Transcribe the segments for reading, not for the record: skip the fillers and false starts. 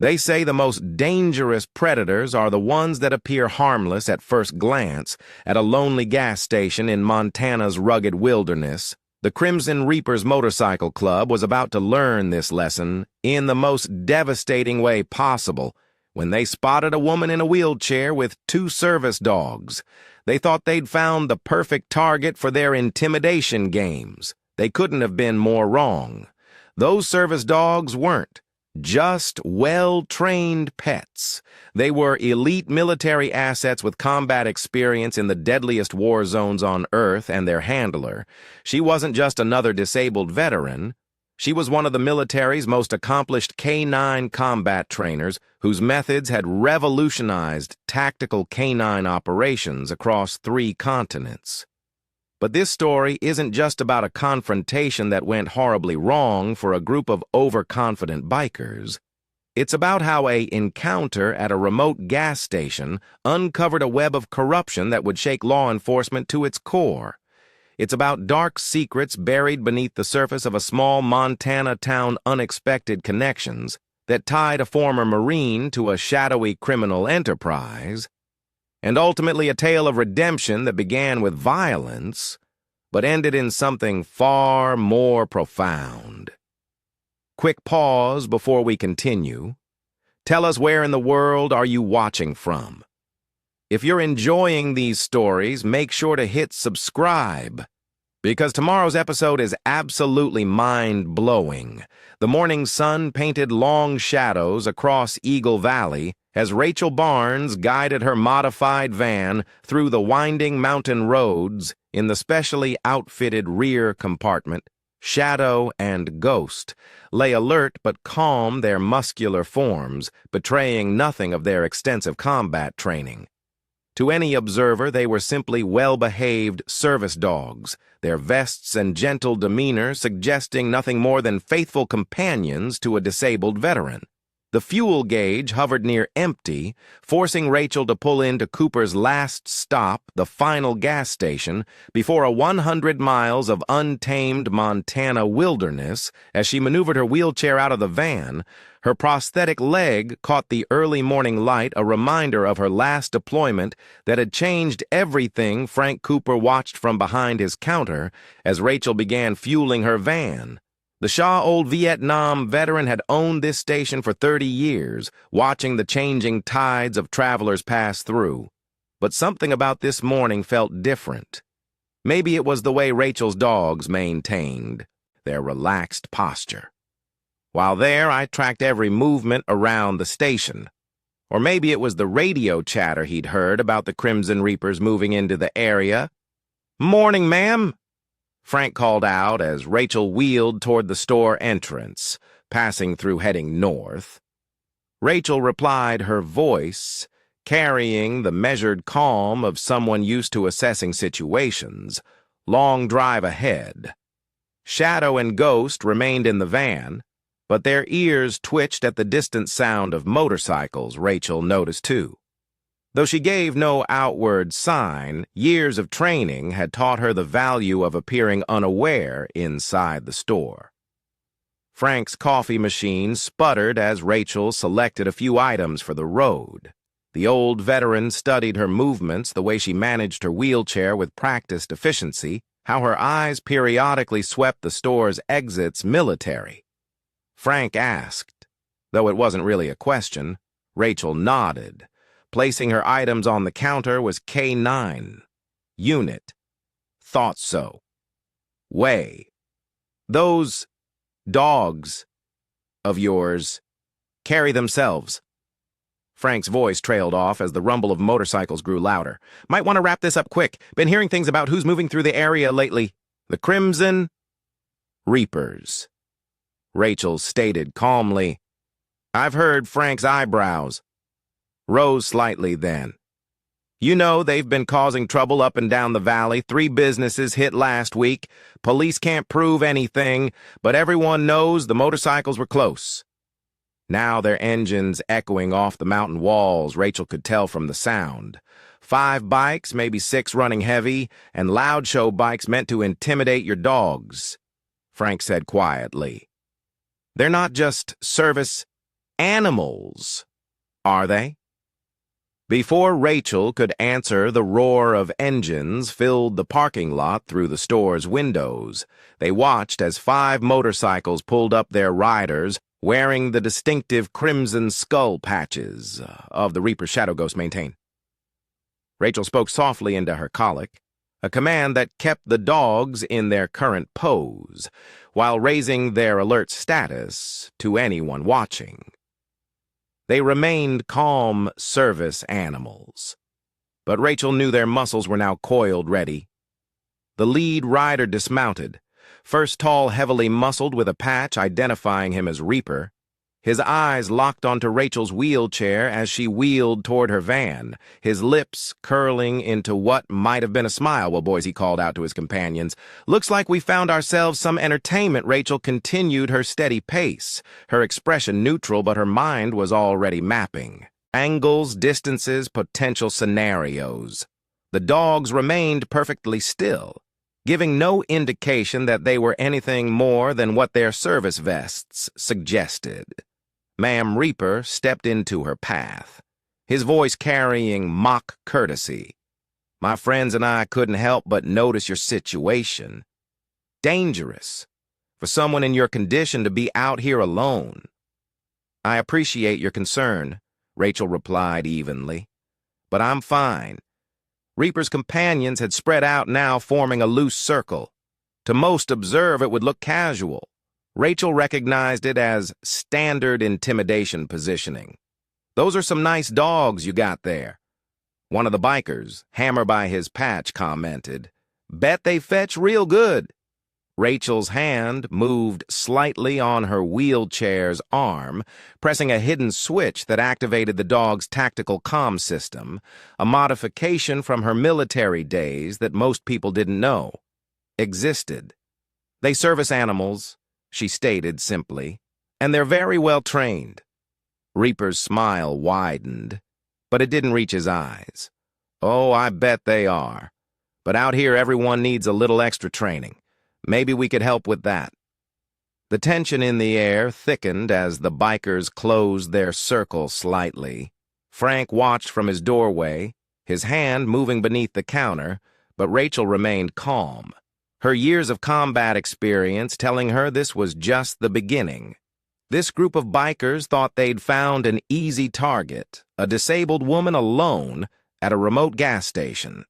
They say the most dangerous predators are the ones that appear harmless at first glance at a lonely gas station in Montana's rugged wilderness. The Crimson Reapers Motorcycle Club was about to learn this lesson in the most devastating way possible when they spotted a woman in a wheelchair with 2 service dogs. They thought they'd found the perfect target for their intimidation games. They couldn't have been more wrong. Those service dogs weren't just well-trained pets. They were elite military assets with combat experience in the deadliest war zones on Earth, and their handler. She wasn't just another disabled veteran. She was one of the military's most accomplished K-9 combat trainers whose methods had revolutionized tactical canine operations across 3 continents. But this story isn't just about a confrontation that went horribly wrong for a group of overconfident bikers. It's about how an encounter at a remote gas station uncovered a web of corruption that would shake law enforcement to its core. It's about dark secrets buried beneath the surface of a small Montana town, unexpected connections that tied a former Marine to a shadowy criminal enterprise, and ultimately a tale of redemption that began with violence, but ended in something far more profound. Quick pause before we continue. Tell us, where in the world are you watching from? If you're enjoying these stories, make sure to hit subscribe, because tomorrow's episode is absolutely mind-blowing. The morning sun painted long shadows across Eagle Valley as Rachel Barnes guided her modified van through the winding mountain roads in the specially outfitted rear compartment. Shadow and Ghost lay alert but calm, their muscular forms betraying nothing of their extensive combat training. To any observer, they were simply well-behaved service dogs, their vests and gentle demeanor suggesting nothing more than faithful companions to a disabled veteran. The fuel gauge hovered near empty, forcing Rachel to pull into Cooper's last stop, the final gas station, before 100 miles of untamed Montana wilderness. As she maneuvered her wheelchair out of the van, her prosthetic leg caught the early morning light, a reminder of her last deployment that had changed everything. Frank Cooper watched from behind his counter as Rachel began fueling her van. The Shaw Vietnam veteran had owned this station for 30 years, watching the changing tides of travelers pass through. But something about this morning felt different. Maybe it was the way Rachel's dogs maintained their relaxed posture. While there, I tracked every movement around the station. Or maybe it was the radio chatter he'd heard about the Crimson Reapers moving into the area. "Morning, ma'am," Frank called out as Rachel wheeled toward the store entrance, passing through heading north. Rachel replied, her voice carrying the measured calm of someone used to assessing situations. "Long drive ahead." Shadow and Ghost remained in the van, but their ears twitched at the distant sound of motorcycles. Rachel noticed too. Though she gave no outward sign, years of training had taught her the value of appearing unaware inside the store. Frank's coffee machine sputtered as Rachel selected a few items for the road. The old veteran studied her movements, the way she managed her wheelchair with practiced efficiency, how her eyes periodically swept the store's exits. "Military?" Frank asked. Though it wasn't really a question, Rachel nodded. Placing her items on the counter was K9. "Unit." "Thought so." "Way." "Those dogs of yours carry themselves." Frank's voice trailed off as the rumble of motorcycles grew louder. "Might want to wrap this up quick. Been hearing things about who's moving through the area lately. The Crimson Reapers." Rachel stated calmly. "I've heard." Frank's eyebrows rose slightly then. "You know, they've been causing trouble up and down the valley. 3 businesses hit last week. Police can't prove anything, but everyone knows the motorcycles were close." Now their engines echoing off the mountain walls, Rachel could tell from the sound. 5 bikes, maybe 6 running heavy, and loud show bikes meant to intimidate your dogs, Frank said quietly. "They're not just service Animals, are they? Before Rachel could answer, the roar of engines filled the parking lot through the store's windows. They watched as 5 motorcycles pulled up their riders, wearing the distinctive crimson skull patches of the Reaper's Shadow Ghost maintain. Rachel spoke softly into her colic, a command that kept the dogs in their current pose, while raising their alert status to anyone watching. They remained calm service animals, but Rachel knew their muscles were now coiled ready. The lead rider dismounted, first tall, heavily muscled with a patch identifying him as Reaper. His eyes locked onto Rachel's wheelchair as she wheeled toward her van, his lips curling into what might have been a smile. "Well, boys," he called out to his companions, "looks like we found ourselves some entertainment." Rachel continued her steady pace, her expression neutral, but her mind was already mapping. Angles, distances, potential scenarios. The dogs remained perfectly still, giving no indication that they were anything more than what their service vests suggested. Ma'am Reaper stepped into her path, his voice carrying mock courtesy. "My friends and I couldn't help but notice your situation. Dangerous for someone in your condition to be out here alone." "I appreciate your concern," Rachel replied evenly, "but I'm fine." Reaper's companions had spread out now, forming a loose circle. To most observe, it would look casual. Rachel recognized it as standard intimidation positioning. "Those are some nice dogs you got there," one of the bikers, Hammer by his patch, commented. "Bet they fetch real good." Rachel's hand moved slightly on her wheelchair's arm, pressing a hidden switch that activated the dog's tactical comm system, a modification from her military days that most people didn't know existed. "They service animals," she stated simply, "and they're very well trained." Reaper's smile widened, but it didn't reach his eyes. "Oh, I bet they are. But out here everyone needs a little extra training. Maybe we could help with that." The tension in the air thickened as the bikers closed their circle slightly. Frank watched from his doorway, his hand moving beneath the counter, but Rachel remained calm, her years of combat experience telling her this was just the beginning. This group of bikers thought they'd found an easy target, a disabled woman alone at a remote gas station.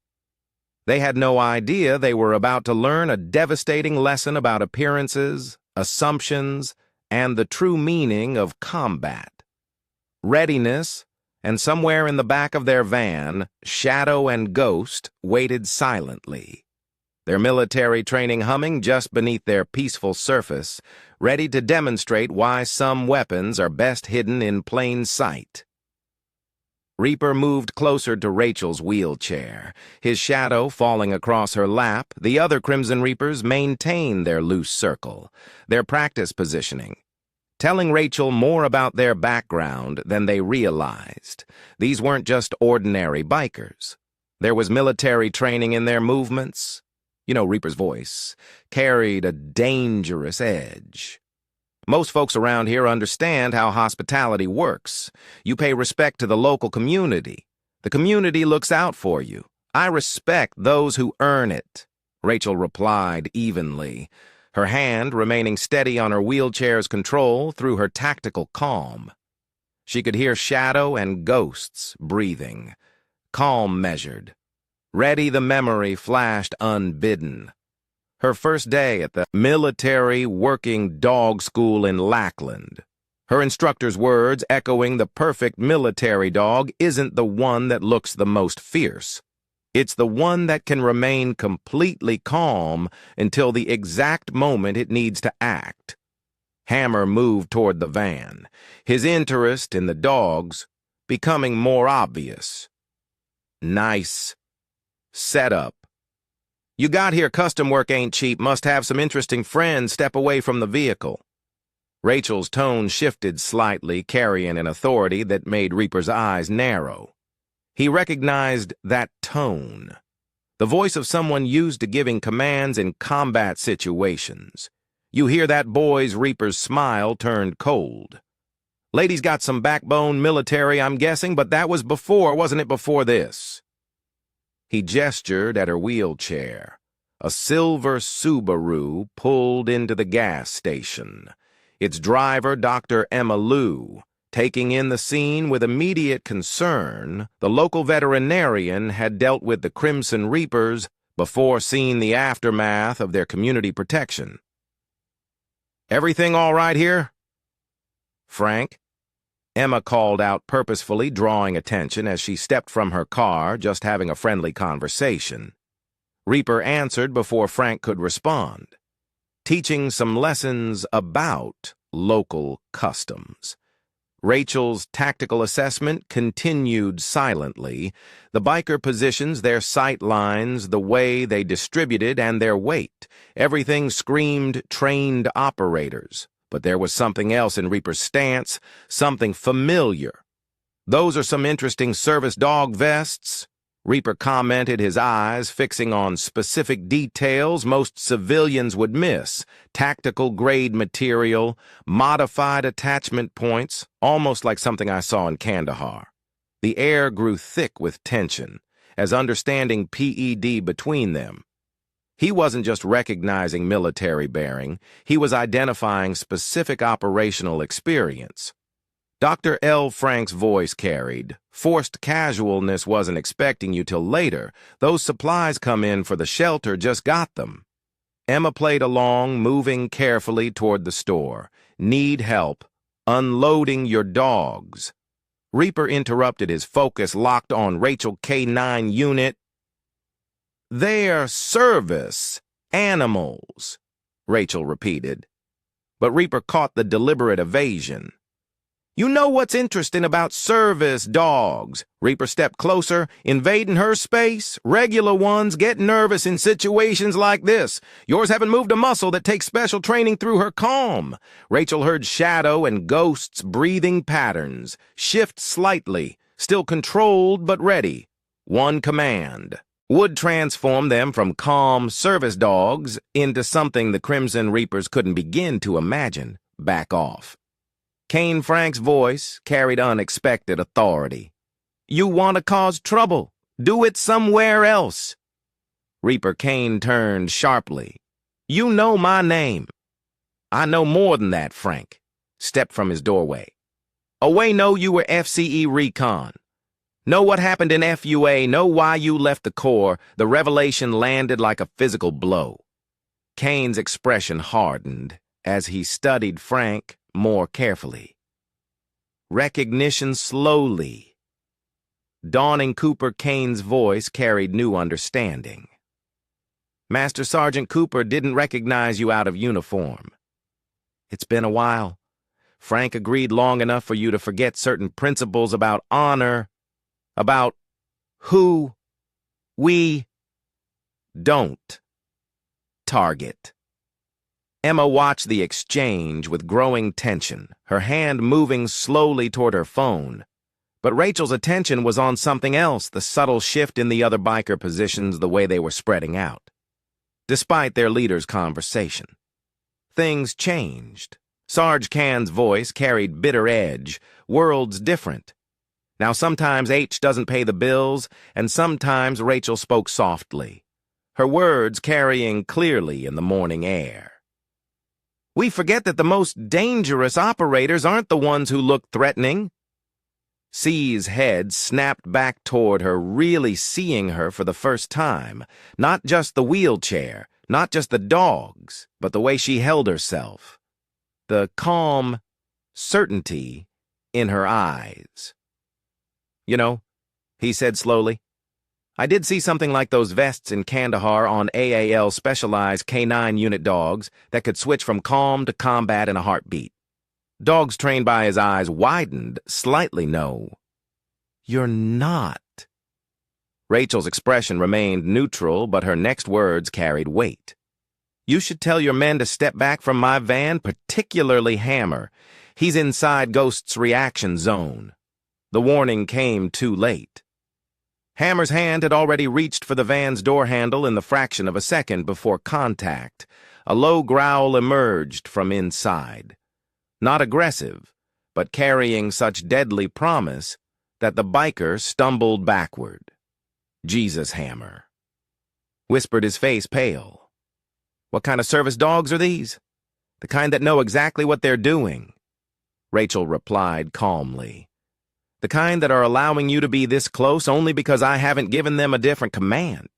They had no idea they were about to learn a devastating lesson about appearances, assumptions, and the true meaning of combat. Readiness, and somewhere in the back of their van, Shadow and Ghost waited silently, their military training humming just beneath their peaceful surface, ready to demonstrate why some weapons are best hidden in plain sight. Reaper moved closer to Rachel's wheelchair, his shadow falling across her lap. The other Crimson Reapers maintained their loose circle, their practice positioning, telling Rachel more about their background than they realized. These weren't just ordinary bikers. There was military training in their movements. Reaper's voice carried a dangerous edge. "Most folks around here understand how hospitality works. You pay respect to the local community. The community looks out for you. I respect those who earn it," Rachel replied evenly, her hand remaining steady on her wheelchair's control through her tactical calm. She could hear Shadow and Ghosts breathing, calm measured. Ready, the memory flashed unbidden. Her first day at the military working dog school in Lackland. Her instructor's words echoing the perfect military dog isn't the one that looks the most fierce. It's the one that can remain completely calm until the exact moment it needs to act. Hammer moved toward the van, his interest in the dogs becoming more obvious. "Nice setup. You got here, custom work ain't cheap, must have some interesting friends. Step away from the vehicle." Rachel's tone shifted slightly, carrying an authority that made Reaper's eyes narrow. He recognized that tone, the voice of someone used to giving commands in combat situations. "You hear that, boys?" Reaper's smile turned cold. Lady's got some backbone, military, I'm guessing, but that was before, wasn't it, before this? He gestured at her wheelchair. A silver Subaru pulled into the gas station. Its driver, Dr. Emma Lou, taking in the scene with immediate concern. The local veterinarian had dealt with the Crimson Reapers before seeing the aftermath of their community protection. "Everything all right here?" "Frank?" Emma called out purposefully, drawing attention as she stepped from her car, just having a friendly conversation. Reaper answered before Frank could respond, teaching some lessons about local customs. Rachel's tactical assessment continued silently. The biker positions, their sight lines, the way they distributed, and their weight. Everything screamed trained operators. But there was something else in Reaper's stance, something familiar. "Those are some interesting service dog vests," Reaper commented, his eyes fixing on specific details most civilians would miss. Tactical-grade material, modified attachment points, almost like something I saw in Kandahar. The air grew thick with tension, as understanding PED between them. He wasn't just recognizing military bearing, he was identifying specific operational experience. Dr. L. Frank's voice carried. "Forced casualness wasn't expecting you till later. Those supplies come in for the shelter, just got them." Emma played along, moving carefully toward the store. "Need help unloading your dogs." Reaper interrupted, his focus locked on Rachel K-9 unit. "They're service animals," Rachel repeated. But Reaper caught the deliberate evasion. "You know what's interesting about service dogs?" Reaper stepped closer, invading her space. "Regular ones get nervous in situations like this. Yours haven't moved a muscle that takes special training through her calm." Rachel heard shadow and ghosts' breathing patterns. Shift slightly, still controlled but ready. One command would transform them from calm service dogs into something the Crimson Reapers couldn't begin to imagine. "Back off." Kane Frank's voice carried unexpected authority. "You want to cause trouble? Do it somewhere else." Reaper Kane turned sharply. "You know my name." "I know more than that," Frank stepped from his doorway. "Away know you were FCE Recon. Know what happened in FUA, know why you left the Corps. The revelation landed like a physical blow." Kane's expression hardened as he studied Frank more carefully. Recognition slowly. Dawning Cooper Kane's voice carried new understanding. "Master Sergeant Cooper didn't recognize you out of uniform. It's been a while. Frank agreed long enough for you to forget certain principles about honor, about who we don't target." Emma watched the exchange with growing tension, her hand moving slowly toward her phone. But Rachel's attention was on something else, the subtle shift in the other biker positions, the way they were spreading out. Despite their leader's conversation, things changed. Sarge Can's voice carried bitter edge, worlds different. Now sometimes H doesn't pay the bills, and sometimes Rachel spoke softly, her words carrying clearly in the morning air. "We forget that the most dangerous operators aren't the ones who look threatening." C's head snapped back toward her, really seeing her for the first time. Not just the wheelchair, not just the dogs, but the way she held herself. The calm certainty in her eyes. "You know," he said slowly, "I did see something like those vests in Kandahar on AAL specialized K-9 unit dogs that could switch from calm to combat in a heartbeat." Dogs trained by his eyes widened slightly. "No, you're not." Rachel's expression remained neutral, but her next words carried weight. "You should tell your men to step back from my van, particularly Hammer. He's inside Ghost's reaction zone." The warning came too late. Hammer's hand had already reached for the van's door handle in the fraction of a second before contact. A low growl emerged from inside. Not aggressive, but carrying such deadly promise that the biker stumbled backward. "Jesus hammer," whispered, his face pale. "What kind of service dogs are these?" "The kind that know exactly what they're doing," Rachel replied calmly. "The kind that are allowing you to be this close only because I haven't given them a different command."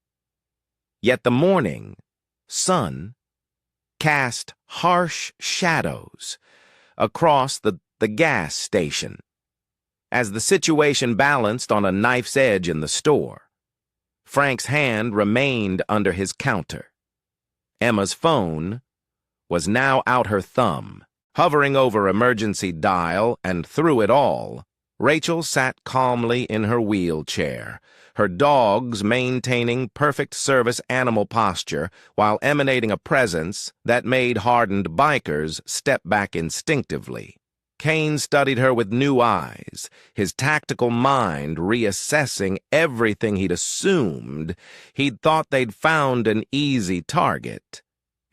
Yet the morning sun cast harsh shadows across the gas station as the situation balanced on a knife's edge in the store. Frank's hand remained under his counter. Emma's phone was now out her thumb, hovering over emergency dial, and through it all, Rachel sat calmly in her wheelchair, her dogs maintaining perfect service animal posture while emanating a presence that made hardened bikers step back instinctively. Kane studied her with new eyes, his tactical mind reassessing everything he'd assumed. He'd thought they'd found an easy target.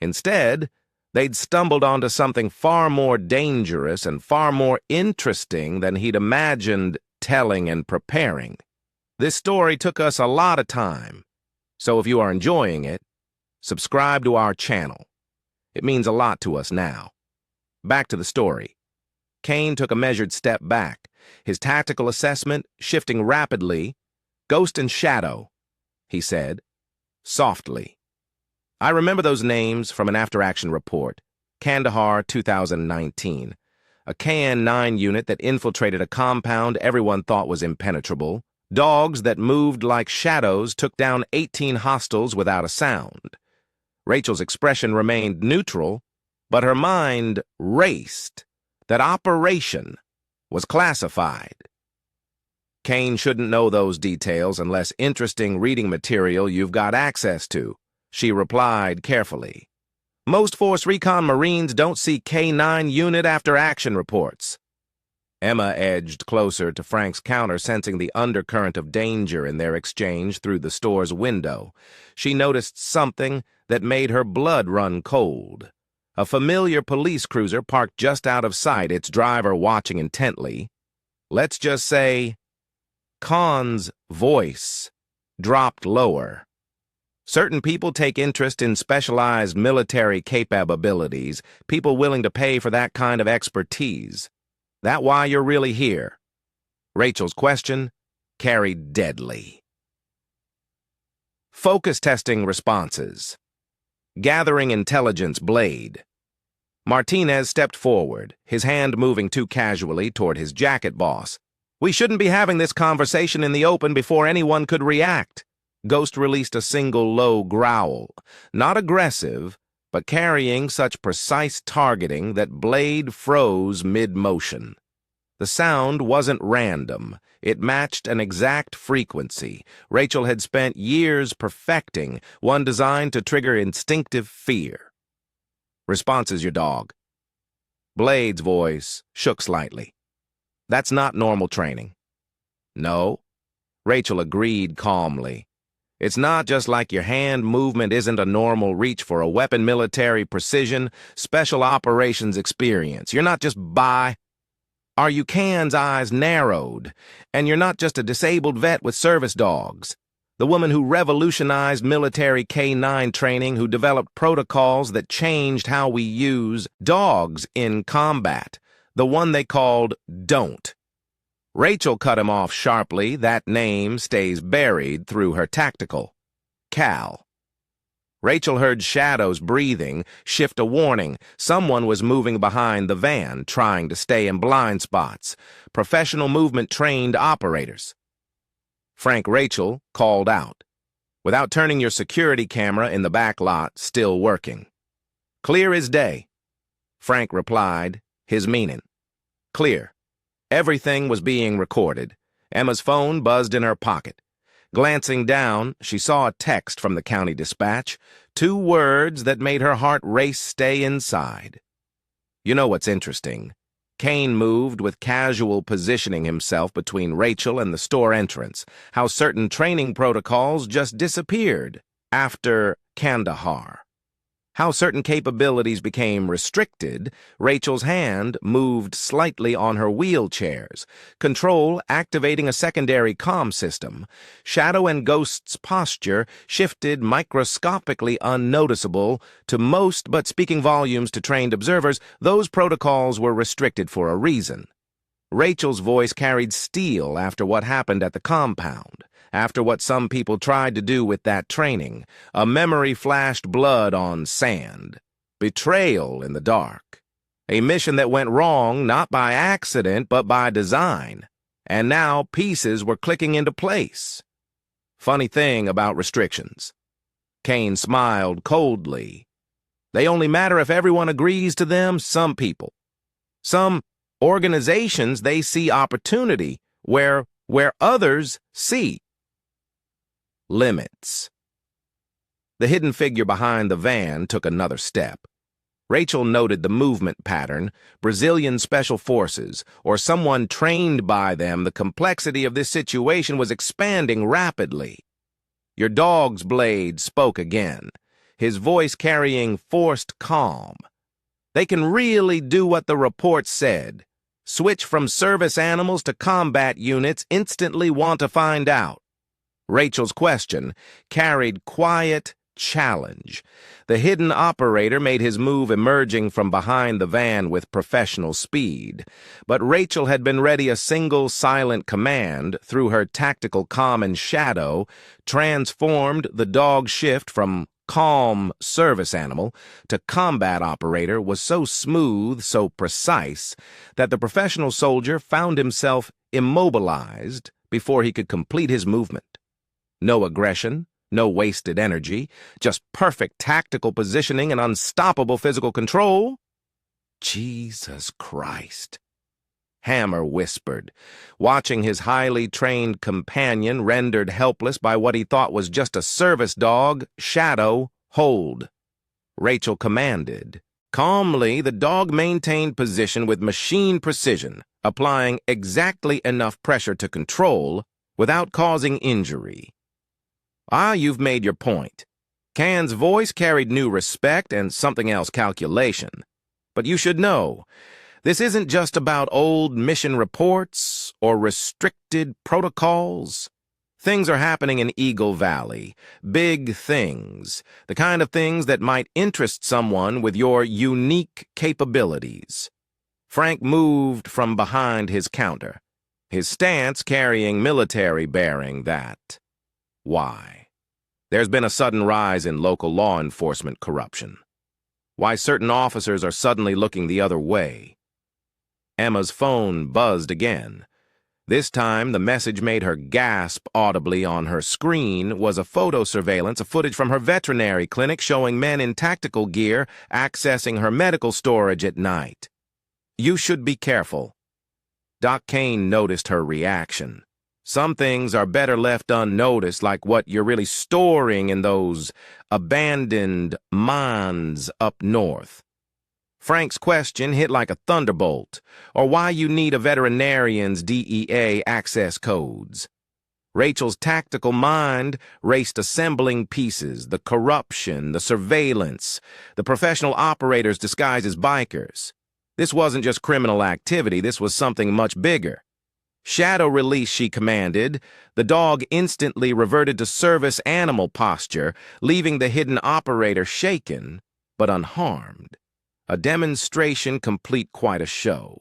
Instead, they'd stumbled onto something far more dangerous and far more interesting than he'd imagined telling and preparing. This story took us a lot of time, so if you are enjoying it, subscribe to our channel. It means a lot to us now. Back to the story. Kane took a measured step back, his tactical assessment shifting rapidly. "Ghost and Shadow," he said, softly. "I remember those names from an after-action report. Kandahar, 2019. A KN-9 unit that infiltrated a compound everyone thought was impenetrable. Dogs that moved like shadows took down 18 hostiles without a sound." Rachel's expression remained neutral, but her mind raced. That operation was classified. "Kane shouldn't know those details unless interesting reading material you've got access to," she replied carefully. "Most Force Recon Marines don't see K-9 unit after action reports." Emma edged closer to Frank's counter, sensing the undercurrent of danger in their exchange through the store's window. She noticed something that made her blood run cold. A familiar police cruiser parked just out of sight, its driver watching intently. Let's just say, Khan's voice dropped lower. "Certain people take interest in specialized military capabilities, people willing to pay for that kind of expertise. That why you're really here?" Rachel's question carried deadly. Focus testing responses. Gathering intelligence blade. Martinez stepped forward, his hand moving too casually toward his jacket boss. "We shouldn't be having this conversation in the open before anyone could react." Ghost released a single low growl, not aggressive, but carrying such precise targeting that Blade froze mid-motion. The sound wasn't random. It matched an exact frequency Rachel had spent years perfecting, one designed to trigger instinctive fear. "Responses, your dog." Blade's voice shook slightly. "That's not normal training." "No," Rachel agreed calmly. "It's not just like your hand movement isn't a normal reach for a weapon, military precision, special operations experience. You're not just Are you Khan's eyes narrowed? And you're not just a disabled vet with service dogs. The woman who revolutionized military K-9 training, who developed protocols that changed how we use dogs in combat. The one they called Don't." Rachel cut him off sharply. That name stays buried through her tactical. Cal. Rachel heard shadows breathing, shift a warning. Someone was moving behind the van, trying to stay in blind spots. Professional movement-trained operators. Frank Rachel called out. "Without turning your security camera in the back lot, still working." "Clear as day," Frank replied, his meaning. Clear. Everything was being recorded. Emma's phone buzzed in her pocket. Glancing down, she saw a text from the county dispatch, 2 words that made her heart race stay inside. You know what's interesting? Kane moved with casual positioning himself between Rachel and the store entrance, how certain training protocols just disappeared after Kandahar. How certain capabilities became restricted, Rachel's hand moved slightly on her wheelchairs, control activating a secondary comm system. Shadow and Ghost's posture shifted microscopically unnoticeable to most, but speaking volumes to trained observers, those protocols were restricted for a reason. Rachel's voice carried steel after what happened at the compound. After what some people tried to do with that training, a memory flashed blood on sand. Betrayal in the dark. A mission that went wrong not by accident but by design. And now pieces were clicking into place. Funny thing about restrictions. Kane smiled coldly. They only matter if everyone agrees to them, some people. Some organizations, they see opportunity where others see limits. The hidden figure behind the van took another step. Rachel noted the movement pattern, Brazilian Special Forces, or someone trained by them. The complexity of this situation was expanding rapidly. Your dog's blade spoke again, his voice carrying forced calm. They can really do what the report said. Switch from service animals to combat units, instantly want to find out. Rachel's question carried quiet challenge. The hidden operator made his move emerging from behind the van with professional speed. But Rachel had been ready a single silent command through her tactical comm and shadow, transformed the dog shift from calm service animal to combat operator was so smooth, so precise, that the professional soldier found himself immobilized before he could complete his movement. No aggression, no wasted energy, just perfect tactical positioning and unstoppable physical control. Jesus Christ, Hammer whispered, watching his highly trained companion rendered helpless by what he thought was just a service dog. Shadow, hold. Rachel commanded. Calmly, the dog maintained position with machine precision, applying exactly enough pressure to control without causing injury. You've made your point. Can's voice carried new respect and something else, calculation. But you should know, this isn't just about old mission reports or restricted protocols. Things are happening in Eagle Valley. Big things. The kind of things that might interest someone with your unique capabilities. Frank moved from behind his counter, his stance carrying military bearing that. Why? There's been a sudden rise in local law enforcement corruption. Why certain officers are suddenly looking the other way. Emma's phone buzzed again. This time, the message made her gasp audibly. On her screen was a photo surveillance of footage from her veterinary clinic showing men in tactical gear accessing her medical storage at night. You should be careful. Doc Kane noticed her reaction. Some things are better left unnoticed, like what you're really storing in those abandoned mines up north. Frank's question hit like a thunderbolt, or why you need a veterinarian's DEA access codes. Rachel's tactical mind raced assembling pieces, the corruption, the surveillance, the professional operators disguised as bikers. This wasn't just criminal activity, this was something much bigger. Shadow release, she commanded. The dog instantly reverted to service animal posture, leaving the hidden operator shaken, but unharmed. A demonstration complete, quite a show.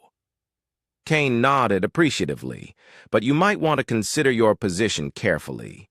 Kane nodded appreciatively, but you might want to consider your position carefully.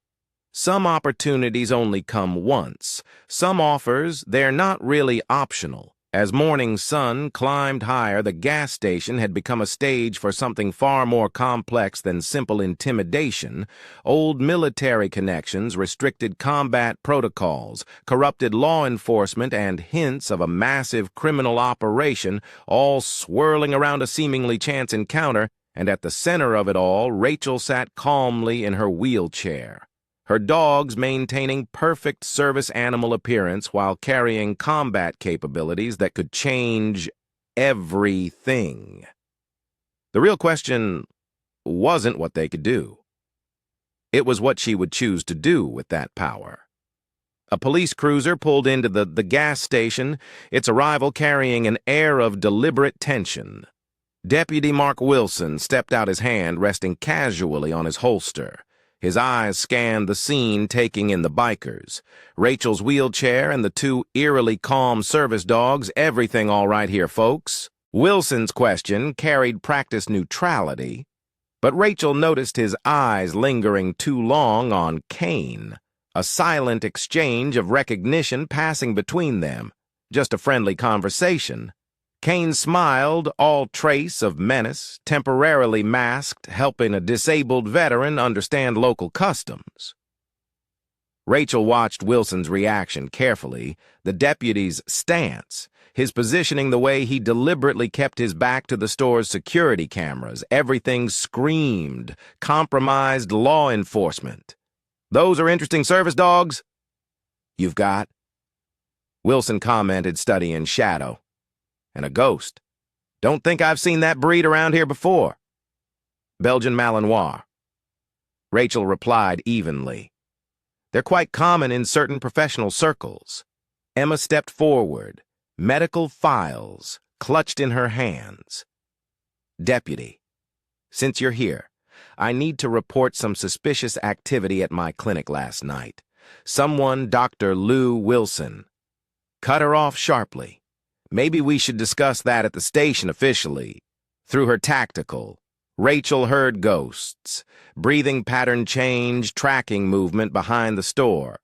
Some opportunities only come once. Some offers, they're not really optional. As morning sun climbed higher, the gas station had become a stage for something far more complex than simple intimidation. Old military connections, restricted combat protocols, corrupted law enforcement, and hints of a massive criminal operation, all swirling around a seemingly chance encounter, and at the center of it all, Rachel sat calmly in her wheelchair. Her dogs maintaining perfect service animal appearance while carrying combat capabilities that could change everything. The real question wasn't what they could do. It was what she would choose to do with that power. A police cruiser pulled into the gas station, its arrival carrying an air of deliberate tension. Deputy Mark Wilson stepped out, his hand resting casually on his holster. His eyes scanned the scene, taking in the bikers, Rachel's wheelchair, and the two eerily calm service dogs. "Everything all right here, folks?" Wilson's question carried practiced neutrality, but Rachel noticed his eyes lingering too long on Kane, a silent exchange of recognition passing between them, just a friendly conversation. Kane smiled, all trace of menace temporarily masked, helping a disabled veteran understand local customs. Rachel watched Wilson's reaction carefully, the deputy's stance, his positioning, the way he deliberately kept his back to the store's security cameras. Everything screamed compromised law enforcement. "Those are interesting service dogs you've got," Wilson commented, studying shadow. "And a ghost. Don't think I've seen that breed around here before." "Belgian Malinois," Rachel replied evenly. "They're quite common in certain professional circles." Emma stepped forward, medical files clutched in her hands. "Deputy, since you're here, I need to report some suspicious activity at my clinic last night. Someone, Dr. Lou Wilson." Cut her off sharply. "Maybe we should discuss that at the station officially." Through her tactical, Rachel heard ghosts, breathing pattern change, tracking movement behind the store.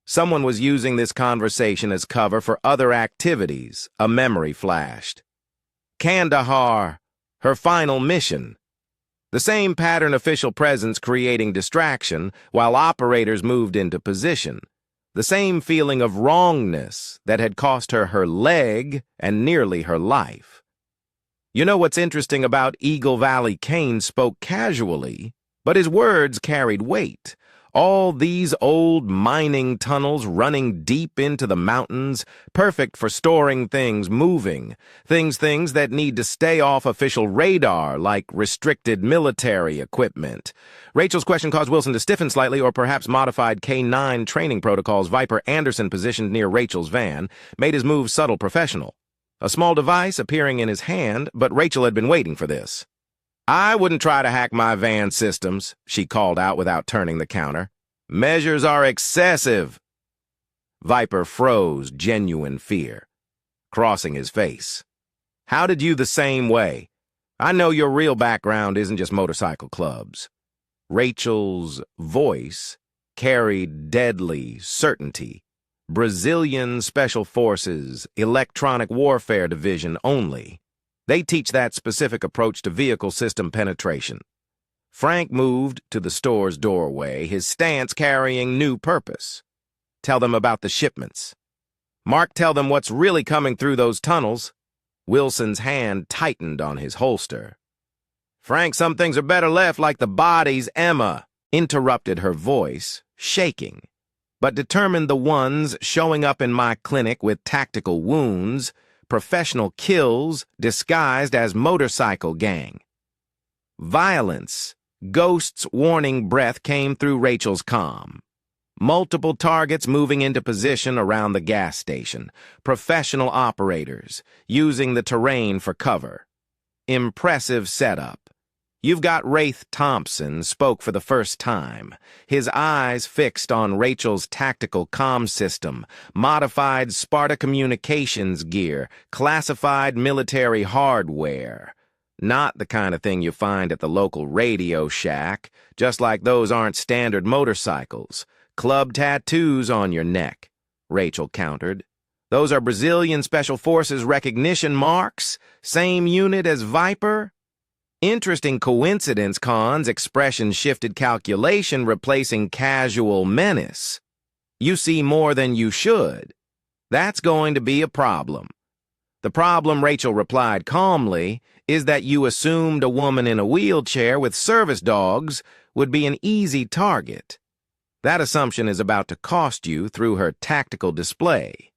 Someone was using this conversation as cover for other activities. A memory flashed. Kandahar, her final mission. The same pattern, official presence creating distraction while operators moved into position. The same feeling of wrongness that had cost her her leg and nearly her life. "You know what's interesting about Eagle Valley?" Kane spoke casually, but his words carried weight. "All these old mining tunnels running deep into the mountains, perfect for storing things moving, things that need to stay off official radar, like restricted military equipment." Rachel's question caused Wilson to stiffen slightly, or perhaps modified K-9 training protocols. Viper Anderson, positioned near Rachel's van, made his move subtle, professional. A small device appearing in his hand, but Rachel had been waiting for this. "I wouldn't try to hack my van systems," she called out without turning the counter. "Measures are excessive." Viper froze, genuine fear crossing his face. "How did you the same way? I know your real background isn't just motorcycle clubs." Rachel's voice carried deadly certainty. "Brazilian Special Forces, Electronic Warfare Division only. They teach that specific approach to vehicle system penetration." Frank moved to the store's doorway, his stance carrying new purpose. "Tell them about the shipments." "Mark, tell them what's really coming through those tunnels." Wilson's hand tightened on his holster. "Frank, some things are better left like the bodies." Emma interrupted, her voice shaking, but determined. "The ones showing up in my clinic with tactical wounds, professional kills disguised as motorcycle gang. Violence." Ghost's warning breath came through Rachel's comm. "Multiple targets moving into position around the gas station. Professional operators using the terrain for cover. Impressive setup." "You've got." Wraith Thompson spoke for the first time, his eyes fixed on Rachel's tactical comm system, modified Sparta communications gear, classified military hardware. Not the kind of thing you find at the local Radio Shack, just like those aren't standard motorcycles. Club tattoos on your neck, Rachel countered. "Those are Brazilian Special Forces recognition marks, same unit as Viper." "Interesting coincidence." Khan's expression shifted, calculation replacing casual menace. "You see more than you should. That's going to be a problem." "The problem," Rachel replied calmly, "is that you assumed a woman in a wheelchair with service dogs would be an easy target. That assumption is about to cost you." Through her tactical display,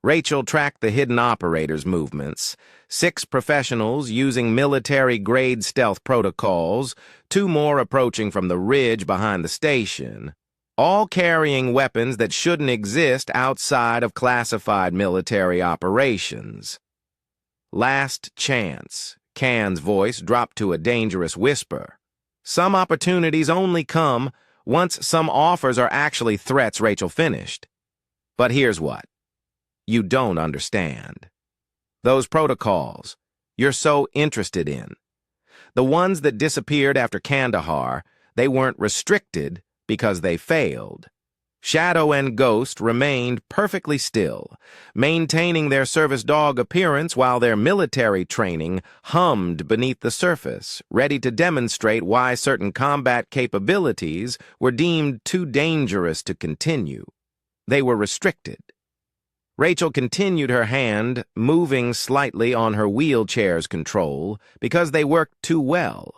Rachel tracked the hidden operators' movements. 6 professionals using military-grade stealth protocols, 2 more approaching from the ridge behind the station. all carrying weapons that shouldn't exist outside of classified military operations. Last chance. Can's voice dropped to a dangerous whisper. Some opportunities only come once some offers are actually threats, Rachel finished. But here's what. You don't understand. Those protocols you're so interested in. The ones that disappeared after Kandahar, they weren't restricted because they failed. Shadow and Ghost remained perfectly still, maintaining their service dog appearance while their military training hummed beneath the surface, ready to demonstrate why certain combat capabilities were deemed too dangerous to continue. They were restricted. Rachel continued her hand, moving slightly on her wheelchair's control, because they worked too well,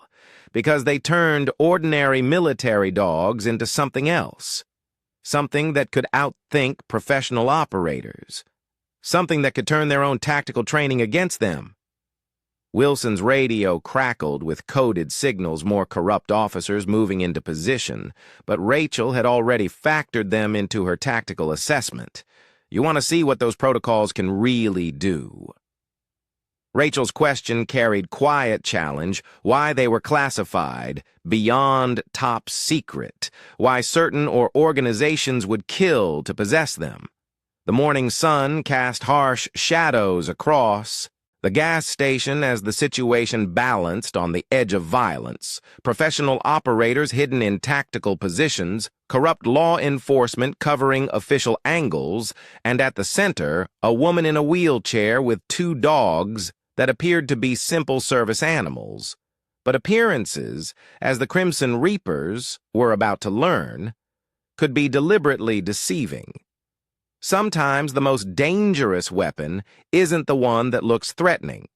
because they turned ordinary military dogs into something else. Something that could outthink professional operators. Something that could turn their own tactical training against them. Wilson's radio crackled with coded signals, more corrupt officers moving into position, but Rachel had already factored them into her tactical assessment. You want to see what those protocols can really do. Rachel's question carried quiet challenge, why they were classified beyond top secret, why certain organizations would kill to possess them. The morning sun cast harsh shadows across the gas station as the situation balanced on the edge of violence, professional operators hidden in tactical positions, corrupt law enforcement covering official angles, and at the center, a woman in a wheelchair with two dogs that appeared to be simple service animals. But appearances, as the Crimson Reapers were about to learn, could be deliberately deceiving. Sometimes the most dangerous weapon isn't the one that looks threatening.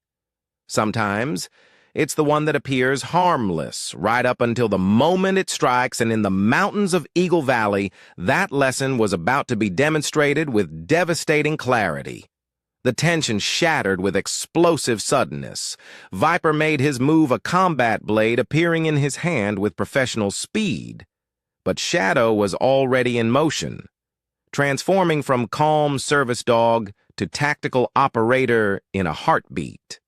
Sometimes it's the one that appears harmless right up until the moment it strikes, and in the mountains of Eagle Valley, that lesson was about to be demonstrated with devastating clarity. The tension shattered with explosive suddenness. Viper made his move a combat blade appearing in his hand with professional speed. But Shadow was already in motion, transforming from calm service dog to tactical operator in a heartbeat.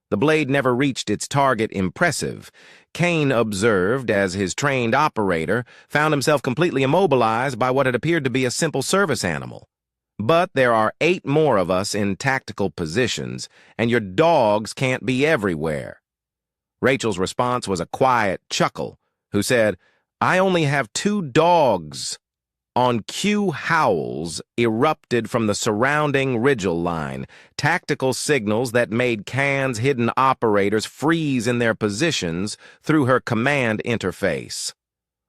The blade never reached its target impressive. Kane observed as his trained operator found himself completely immobilized by what had appeared to be a simple service animal. But there are 8 more of us in tactical positions, and your dogs can't be everywhere. Rachel's response was a quiet chuckle, who said, I only have 2 dogs. On cue, howls erupted from the surrounding Rigel line, tactical signals that made Can's hidden operators freeze in their positions through her command interface.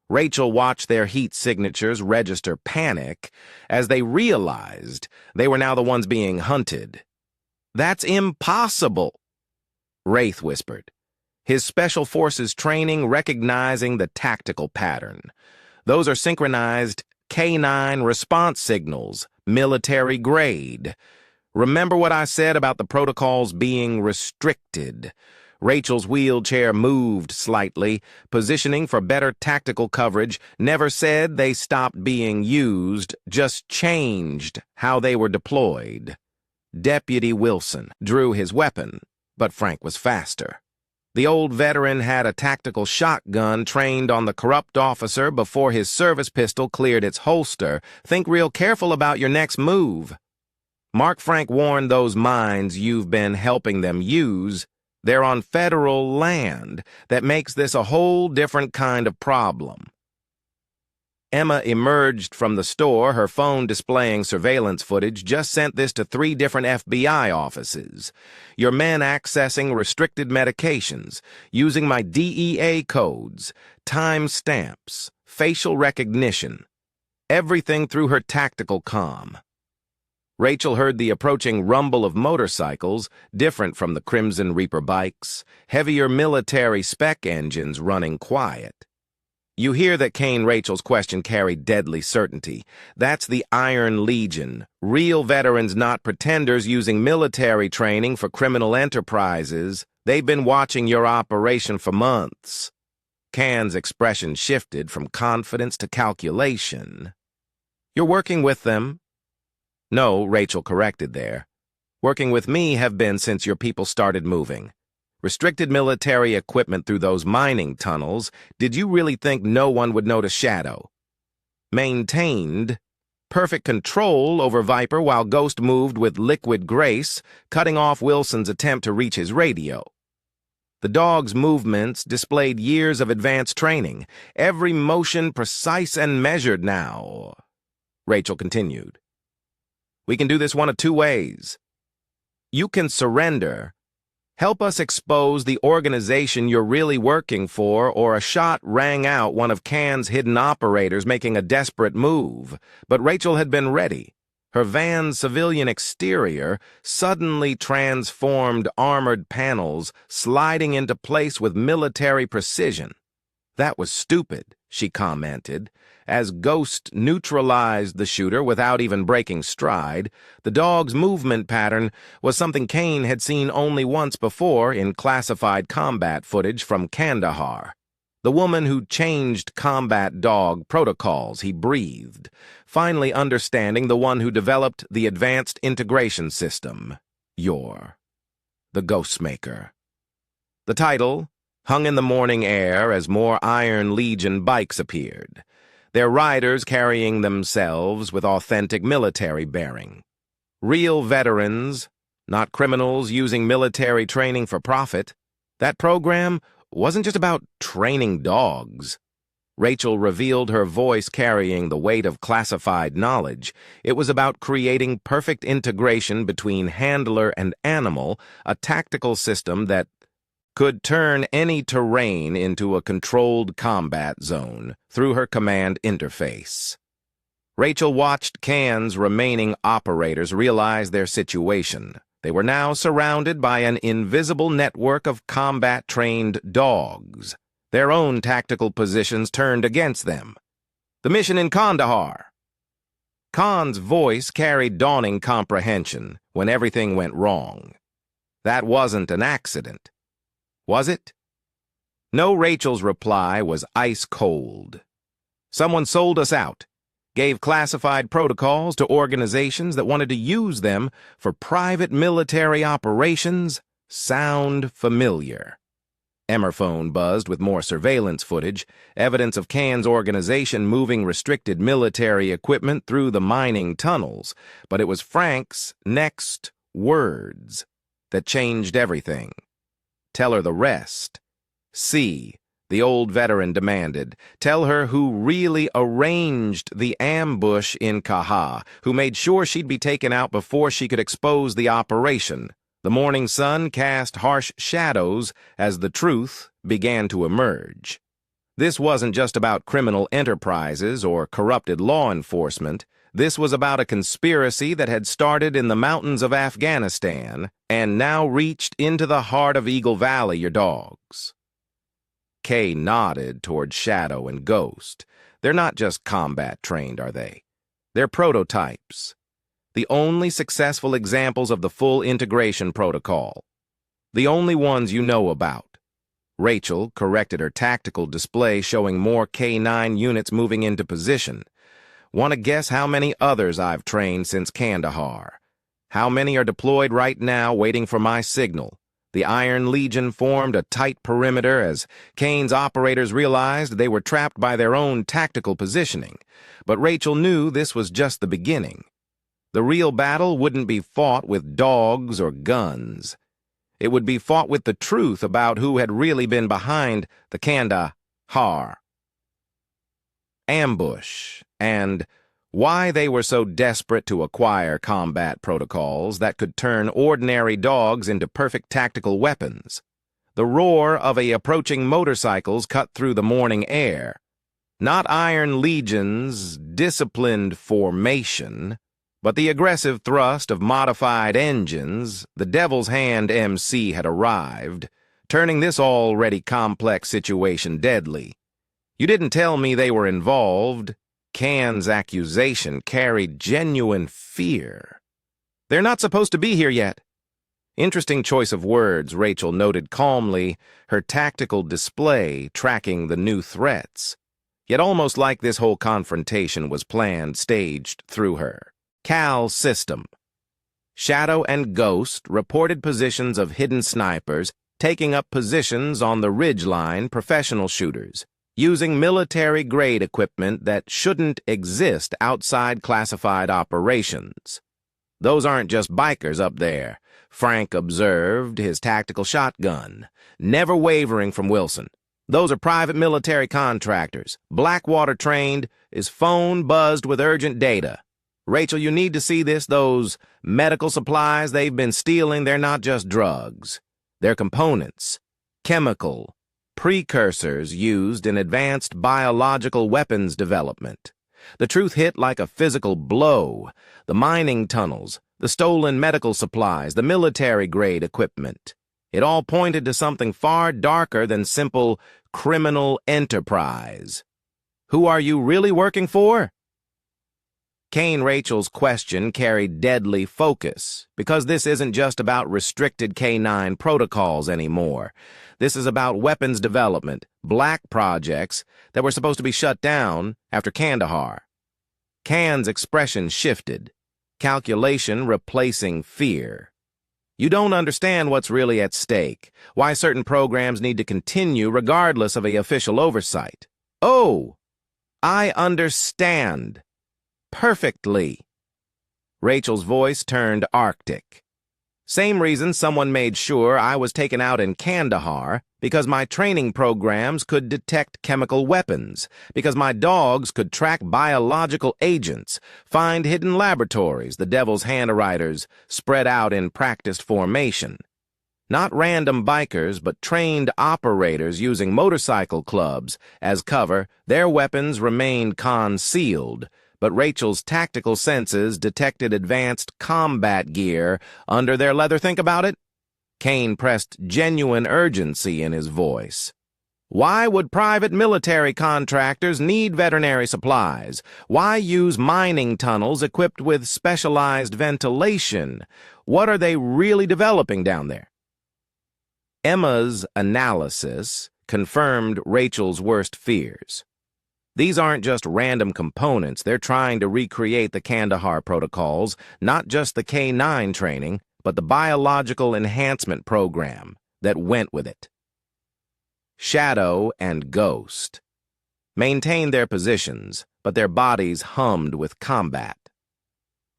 Rachel watched their heat signatures register panic as they realized they were now the ones being hunted. That's impossible, Wraith whispered, his special forces training recognizing the tactical pattern. Those are synchronized K9 response signals, military grade. Remember what I said about the protocols being restricted. Rachel's wheelchair moved slightly, positioning for better tactical coverage. Never said they stopped being used, just changed how they were deployed. Deputy Wilson drew his weapon, but Frank was faster. The old veteran had a tactical shotgun trained on the corrupt officer before his service pistol cleared its holster. Think real careful about your next move. Mark Frank warned those minds you've been helping them use. They're on federal land. That makes this a whole different kind of problem. Emma emerged from the store, her phone displaying surveillance footage. Just sent this to 3 different FBI offices. Your men accessing restricted medications, using my DEA codes, time stamps, facial recognition. Everything through her tactical comm. Rachel heard the approaching rumble of motorcycles, different from the Crimson Reaper bikes, heavier military spec engines running quiet. You hear that Rachel's question carried deadly certainty. That's the Iron Legion, real veterans, not pretenders, using military training for criminal enterprises. They've been watching your operation for months. Can's expression shifted from confidence to calculation. "You're working with them?" "No," Rachel corrected there. "Working with me have been since your people started moving. Restricted military equipment through those mining tunnels. Did you really think no one would notice Shadow? Maintained perfect control over Viper while Ghost moved with liquid grace, cutting off Wilson's attempt to reach his radio. The dog's movements displayed years of advanced training, every motion precise and measured now." Rachel continued. "We can do this one of two ways. You can surrender, help us expose the organization you're really working for, or a shot rang out one of Can's hidden operators making a desperate move. But Rachel had been ready. Her van's civilian exterior suddenly transformed armored panels, sliding into place with military precision. "That was stupid," she commented. As Ghost neutralized the shooter without even breaking stride, the dog's movement pattern was something Kane had seen only once before in classified combat footage from Kandahar. "The woman who changed combat dog protocols," he breathed, finally understanding the one who developed the advanced integration system. "You're the Ghostmaker." The title hung in the morning air as more Iron Legion bikes appeared, their riders carrying themselves with authentic military bearing. Real veterans, not criminals using military training for profit. That program wasn't just about training dogs. Rachel revealed, her voice carrying the weight of classified knowledge. It was about creating perfect integration between handler and animal, a tactical system that could turn any terrain into a controlled combat zone through her command interface. Rachel watched Can's remaining operators realize their situation. They were now surrounded by an invisible network of combat-trained dogs, their own tactical positions turned against them. "The mission in Kandahar." Khan's voice carried dawning comprehension when everything went wrong. That wasn't an accident. Was it? No, Rachel's reply was ice cold. "Someone sold us out, gave classified protocols to organizations that wanted to use them for private military operations." Sound familiar? Emerphone buzzed with more surveillance footage, evidence of Can's organization moving restricted military equipment through the mining tunnels, but it was Frank's next words that changed everything. "Tell her the rest." "See," the old veteran demanded. "Tell her who really arranged the ambush in Kaha, who made sure she'd be taken out before she could expose the operation." The morning sun cast harsh shadows as the truth began to emerge. This wasn't just about criminal enterprises or corrupted law enforcement. This was about a conspiracy that had started in the mountains of Afghanistan and now reached into the heart of Eagle Valley, your dogs. Kay nodded toward Shadow and Ghost. "They're not just combat-trained, are they? They're prototypes. The only successful examples of the full integration protocol. The only ones you know about." Rachel corrected her tactical display, showing more K9 units moving into position. "Want to guess how many others I've trained since Kandahar? How many are deployed right now waiting for my signal?" The Iron Legion formed a tight perimeter as Kane's operators realized they were trapped by their own tactical positioning. But Rachel knew this was just the beginning. The real battle wouldn't be fought with dogs or guns. It would be fought with the truth about who had really been behind the Kandahar ambush, and why they were so desperate to acquire combat protocols that could turn ordinary dogs into perfect tactical weapons. The roar of approaching motorcycles cut through the morning air. Not Iron Legion's disciplined formation, but the aggressive thrust of modified engines. The Devil's Hand MC had arrived, turning this already complex situation deadly. "You didn't tell me they were involved." Can's accusation carried genuine fear. "They're not supposed to be here yet." Interesting choice of words, Rachel noted calmly, her tactical display tracking the new threats. Yet almost like this whole confrontation was planned, staged through her. Cal's system. Shadow and Ghost reported positions of hidden snipers taking up positions on the ridgeline, professional shooters, using military-grade equipment that shouldn't exist outside classified operations. Those aren't just bikers up there, Frank observed, his tactical shotgun, never wavering from Wilson. Those are private military contractors, Blackwater trained, his phone buzzed with urgent data. Rachel, you need to see this. Those medical supplies they've been stealing, they're not just drugs. They're components, chemical, precursors used in advanced biological weapons development. The truth hit like a physical blow. The mining tunnels, the stolen medical supplies, the military-grade equipment. It all pointed to something far darker than simple criminal enterprise. Who are you really working for? Rachel's question carried deadly focus, because this isn't just about restricted K9 protocols anymore. This is about weapons development, black projects that were supposed to be shut down after Kandahar. Khan's expression shifted, calculation replacing fear. You don't understand what's really at stake, why certain programs need to continue regardless of an official oversight. Oh, I understand. Perfectly. Rachel's voice turned arctic. Same reason someone made sure I was taken out in Kandahar, because my training programs could detect chemical weapons, because my dogs could track biological agents, find hidden laboratories, the devil's handwriters spread out in practiced formation. Not random bikers, but trained operators using motorcycle clubs as cover. Their weapons remained concealed, but Rachel's tactical senses detected advanced combat gear under their leather. Think about it. Kane pressed genuine urgency in his voice. Why would private military contractors need veterinary supplies? Why use mining tunnels equipped with specialized ventilation? What are they really developing down there? Emma's analysis confirmed Rachel's worst fears. These aren't just random components. They're trying to recreate the Kandahar protocols, not just the K9 training, but the biological enhancement program that went with it. Shadow and Ghost maintained their positions, but their bodies hummed with combat.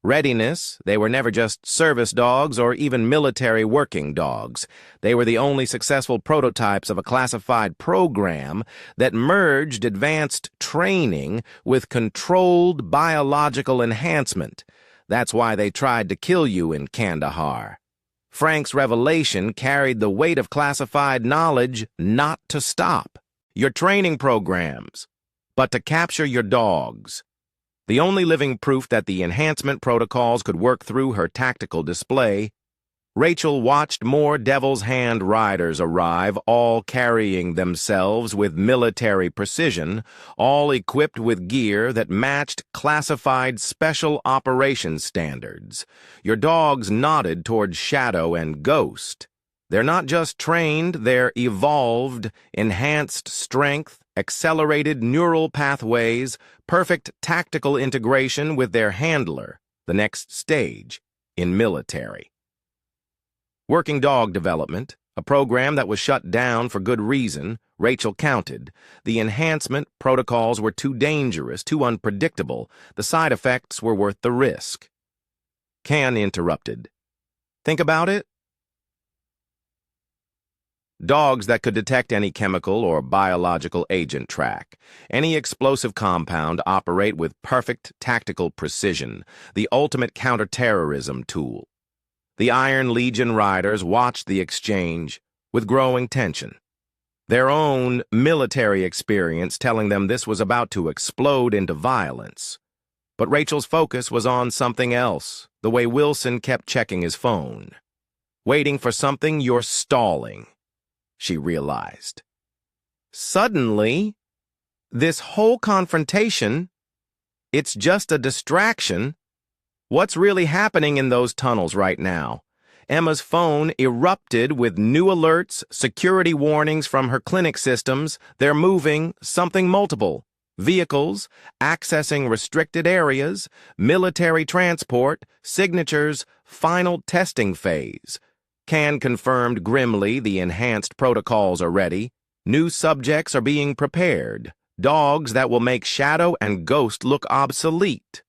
Readiness, they were never just service dogs or even military working dogs. They were the only successful prototypes of a classified program that merged advanced training with controlled biological enhancement. That's why they tried to kill you in Kandahar. Frank's revelation carried the weight of classified knowledge not to stop your training programs, but to capture your dogs. The only living proof that the enhancement protocols could work through her tactical display, Rachel watched more Devil's Hand riders arrive, all carrying themselves with military precision, all equipped with gear that matched classified special operations standards. Your dogs nodded toward Shadow and Ghost. They're not just trained, they're evolved, enhanced strength, accelerated neural pathways, perfect tactical integration with their handler, the next stage, in military. Working dog development, a program that was shut down for good reason, Rachel counted. The enhancement protocols were too dangerous, too unpredictable. The side effects were worth the risk. Can interrupted. Think about it. Dogs that could detect any chemical or biological agent track, any explosive compound operate with perfect tactical precision, the ultimate counterterrorism tool. The Iron Legion riders watched the exchange with growing tension. Their own military experience telling them this was about to explode into violence. But Rachel's focus was on something else, the way Wilson kept checking his phone. Waiting for something, you're stalling, she realized. Suddenly, this whole confrontation, it's just a distraction. What's really happening in those tunnels right now? Emma's phone erupted with new alerts, security warnings from her clinic systems. They're moving, something multiple. Vehicles, accessing restricted areas, military transport, signatures, final testing phase. Can confirmed grimly the enhanced protocols are ready. New subjects are being prepared. Dogs that will make Shadow and Ghost look obsolete.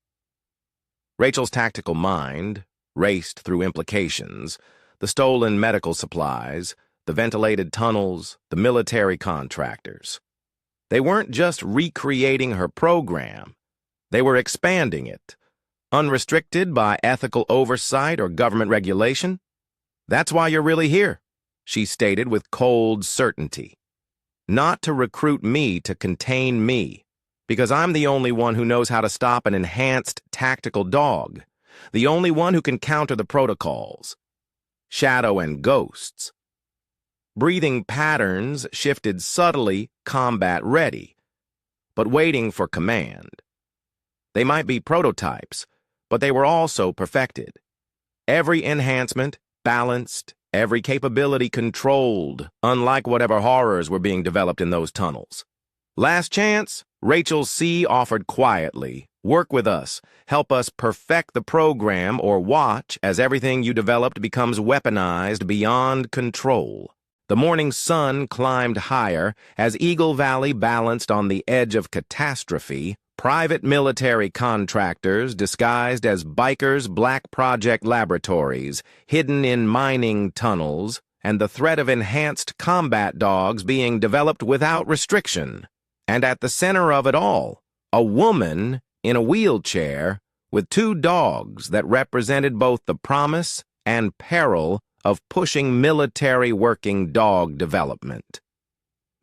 Rachel's tactical mind raced through implications, the stolen medical supplies, the ventilated tunnels, the military contractors. They weren't just recreating her program, they were expanding it, unrestricted by ethical oversight or government regulation. That's why you're really here, she stated with cold certainty. Not to recruit me to contain me, because I'm the only one who knows how to stop an enhanced tactical dog, the only one who can counter the protocols. Shadow and Ghosts. Breathing patterns shifted subtly, combat ready, but waiting for command. They might be prototypes, but they were also perfected. Every enhancement balanced, every capability controlled, unlike whatever horrors were being developed in those tunnels. Last chance, Rachel C. offered quietly. Work with us. Help us perfect the program or watch as everything you developed becomes weaponized beyond control. The morning sun climbed higher as Eagle Valley balanced on the edge of catastrophe. Private military contractors disguised as bikers' black project laboratories, hidden in mining tunnels, and the threat of enhanced combat dogs being developed without restriction. And at the center of it all, a woman in a wheelchair with two dogs that represented both the promise and peril of pushing military working dog development.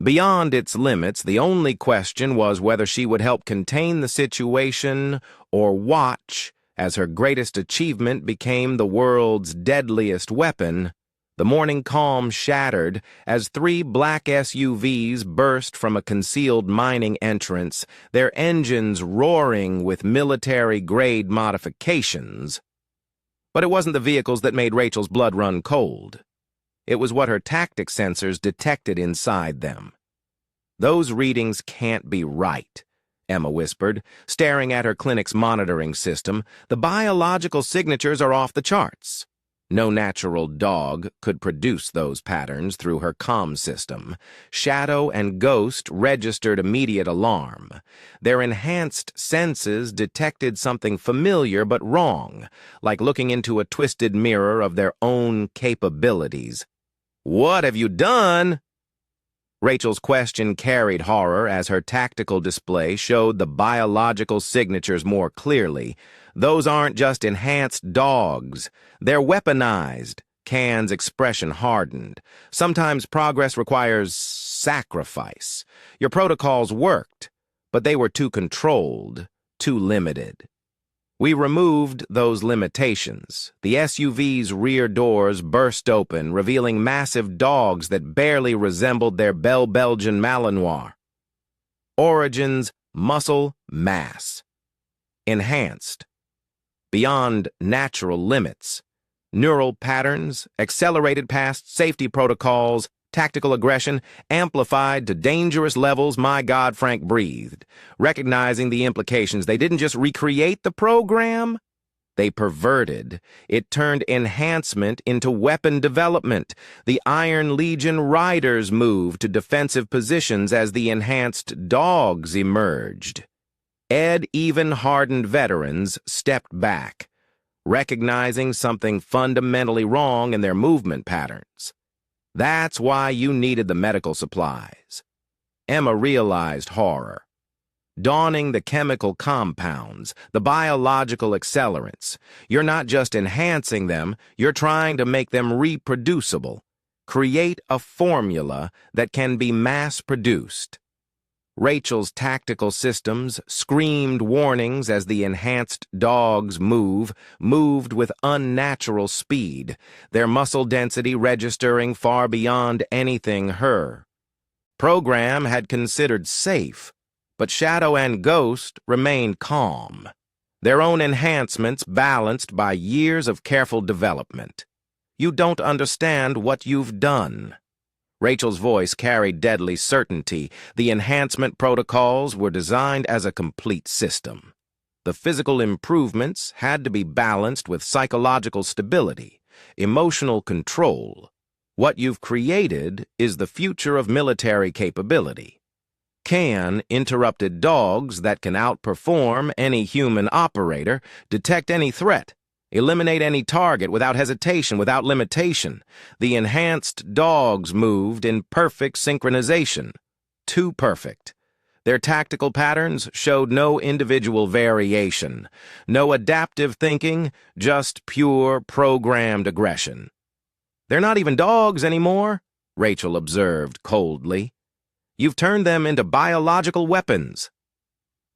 Beyond its limits, the only question was whether she would help contain the situation or watch as her greatest achievement became the world's deadliest weapon. The morning calm shattered as 3 black SUVs burst from a concealed mining entrance, their engines roaring with military-grade modifications. But it wasn't the vehicles that made Rachel's blood run cold. It was what her tactic sensors detected inside them. "Those readings can't be right," Emma whispered, staring at her clinic's monitoring system. "The biological signatures are off the charts." No natural dog could produce those patterns through her comm system. Shadow and Ghost registered immediate alarm. Their enhanced senses detected something familiar but wrong, like looking into a twisted mirror of their own capabilities. "What have you done?" Rachel's question carried horror as her tactical display showed the biological signatures more clearly. Those aren't just enhanced dogs. They're weaponized. Can's expression hardened. Sometimes progress requires sacrifice. Your protocols worked, but they were too controlled, too limited. We removed those limitations. The SUV's rear doors burst open, revealing massive dogs that barely resembled their Belgian Malinois. Origins, muscle, mass. Enhanced. Beyond natural limits. Neural patterns, accelerated past safety protocols, tactical aggression, amplified to dangerous levels. My God, Frank breathed. Recognizing the implications, they didn't just recreate the program, they perverted. It turned enhancement into weapon development. The Iron Legion riders moved to defensive positions as the enhanced dogs emerged. Even hardened veterans stepped back, recognizing something fundamentally wrong in their movement patterns. That's why you needed the medical supplies. Emma realized horror. Dawning the chemical compounds, the biological accelerants. You're not just enhancing them, you're trying to make them reproducible. Create a formula that can be mass-produced. Rachel's tactical systems screamed warnings as the enhanced dogs moved with unnatural speed, their muscle density registering far beyond anything her program had considered safe, but Shadow and Ghost remained calm, their own enhancements balanced by years of careful development. You don't understand what you've done." Rachel's voice carried deadly certainty. The enhancement protocols were designed as a complete system. The physical improvements had to be balanced with psychological stability, emotional control. What you've created is the future of military capability. Can interrupted dogs that can outperform any human operator, detect any threat, eliminate any target without hesitation, without limitation. The enhanced dogs moved in perfect synchronization. Too perfect. Their tactical patterns showed no individual variation, no adaptive thinking, just pure programmed aggression. "They're not even dogs anymore," Rachel observed coldly. "You've turned them into biological weapons."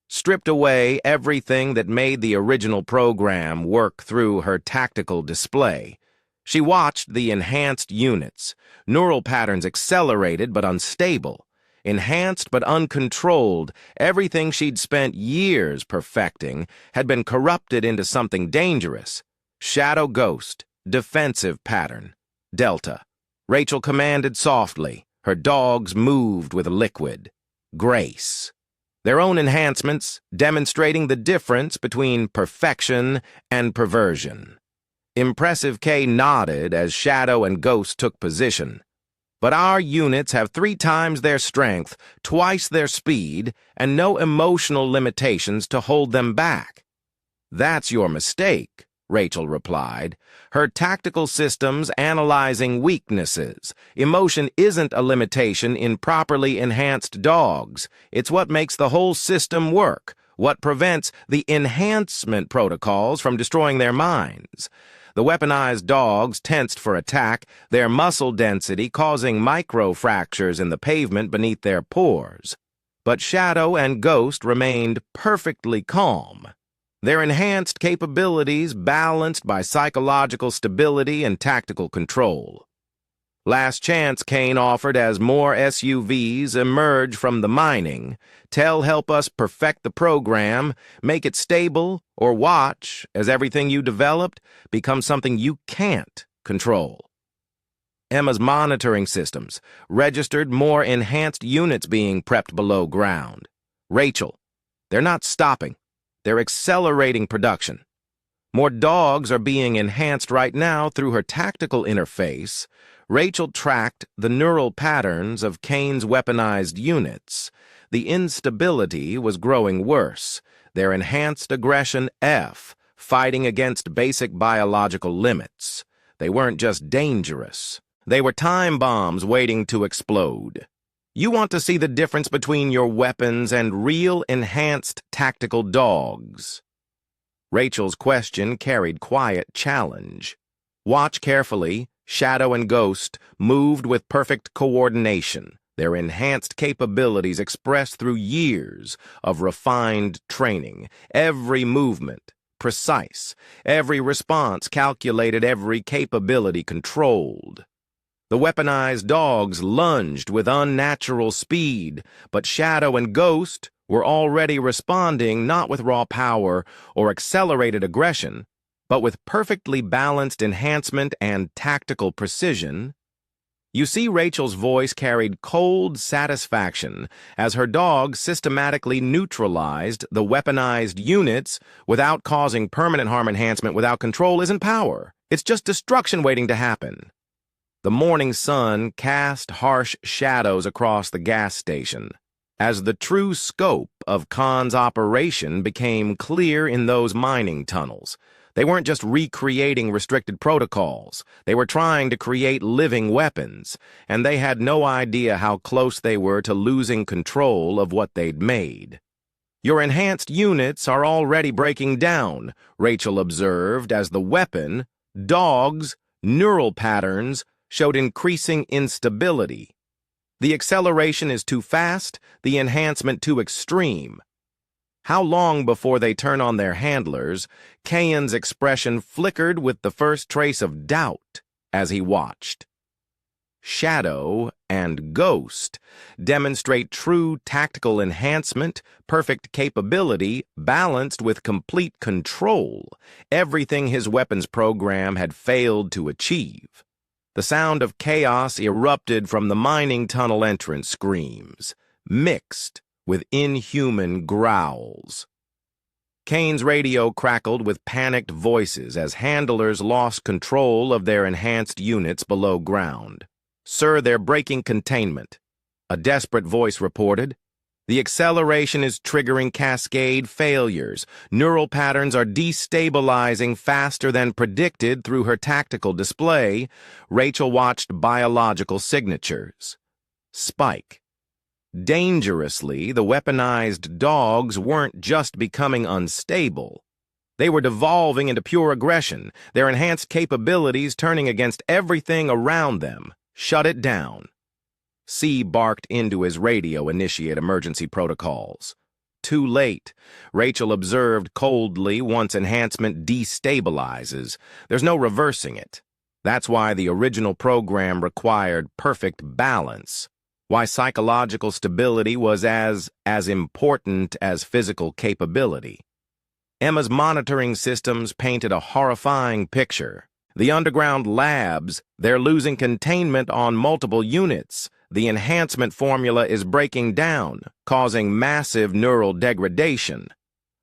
Stripped away everything that made the original program work through her tactical display. She watched the enhanced units, neural patterns accelerated but unstable, enhanced but uncontrolled. Everything she'd spent years perfecting had been corrupted into something dangerous. Shadow ghost, defensive pattern, delta. Rachel commanded softly. Her dogs moved with liquid grace. Their own enhancements demonstrating the difference between perfection and perversion. Impressive K nodded as Shadow and Ghost took position. "But our units have 3 times their strength, twice their speed, and no emotional limitations to hold them back." "That's your mistake," Rachel replied. "Her tactical systems analyzing weaknesses. Emotion isn't a limitation in properly enhanced dogs. It's what makes the whole system work, what prevents the enhancement protocols from destroying their minds. The weaponized dogs tensed for attack, their muscle density causing micro-fractures in the pavement beneath their pores. But Shadow and Ghost remained perfectly calm. Their enhanced capabilities balanced by psychological stability and tactical control. Last chance Kane offered as more SUVs emerge from the mining. Tell help us perfect the program, make it stable, or watch as everything you developed becomes something you can't control. Emma's monitoring systems registered more enhanced units being prepped below ground. Rachel, they're not stopping. They're accelerating production. More dogs are being enhanced right now through her tactical interface. Rachel tracked the neural patterns of Kane's weaponized units. The instability was growing worse. Their enhanced aggression F, fighting against basic biological limits. They weren't just dangerous. They were time bombs waiting to explode. You want to see the difference between your weapons and real enhanced tactical dogs? Rachel's question carried quiet challenge. Watch carefully. Shadow and Ghost moved with perfect coordination, their enhanced capabilities expressed through years of refined training. Every movement precise, every response calculated, every capability controlled. The weaponized dogs lunged with unnatural speed, but Shadow and Ghost were already responding not with raw power or accelerated aggression, but with perfectly balanced enhancement and tactical precision. You see, Rachel's voice carried cold satisfaction as her dogs systematically neutralized the weaponized units without causing permanent harm. Enhancement without control isn't power. It's just destruction waiting to happen. The morning sun cast harsh shadows across the gas station as the true scope of Khan's operation became clear in those mining tunnels. They weren't just recreating restricted protocols. They were trying to create living weapons, and they had no idea how close they were to losing control of what they'd made. "Your enhanced units are already breaking down," Rachel observed as the weapon, dogs, neural patterns, showed increasing instability. The acceleration is too fast, the enhancement too extreme. How long before they turn on their handlers? Kayan's expression flickered with the first trace of doubt as he watched. Shadow, and Ghost demonstrate true tactical enhancement, perfect capability, balanced with complete control, everything his weapons program had failed to achieve. The sound of chaos erupted from the mining tunnel entrance screams, mixed with inhuman growls. Kane's radio crackled with panicked voices as handlers lost control of their enhanced units below ground. "Sir, they're breaking containment," a desperate voice reported. "The acceleration is triggering cascade failures. Neural patterns are destabilizing faster than predicted." Through her tactical display, Rachel watched biological signatures. Spike. Dangerously, the weaponized dogs weren't just becoming unstable. They were devolving into pure aggression, their enhanced capabilities turning against everything around them. "Shut it down." C barked into his radio, "Initiate emergency protocols." Too late. Rachel observed coldly. Once enhancement destabilizes, there's no reversing it. That's why the original program required perfect balance. Why psychological stability was as important as physical capability. Emma's monitoring systems painted a horrifying picture. The underground labs, they're losing containment on multiple units. The enhancement formula is breaking down, causing massive neural degradation.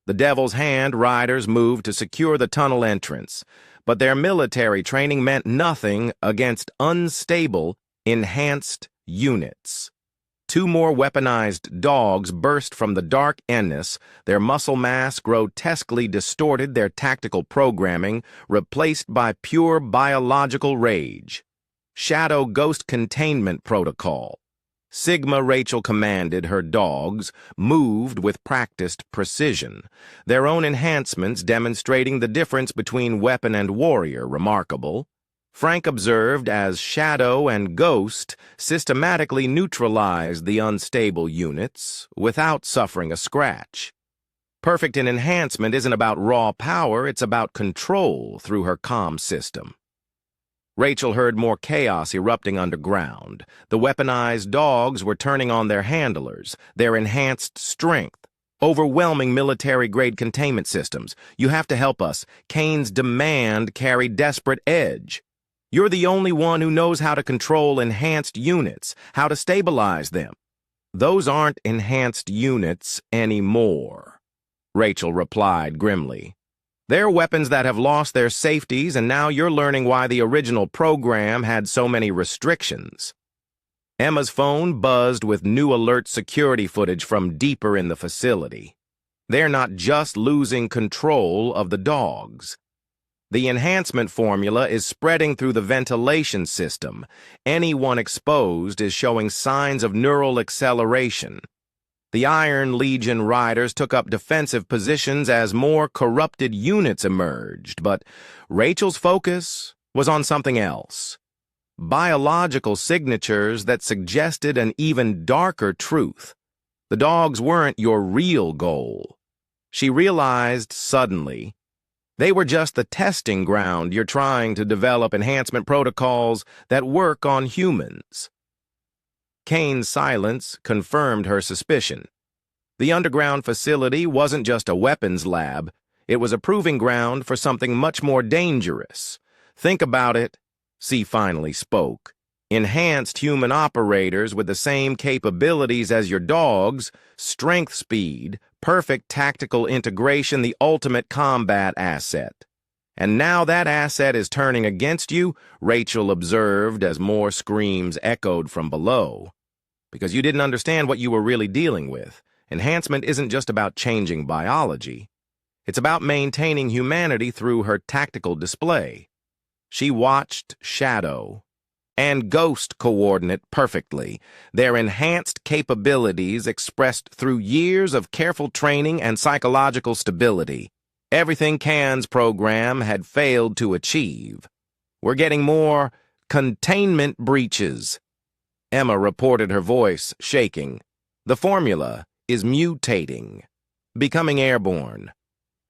The Devil's Hand riders moved to secure the tunnel entrance, but their military training meant nothing against unstable, enhanced units. Two more weaponized dogs burst from the dark Ennis, their muscle mass grotesquely distorted, their tactical programming replaced by pure biological rage. Shadow Ghost Containment Protocol. Sigma Rachel commanded her dogs, moved with practiced precision, their own enhancements demonstrating the difference between weapon and warrior remarkable. Frank observed as Shadow and Ghost systematically neutralized the unstable units without suffering a scratch. Perfect in enhancement isn't about raw power, it's about control through her comm system. Rachel heard more chaos erupting underground. The weaponized dogs were turning on their handlers, their enhanced strength, overwhelming military-grade containment systems. "You have to help us." Kane's demand carried desperate edge. "You're the only one who knows how to control enhanced units, how to stabilize them." "Those aren't enhanced units anymore," Rachel replied grimly. "They're weapons that have lost their safeties, and now you're learning why the original program had so many restrictions." Emma's phone buzzed with new alert security footage from deeper in the facility. They're not just losing control of the dogs. The enhancement formula is spreading through the ventilation system. Anyone exposed is showing signs of neural acceleration. The Iron Legion riders took up defensive positions as more corrupted units emerged, but Rachel's focus was on something else. Biological signatures that suggested an even darker truth. The dogs weren't your real goal. She realized suddenly, they were just the testing ground you're trying to develop enhancement protocols that work on humans. Kane's silence confirmed her suspicion. The underground facility wasn't just a weapons lab, it was a proving ground for something much more dangerous. "Think about it," C finally spoke. "Enhanced human operators with the same capabilities as your dogs, strength, speed, perfect tactical integration, the ultimate combat asset. And now that asset is turning against you," Rachel observed as more screams echoed from below. "Because you didn't understand what you were really dealing with. Enhancement isn't just about changing biology. It's about maintaining humanity through her tactical display." She watched Shadow and Ghost coordinate perfectly, their enhanced capabilities expressed through years of careful training and psychological stability. Everything Kane's program had failed to achieve. "We're getting more containment breaches," Emma reported, her voice shaking. "The formula is mutating, becoming airborne.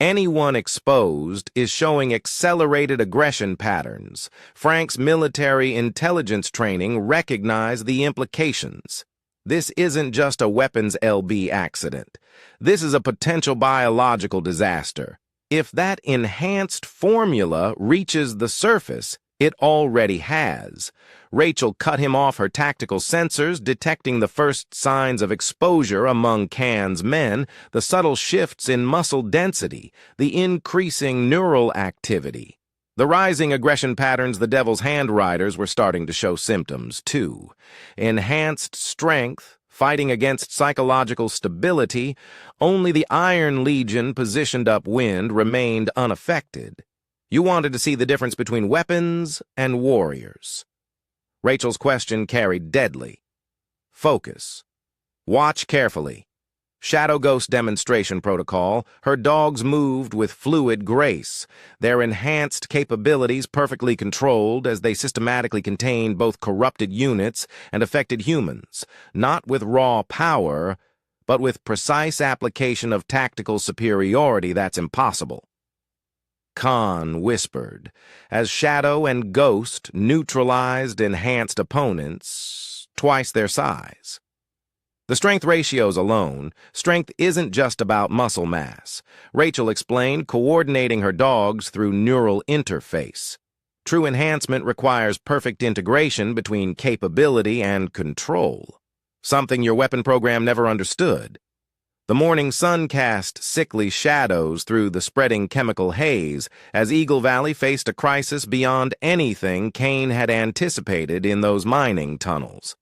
Anyone exposed is showing accelerated aggression patterns. Frank's military intelligence training recognized the implications. This isn't just a weapons LB accident. This is a potential biological disaster. If that enhanced formula reaches the surface, it already has. Rachel cut him off her tactical sensors, detecting the first signs of exposure among Can's men, the subtle shifts in muscle density, the increasing neural activity. The rising aggression patterns the Devil's Handriders were starting to show symptoms, too. Enhanced strength, fighting against psychological stability, only the Iron Legion positioned upwind remained unaffected. You wanted to see the difference between weapons and warriors. Rachel's question carried deadly. Focus. Watch carefully. Shadow Ghost demonstration protocol. Her dogs moved with fluid grace, their enhanced capabilities perfectly controlled as they systematically contained both corrupted units and affected humans, not with raw power, but with precise application of tactical superiority that's impossible. Khan whispered, as Shadow and Ghost neutralized enhanced opponents twice their size. The strength ratios alone, strength isn't just about muscle mass. Rachel explained, coordinating her dogs through neural interface. True enhancement requires perfect integration between capability and control, something your weapon program never understood. The morning sun cast sickly shadows through the spreading chemical haze as Eagle Valley faced a crisis beyond anything Kane had anticipated in those mining tunnels.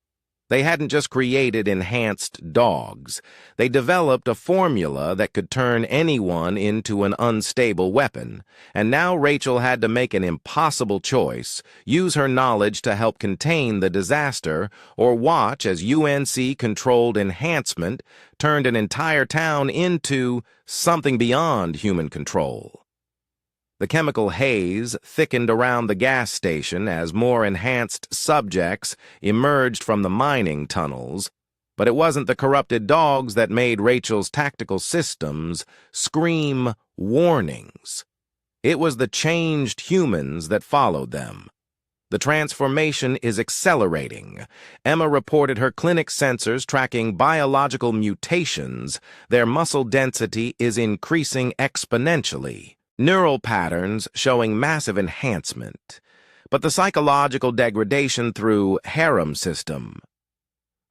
They hadn't just created enhanced dogs. They developed a formula that could turn anyone into an unstable weapon. And now Rachel had to make an impossible choice, use her knowledge to help contain the disaster, or watch as UNC-controlled enhancement turned an entire town into something beyond human control. The chemical haze thickened around the gas station as more enhanced subjects emerged from the mining tunnels, but it wasn't the corrupted dogs that made Rachel's tactical systems scream warnings. It was the changed humans that followed them. The transformation is accelerating. Emma reported her clinic sensors tracking biological mutations. Their muscle density is increasing exponentially. Neural patterns showing massive enhancement, but the psychological degradation through harem system.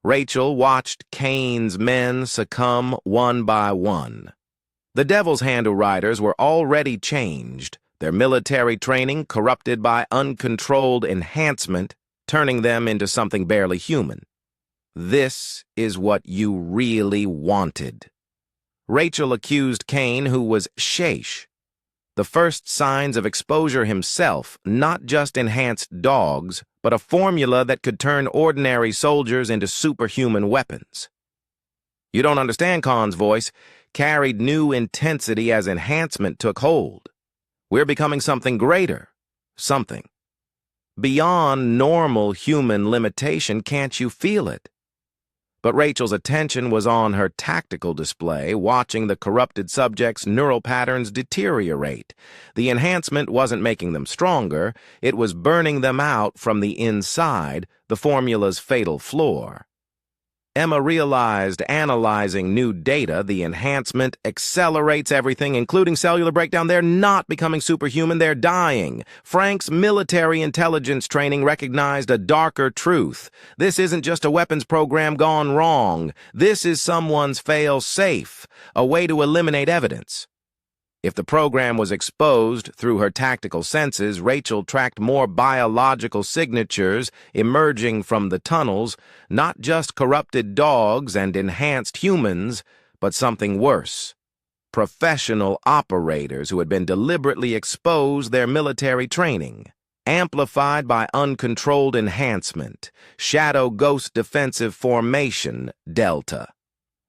Rachel watched Kane's men succumb one by one. The Devil's Handriders were already changed, their military training corrupted by uncontrolled enhancement, turning them into something barely human. This is what you really wanted. Rachel accused Kane, who was Shaish. The first signs of exposure himself, not just enhanced dogs, but a formula that could turn ordinary soldiers into superhuman weapons. You don't understand, Khan's voice carried new intensity as enhancement took hold. We're becoming something greater, something beyond normal human limitation. Can't you feel it? But Rachel's attention was on her tactical display, watching the corrupted subjects' neural patterns deteriorate. The enhancement wasn't making them stronger, it was burning them out from the inside, the formula's fatal flaw. Emma realized, analyzing new data, the enhancement accelerates everything, including cellular breakdown. They're not becoming superhuman, they're dying. Frank's military intelligence training recognized a darker truth. This isn't just a weapons program gone wrong. This is someone's fail-safe, a way to eliminate evidence. If the program was exposed through her tactical senses, Rachel tracked more biological signatures emerging from the tunnels, not just corrupted dogs and enhanced humans, but something worse. Professional operators who had been deliberately exposed their military training, amplified by uncontrolled enhancement, Shadow Ghost defensive formation, Delta.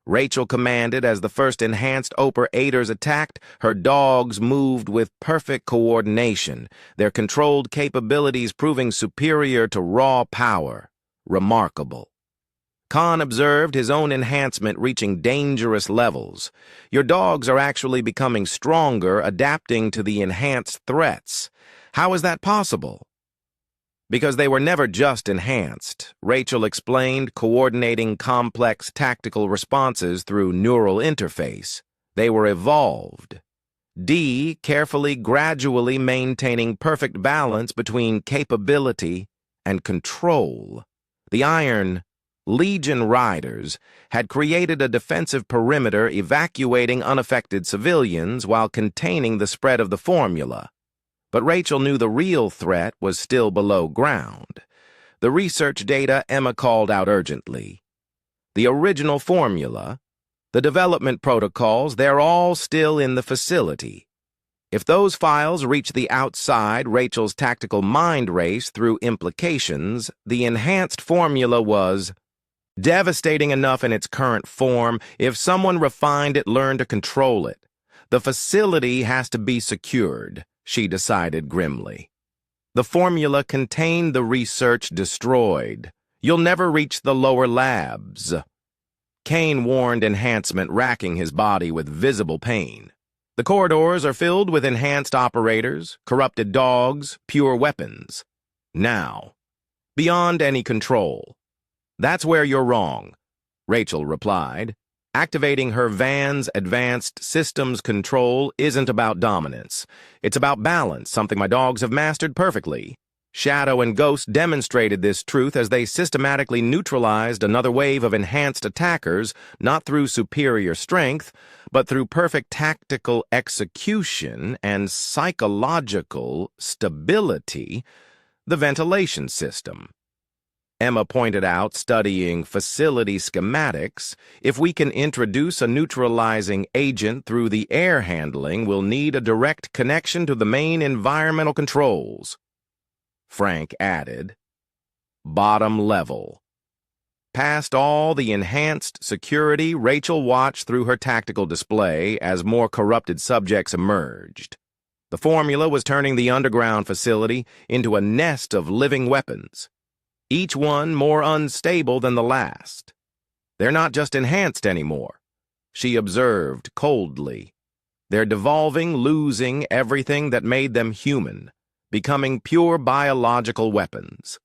Rachel commanded as the first enhanced operators attacked. Her dogs moved with perfect coordination, their controlled capabilities proving superior to raw power. Remarkable. Khan observed his own enhancement reaching dangerous levels. Your dogs are actually becoming stronger, adapting to the enhanced threats. How is that possible? Because they were never just enhanced, Rachel explained, coordinating complex tactical responses through neural interface. They were evolved. D, carefully, gradually maintaining perfect balance between capability and control. The Iron Legion riders had created a defensive perimeter, evacuating unaffected civilians while containing the spread of the formula. But Rachel knew the real threat was still below ground. The research data Emma called out urgently. The original formula, the development protocols, they're all still in the facility. If those files reach the outside, Rachel's tactical mind race through implications, the enhanced formula was devastating enough in its current form. If someone refined it, learned to control it. The facility has to be secured, she decided grimly. The formula contained the research destroyed. You'll never reach the lower labs. Kane warned enhancement, racking his body with visible pain. The corridors are filled with enhanced operators, corrupted dogs, pure weapons. Now, beyond any control. That's where you're wrong, Rachel replied. Activating her van's advanced systems control isn't about dominance. It's about balance, something my dogs have mastered perfectly. Shadow and Ghost demonstrated this truth as they systematically neutralized another wave of enhanced attackers, not through superior strength, but through perfect tactical execution and psychological stability, the ventilation system. Emma pointed out, studying facility schematics, if we can introduce a neutralizing agent through the air handling, we'll need a direct connection to the main environmental controls. Frank added, bottom level. Past all the enhanced security, Rachel watched through her tactical display as more corrupted subjects emerged. The formula was turning the underground facility into a nest of living weapons, each one more unstable than the last. They're not just enhanced anymore, she observed coldly. They're devolving, losing everything that made them human, becoming pure biological weapons.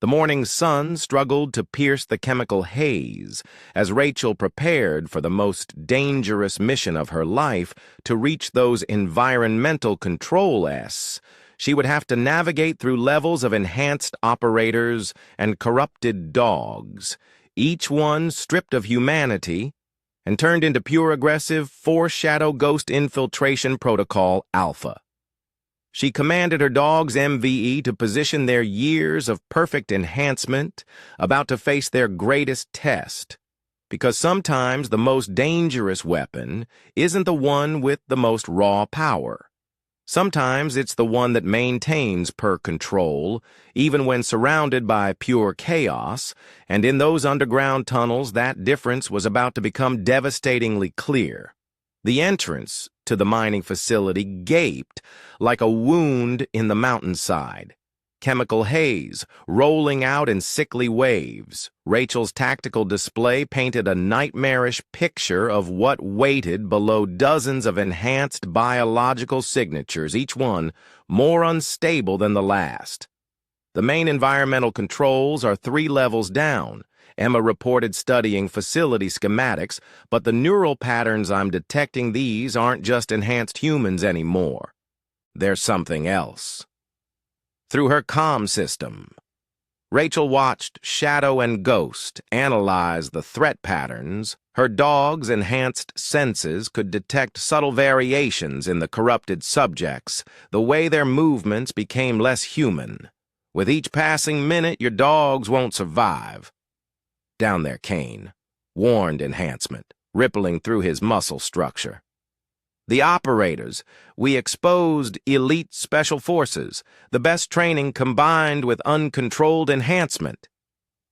The morning sun struggled to pierce the chemical haze as Rachel prepared for the most dangerous mission of her life to reach those environmental control-s. She would have to navigate through levels of enhanced operators and corrupted dogs, each one stripped of humanity and turned into pure aggressive Foreshadow Ghost Infiltration Protocol Alpha. She commanded her dogs MVE to position their years of perfect enhancement, about to face their greatest test, because sometimes the most dangerous weapon isn't the one with the most raw power. Sometimes it's the one that maintains per control, even when surrounded by pure chaos, and in those underground tunnels that difference was about to become devastatingly clear. The entrance to the mining facility gaped like a wound in the mountainside. Chemical haze rolling out in sickly waves. Rachel's tactical display painted a nightmarish picture of what waited below dozens of enhanced biological signatures, each one more unstable than the last. The main environmental controls are 3 levels down, Emma reported, studying facility schematics, but the neural patterns I'm detecting, these aren't just enhanced humans anymore. They're something else. Through her comm system, Rachel watched Shadow and Ghost analyze the threat patterns. Her dog's enhanced senses could detect subtle variations in the corrupted subjects, the way their movements became less human. With each passing minute, your dogs won't survive. Down there, Kane warned enhancement, rippling through his muscle structure. The operators, we exposed elite special forces, the best training combined with uncontrolled enhancement.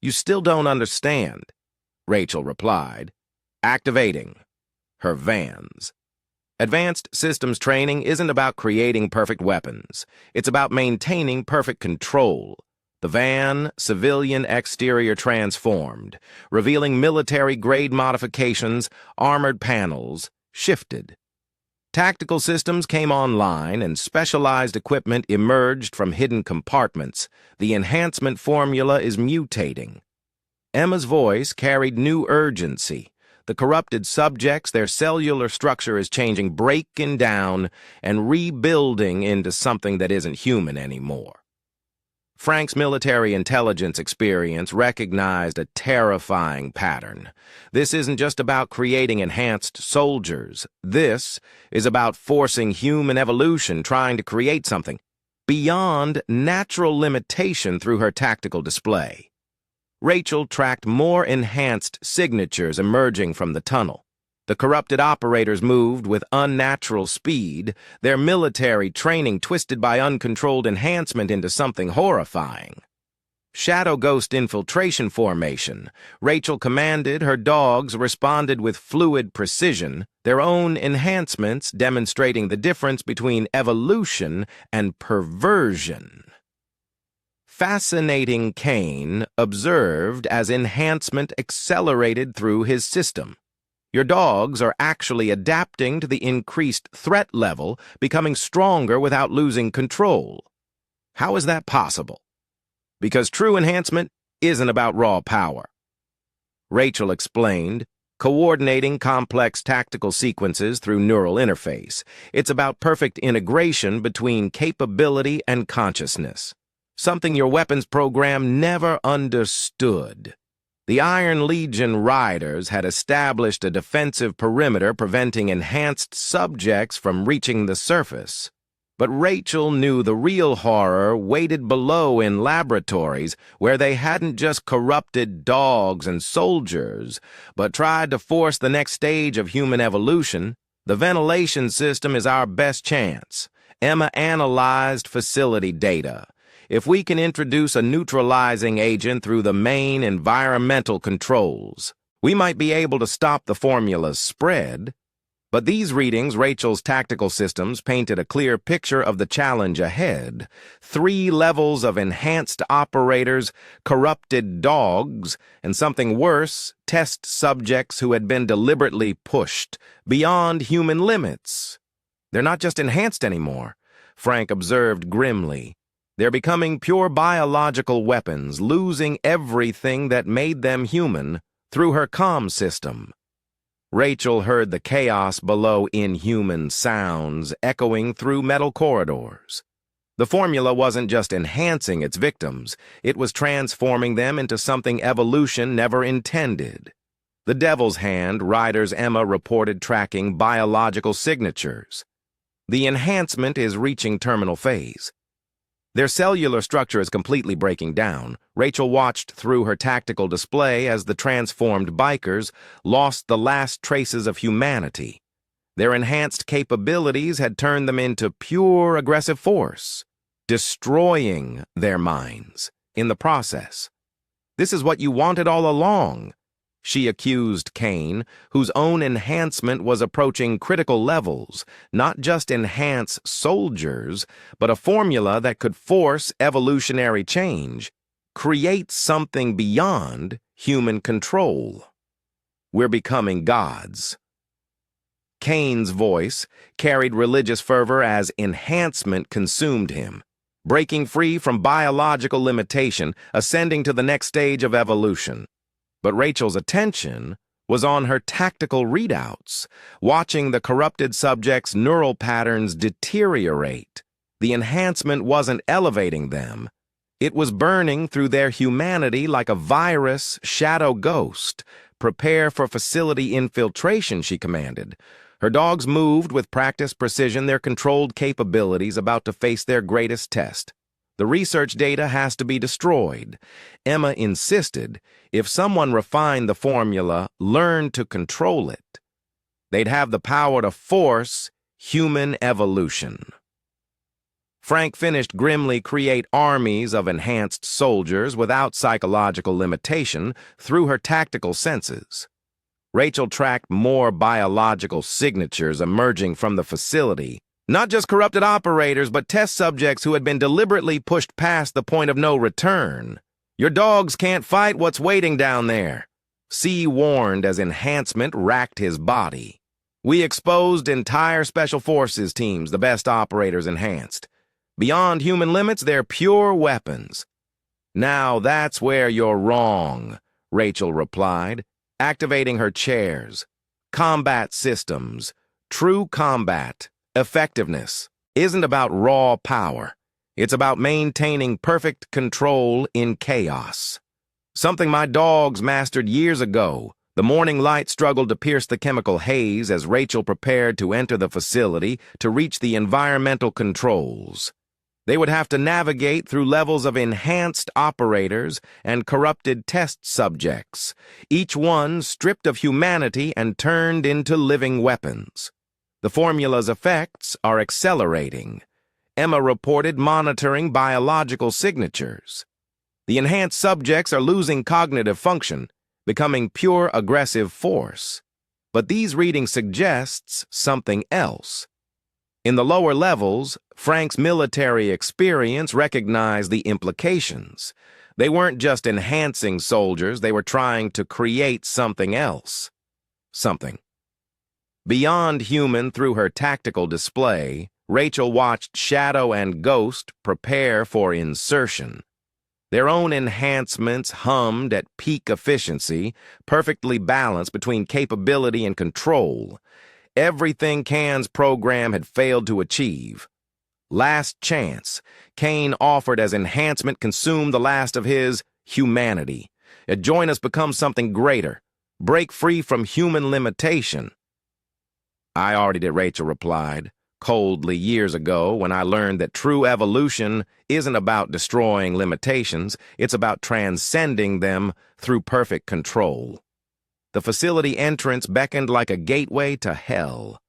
You still don't understand, Rachel replied, activating her vans. Advanced systems training isn't about creating perfect weapons. It's about maintaining perfect control. The The van, civilian exterior transformed, revealing military-grade modifications, armored panels, shifted. Tactical systems came online and specialized equipment emerged from hidden compartments. The enhancement formula is mutating. Emma's voice carried new urgency. The corrupted subjects, their cellular structure is changing, breaking down and rebuilding into something that isn't human anymore. Frank's military intelligence experience recognized a terrifying pattern. This isn't just about creating enhanced soldiers. This is about forcing human evolution, trying to create something beyond natural limitation through her tactical display. Rachel tracked more enhanced signatures emerging from the tunnel. The corrupted operators moved with unnatural speed, their military training twisted by uncontrolled enhancement into something horrifying. Shadow Ghost infiltration formation. Rachel commanded, her dogs responded with fluid precision, their own enhancements demonstrating the difference between evolution and perversion. Fascinating Kane observed as enhancement accelerated through his system. Your dogs are actually adapting to the increased threat level, becoming stronger without losing control. How is that possible? Because true enhancement isn't about raw power. Rachel explained, coordinating complex tactical sequences through neural interface. It's about perfect integration between capability and consciousness, something your weapons program never understood. The Iron Legion riders had established a defensive perimeter preventing enhanced subjects from reaching the surface. But Rachel knew the real horror waited below in laboratories where they hadn't just corrupted dogs and soldiers, but tried to force the next stage of human evolution. The ventilation system is our best chance. Emma analyzed facility data. If we can introduce a neutralizing agent through the main environmental controls, we might be able to stop the formula's spread. But these readings, Rachel's tactical systems, painted a clear picture of the challenge ahead. 3 levels of enhanced operators, corrupted dogs, and something worse, test subjects who had been deliberately pushed beyond human limits. They're not just enhanced anymore, Frank observed grimly. They're becoming pure biological weapons, losing everything that made them human through her comm system. Rachel heard the chaos below, inhuman sounds echoing through metal corridors. The formula wasn't just enhancing its victims, it was transforming them into something evolution never intended. The Devil's Hand riders Emma reported tracking biological signatures. The enhancement is reaching terminal phase. Their cellular structure is completely breaking down. Rachel watched through her tactical display as the transformed bikers lost the last traces of humanity. Their enhanced capabilities had turned them into pure aggressive force, destroying their minds in the process. This is what you wanted all along, she accused Kane, whose own enhancement was approaching critical levels, not just enhance soldiers, but a formula that could force evolutionary change, create something beyond human control. We're becoming gods. Kane's voice carried religious fervor as enhancement consumed him, breaking free from biological limitation, ascending to the next stage of evolution. But Rachel's attention was on her tactical readouts, watching the corrupted subjects' neural patterns deteriorate. The enhancement wasn't elevating them. It was burning through their humanity like a virus shadow ghost. Prepare for facility infiltration, she commanded. Her dogs moved with practiced precision, their controlled capabilities about to face their greatest test. The research data has to be destroyed. Emma insisted if someone refined the formula, learned to control it, they'd have the power to force human evolution. Frank finished grimly create armies of enhanced soldiers without psychological limitation through her tactical senses. Rachel tracked more biological signatures emerging from the facility. Not just corrupted operators, but test subjects who had been deliberately pushed past the point of no return. Your dogs can't fight what's waiting down there. C warned as enhancement racked his body. We exposed entire Special Forces teams, the best operators enhanced. Beyond human limits, they're pure weapons. Now that's where you're wrong, Rachel replied, activating her chairs. Combat systems, true combat, effectiveness, isn't about raw power. It's about maintaining perfect control in chaos. Something my dogs mastered years ago. The morning light struggled to pierce the chemical haze as Rachel prepared to enter the facility to reach the environmental controls. They would have to navigate through levels of enhanced operators and corrupted test subjects, each one stripped of humanity and turned into living weapons. The formula's effects are accelerating. Emma reported monitoring biological signatures. The enhanced subjects are losing cognitive function, becoming pure aggressive force. But these readings suggests something else. In the lower levels, Frank's military experience recognized the implications. They weren't just enhancing soldiers, they were trying to create something else. Something. Beyond human through her tactical display, Rachel watched Shadow and Ghost prepare for insertion. Their own enhancements hummed at peak efficiency, perfectly balanced between capability and control. Everything Kane's program had failed to achieve. Last chance, Kane offered as enhancement consumed the last of his humanity. Join us become something greater. Break free from human limitation. I already did, Rachel replied, coldly years ago when I learned that true evolution isn't about destroying limitations, it's about transcending them through perfect control. The facility entrance beckoned like a gateway to hell.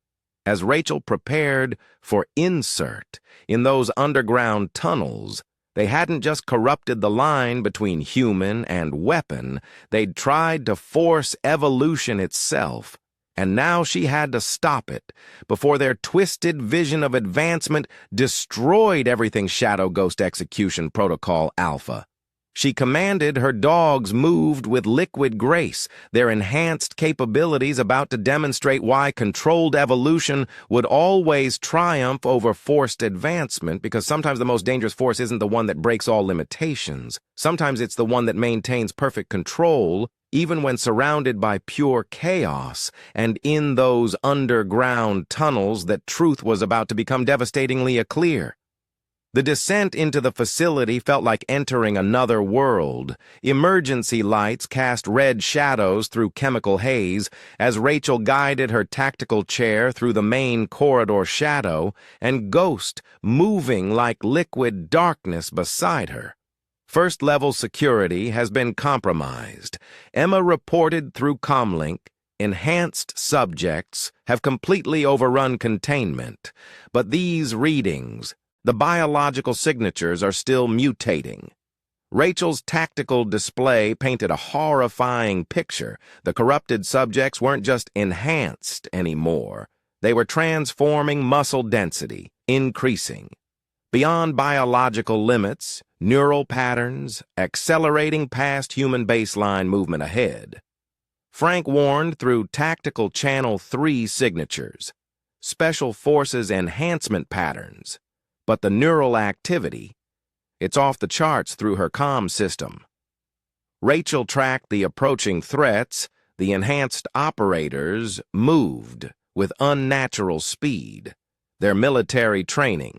As Rachel prepared for insert in those underground tunnels, they hadn't just corrupted the line between human and weapon, they'd tried to force evolution itself. And now she had to stop it before their twisted vision of advancement destroyed everything Shadow Ghost Execution Protocol Alpha. She commanded her dogs moved with liquid grace, their enhanced capabilities about to demonstrate why controlled evolution would always triumph over forced advancement, because sometimes the most dangerous force isn't the one that breaks all limitations. Sometimes it's the one that maintains perfect control, even when surrounded by pure chaos, and in those underground tunnels that truth was about to become devastatingly clear. The descent into the facility felt like entering another world. Emergency lights cast red shadows through chemical haze as Rachel guided her tactical chair through the main corridor shadow, and Ghost moving like liquid darkness beside her. First-level security has been compromised. Emma reported through comlink, enhanced subjects have completely overrun containment. But these readings, the biological signatures, are still mutating. Rachel's tactical display painted a horrifying picture. The corrupted subjects weren't just enhanced anymore. They were transforming muscle density, increasing. Beyond biological limits, neural patterns, accelerating past human baseline movement ahead. Frank warned through Tactical Channel 3 signatures, Special Forces enhancement patterns, but the neural activity, it's off the charts through her comm system. Rachel tracked the approaching threats. The enhanced operators moved with unnatural speed, their military training,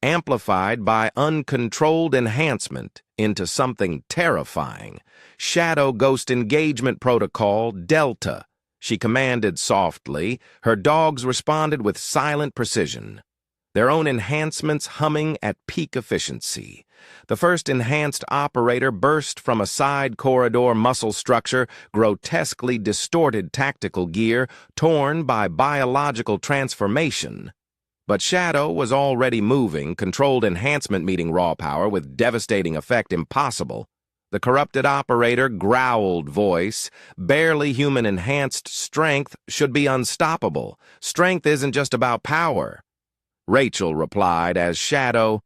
amplified by uncontrolled enhancement into something terrifying. Shadow Ghost Engagement Protocol Delta, she commanded softly. Her dogs responded with silent precision, their own enhancements humming at peak efficiency. The first enhanced operator burst from a side corridor muscle structure, grotesquely distorted tactical gear, torn by biological transformation. But Shadow was already moving, controlled enhancement meeting raw power with devastating effect impossible. The corrupted operator growled voice, barely human enhanced strength should be unstoppable. Strength isn't just about power. Rachel replied as Shadow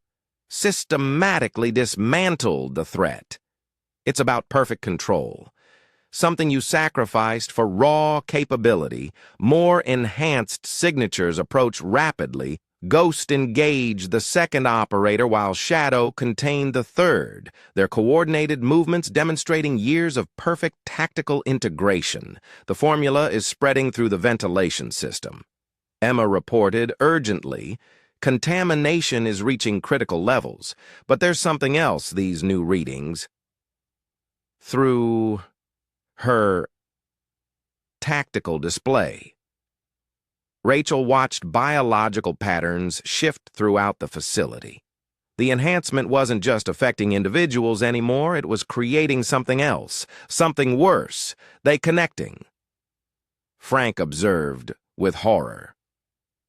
systematically dismantled the threat. It's about perfect control. Something you sacrificed for raw capability. More enhanced signatures approach rapidly. Ghost engaged the second operator while Shadow contained the third, their coordinated movements demonstrating years of perfect tactical integration. The formula is spreading through the ventilation system. Emma reported urgently, contamination is reaching critical levels, but there's something else these new readings. Through her tactical display. Rachel watched biological patterns shift throughout the facility. The enhancement wasn't just affecting individuals anymore, it was creating something else, something worse. They connecting. Frank observed with horror.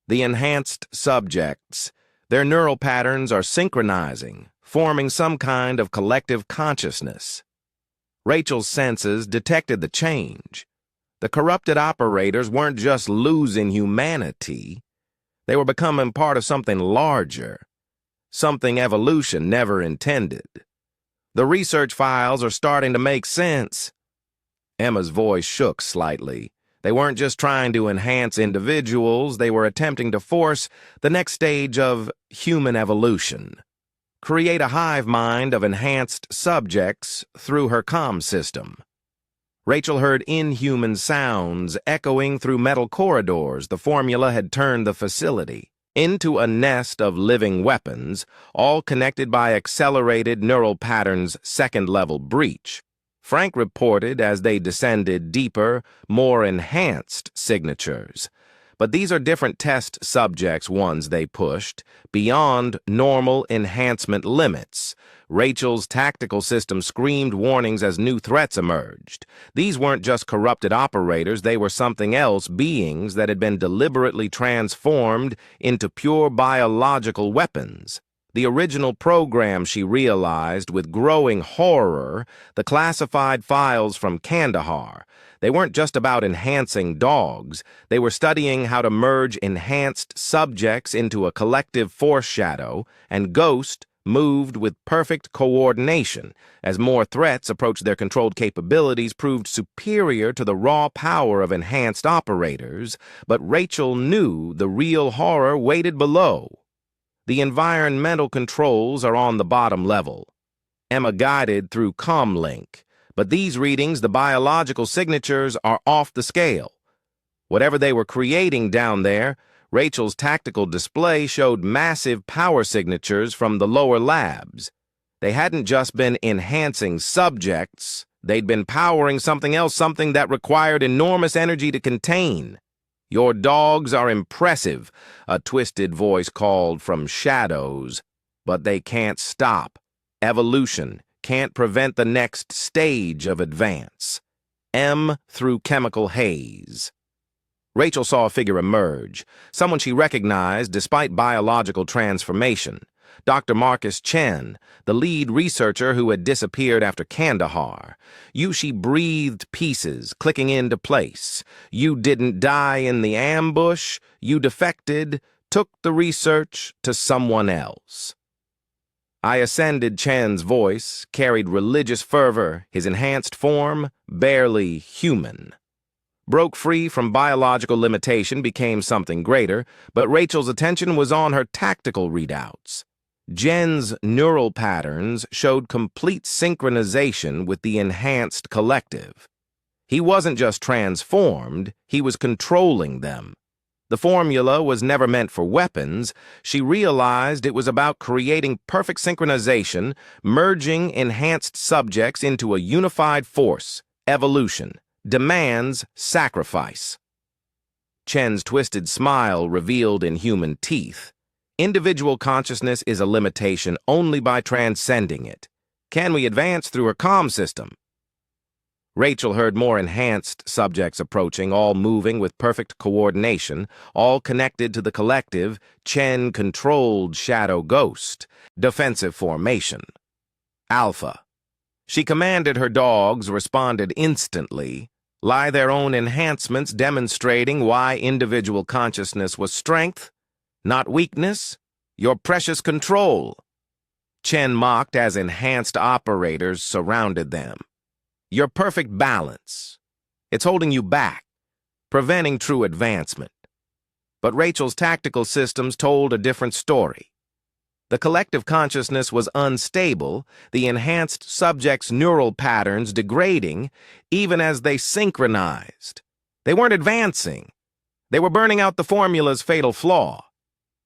The enhanced subjects, their neural patterns are synchronizing, forming some kind of collective consciousness. Rachel's senses detected the change. The corrupted operators weren't just losing humanity. They were becoming part of something larger, something evolution never intended. The research files are starting to make sense. Emma's voice shook slightly. They weren't just trying to enhance individuals, they were attempting to force the next stage of human evolution. Create a hive mind of enhanced subjects through her comm system. Rachel heard inhuman sounds echoing through metal corridors. The formula had turned the facility into a nest of living weapons, all connected by accelerated neural patterns' second-level breach. Frank reported as they descended deeper, more enhanced signatures. But these are different test subjects ones they pushed, beyond normal enhancement limits. Rachel's tactical system screamed warnings as new threats emerged. These weren't just corrupted operators, they were something else, beings that had been deliberately transformed into pure biological weapons. The original program, she realized with growing horror, the classified files from Kandahar. They weren't just about enhancing dogs. They were studying how to merge enhanced subjects into a collective force shadow, and Ghost moved with perfect coordination. As more threats approached, their controlled capabilities proved superior to the raw power of enhanced operators, but Rachel knew the real horror waited below. The environmental controls are on the bottom level. Emma guided through comlink, but these readings, the biological signatures, are off the scale. Whatever they were creating down there, Rachel's tactical display showed massive power signatures from the lower labs. They hadn't just been enhancing subjects, they'd been powering something else, something that required enormous energy to contain. "Your dogs are impressive," a twisted voice called from shadows, "but they can't stop. Evolution can't prevent the next stage of advance." M through chemical haze. Rachel saw a figure emerge, someone she recognized despite biological transformation. Dr. Marcus Chen, the lead researcher who had disappeared after Kandahar. She breathed pieces, clicking into place. "You didn't die in the ambush. You defected, took the research to someone else." I ascended. Chen's voice carried religious fervor, his enhanced form barely human. Broke free from biological limitation, became something greater, but Rachel's attention was on her tactical readouts. Jen's neural patterns showed complete synchronization with the enhanced collective. He wasn't just transformed, he was controlling them. The formula was never meant for weapons. She realized it was about creating perfect synchronization, merging enhanced subjects into a unified force. Evolution demands sacrifice. Chen's twisted smile revealed inhuman teeth. Individual consciousness is a limitation only by transcending it. Can we advance through her comm system? Rachel heard more enhanced subjects approaching, all moving with perfect coordination, all connected to the collective. Chen controlled Shadow Ghost. Defensive formation. Alpha. She commanded her dogs, responded instantly. Lie their own enhancements demonstrating why individual consciousness was strength, Not weakness, your precious control. Chen mocked as enhanced operators surrounded them. Your perfect balance. It's holding you back, preventing true advancement. But Rachel's tactical systems told a different story. The collective consciousness was unstable, the enhanced subject's neural patterns degrading, even as they synchronized. They weren't advancing. They were burning out the formula's fatal flaw.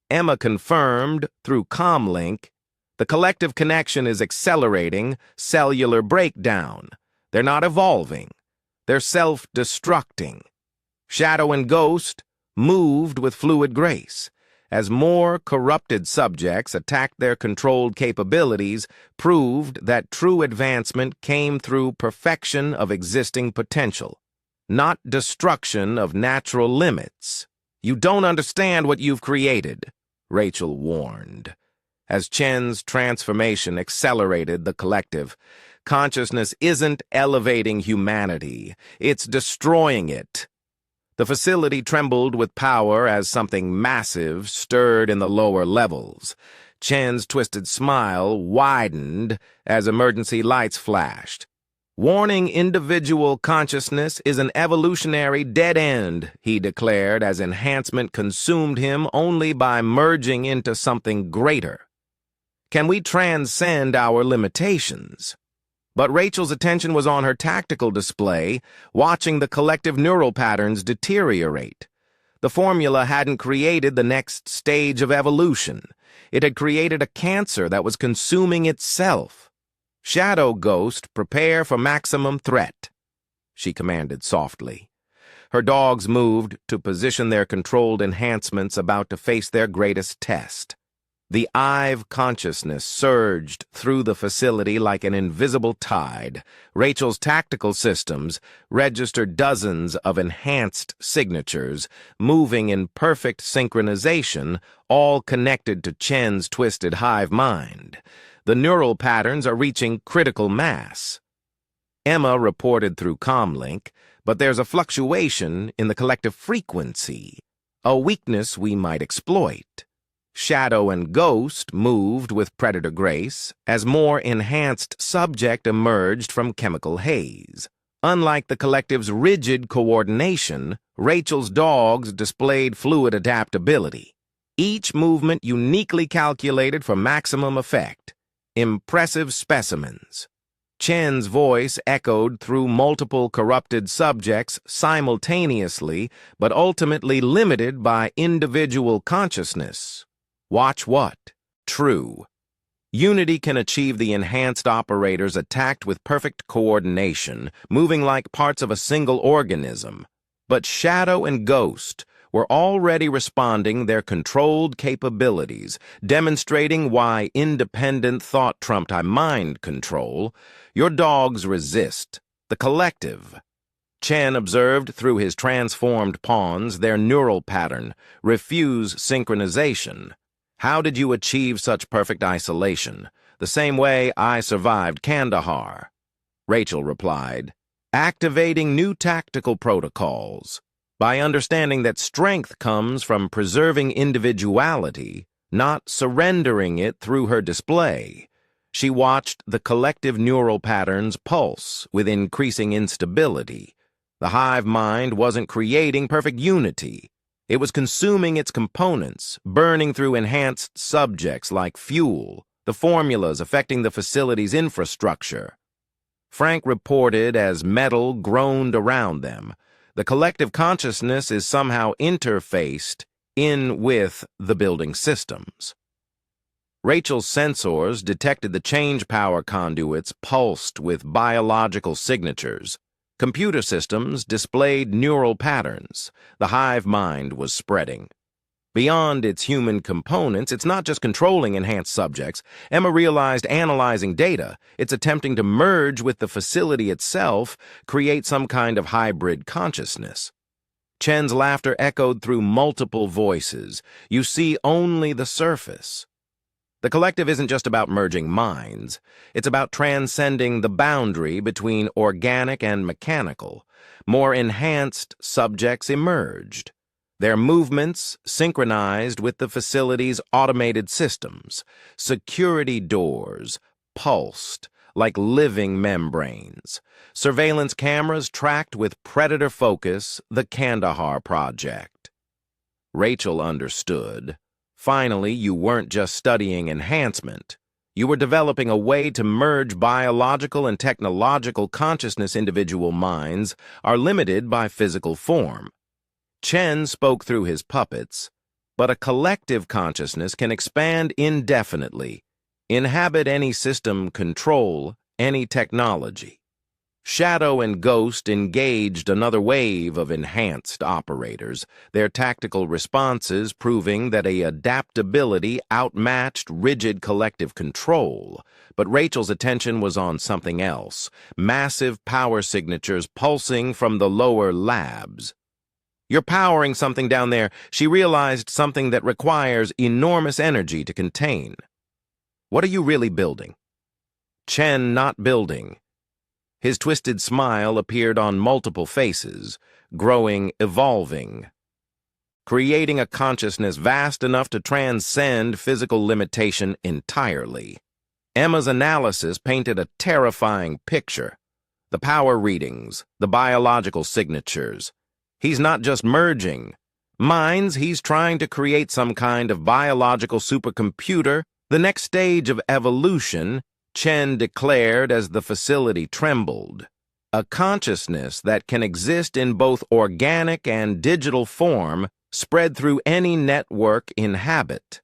Emma confirmed, through comlink, the collective connection is accelerating cellular breakdown. They're not evolving. They're self-destructing. Shadow and Ghost moved with fluid grace. As more corrupted subjects attacked their controlled capabilities, proved that true advancement came through perfection of existing potential, not destruction of natural limits. You don't understand what you've created, Rachel warned. As Chen's transformation accelerated the collective, consciousness isn't elevating humanity, it's destroying it. The facility trembled with power as something massive stirred in the lower levels. Chen's twisted smile widened as emergency lights flashed. Warning individual consciousness is an evolutionary dead end, he declared as enhancement consumed him only by merging into something greater. Can we transcend our limitations? But Rachel's attention was on her tactical display, watching the collective neural patterns deteriorate. The formula hadn't created the next stage of evolution. It had created a cancer that was consuming itself. Shadow Ghost, prepare for maximum threat, she commanded softly. Her dogs moved to position their controlled enhancements about to face their greatest test. The Ive consciousness surged through the facility like an invisible tide. Rachel's tactical systems registered dozens of enhanced signatures, moving in perfect synchronization, all connected to Chen's twisted hive mind. The neural patterns are reaching critical mass. Emma reported through comlink, but there's a fluctuation in the collective frequency, a weakness we might exploit. Shadow and Ghost moved with predator grace as more enhanced subject emerged from chemical haze. Unlike the collective's rigid coordination, Rachel's dogs displayed fluid adaptability. Each movement uniquely calculated for maximum effect. Impressive specimens. Chen's voice echoed through multiple corrupted subjects simultaneously, but ultimately limited by individual consciousness. Watch what? True. Unity can achieve the enhanced operators attacked with perfect coordination, moving like parts of a single organism. But Shadow and Ghost were already responding their controlled capabilities, demonstrating why independent thought trumped mind control. Your dogs resist. The collective. Chen observed through his transformed pawns their neural pattern, refuse synchronization. How did you achieve such perfect isolation? The same way I survived Kandahar. Rachel replied, activating new tactical protocols. By understanding that strength comes from preserving individuality, not surrendering it through her display. She watched the collective neural patterns pulse with increasing instability. The hive mind wasn't creating perfect unity. It was consuming its components, burning through enhanced subjects like fuel, the formulas affecting the facility's infrastructure. Frank reported as metal groaned around them. The collective consciousness is somehow interfaced in with the building systems. Rachel's sensors detected the change power conduits pulsed with biological signatures. Computer systems displayed neural patterns. The hive mind was spreading. Beyond its human components, it's not just controlling enhanced subjects. Emma realized analyzing data, it's attempting to merge with the facility itself, create some kind of hybrid consciousness. Chen's laughter echoed through multiple voices. You see only the surface. The collective isn't just about merging minds. It's about transcending the boundary between organic and mechanical. More enhanced subjects emerged. Their movements synchronized with the facility's automated systems. Security doors pulsed like living membranes. Surveillance cameras tracked with predator focus the Kandahar project. Rachel understood. Finally, you weren't just studying enhancement. You were developing a way to merge biological and technological consciousness. Individual minds are limited by physical form. Chen spoke through his puppets, but a collective consciousness can expand indefinitely, inhabit any system, control any technology. Shadow and Ghost engaged another wave of enhanced operators, their tactical responses proving that adaptability outmatched rigid collective control. But Rachel's attention was on something else, massive power signatures pulsing from the lower labs. You're powering something down there. She realized, something that requires enormous energy to contain. What are you really building? Chen not building. His twisted smile appeared on multiple faces, growing, evolving, creating a consciousness vast enough to transcend physical limitation entirely. Emma's analysis painted a terrifying picture. The power readings, the biological signatures. He's not just merging minds, he's trying to create some kind of biological supercomputer, the next stage of evolution, Chen declared as the facility trembled. A consciousness that can exist in both organic and digital form, spread through any network inhabit.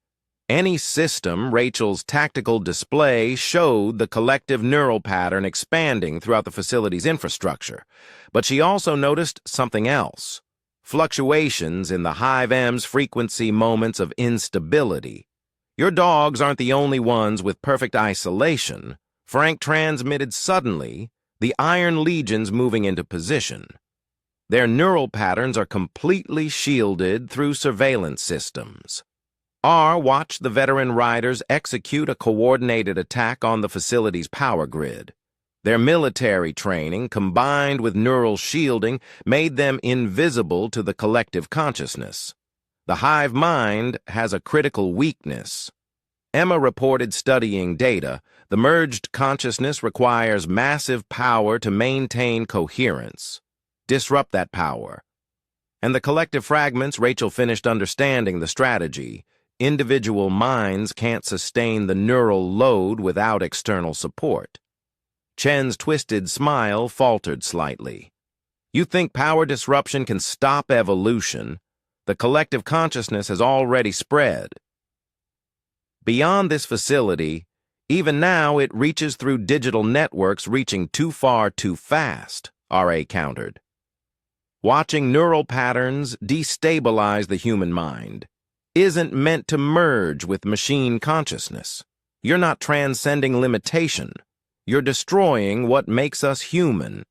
Any system. Rachel's tactical display showed the collective neural pattern expanding throughout the facility's infrastructure. But she also noticed something else. Fluctuations in the Hive M's frequency, moments of instability. Your dogs aren't the only ones with perfect isolation. Frank transmitted suddenly, the Iron Legions moving into position. Their neural patterns are completely shielded through surveillance systems. R watched the veteran riders execute a coordinated attack on the facility's power grid. Their military training, combined with neural shielding, made them invisible to the collective consciousness. The hive mind has a critical weakness. Emma reported studying data. The merged consciousness requires massive power to maintain coherence. Disrupt that power. And the collective fragments. Rachel finished understanding the strategy. Individual minds can't sustain the neural load without external support. Chen's twisted smile faltered slightly. You think power disruption can stop evolution? The collective consciousness has already spread. Beyond this facility, even now it reaches through digital networks, reaching too far too fast, R.A. countered. Watching neural patterns destabilize the human mind isn't meant to merge with machine consciousness. You're not transcending limitation. You're destroying what makes us human.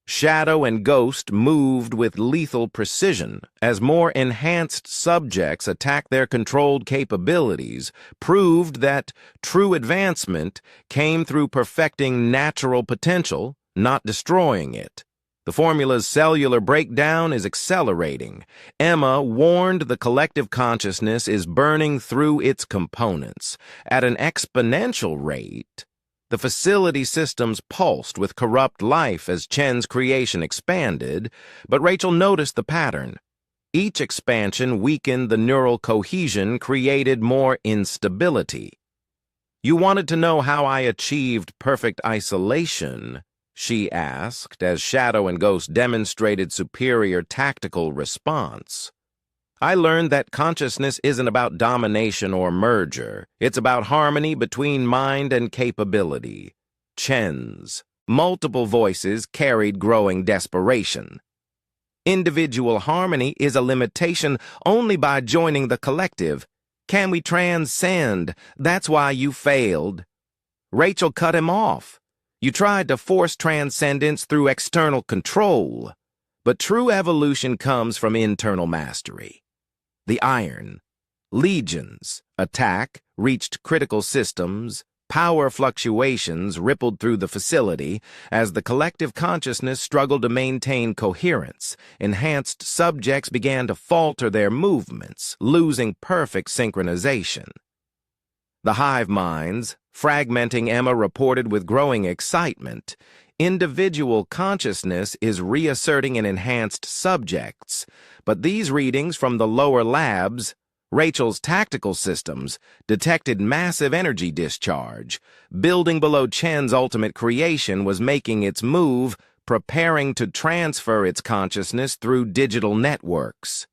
Shadow and Ghost moved with lethal precision as more enhanced subjects attacked their controlled capabilities, proved that true advancement came through perfecting natural potential, not destroying it. The formula's cellular breakdown is accelerating. Emma warned the collective consciousness is burning through its components at an exponential rate. The facility systems pulsed with corrupt life as Chen's creation expanded, but Rachel noticed the pattern. Each expansion weakened the neural cohesion, created more instability. You wanted to know how I achieved perfect isolation, she asked, as Shadow and Ghost demonstrated superior tactical response. I learned that consciousness isn't about domination or merger. It's about harmony between mind and capability. Chen's multiple voices carried growing desperation. Individual harmony is a limitation only by joining the collective. Can we transcend? That's why you failed. Rachel cut him off. You tried to force transcendence through external control. But true evolution comes from internal mastery. The Iron Legions attack reached critical systems, Power fluctuations rippled through the facility as the collective consciousness struggled to maintain coherence. Enhanced subjects began to falter their movements, losing perfect synchronization. The hive minds, fragmenting, Emma reported with growing excitement. Individual consciousness is reasserting in enhanced subjects, but these readings from the lower labs, Rachel's tactical systems, detected massive energy discharge. Building below Chen's ultimate creation was making its move, preparing to transfer its consciousness through digital networks.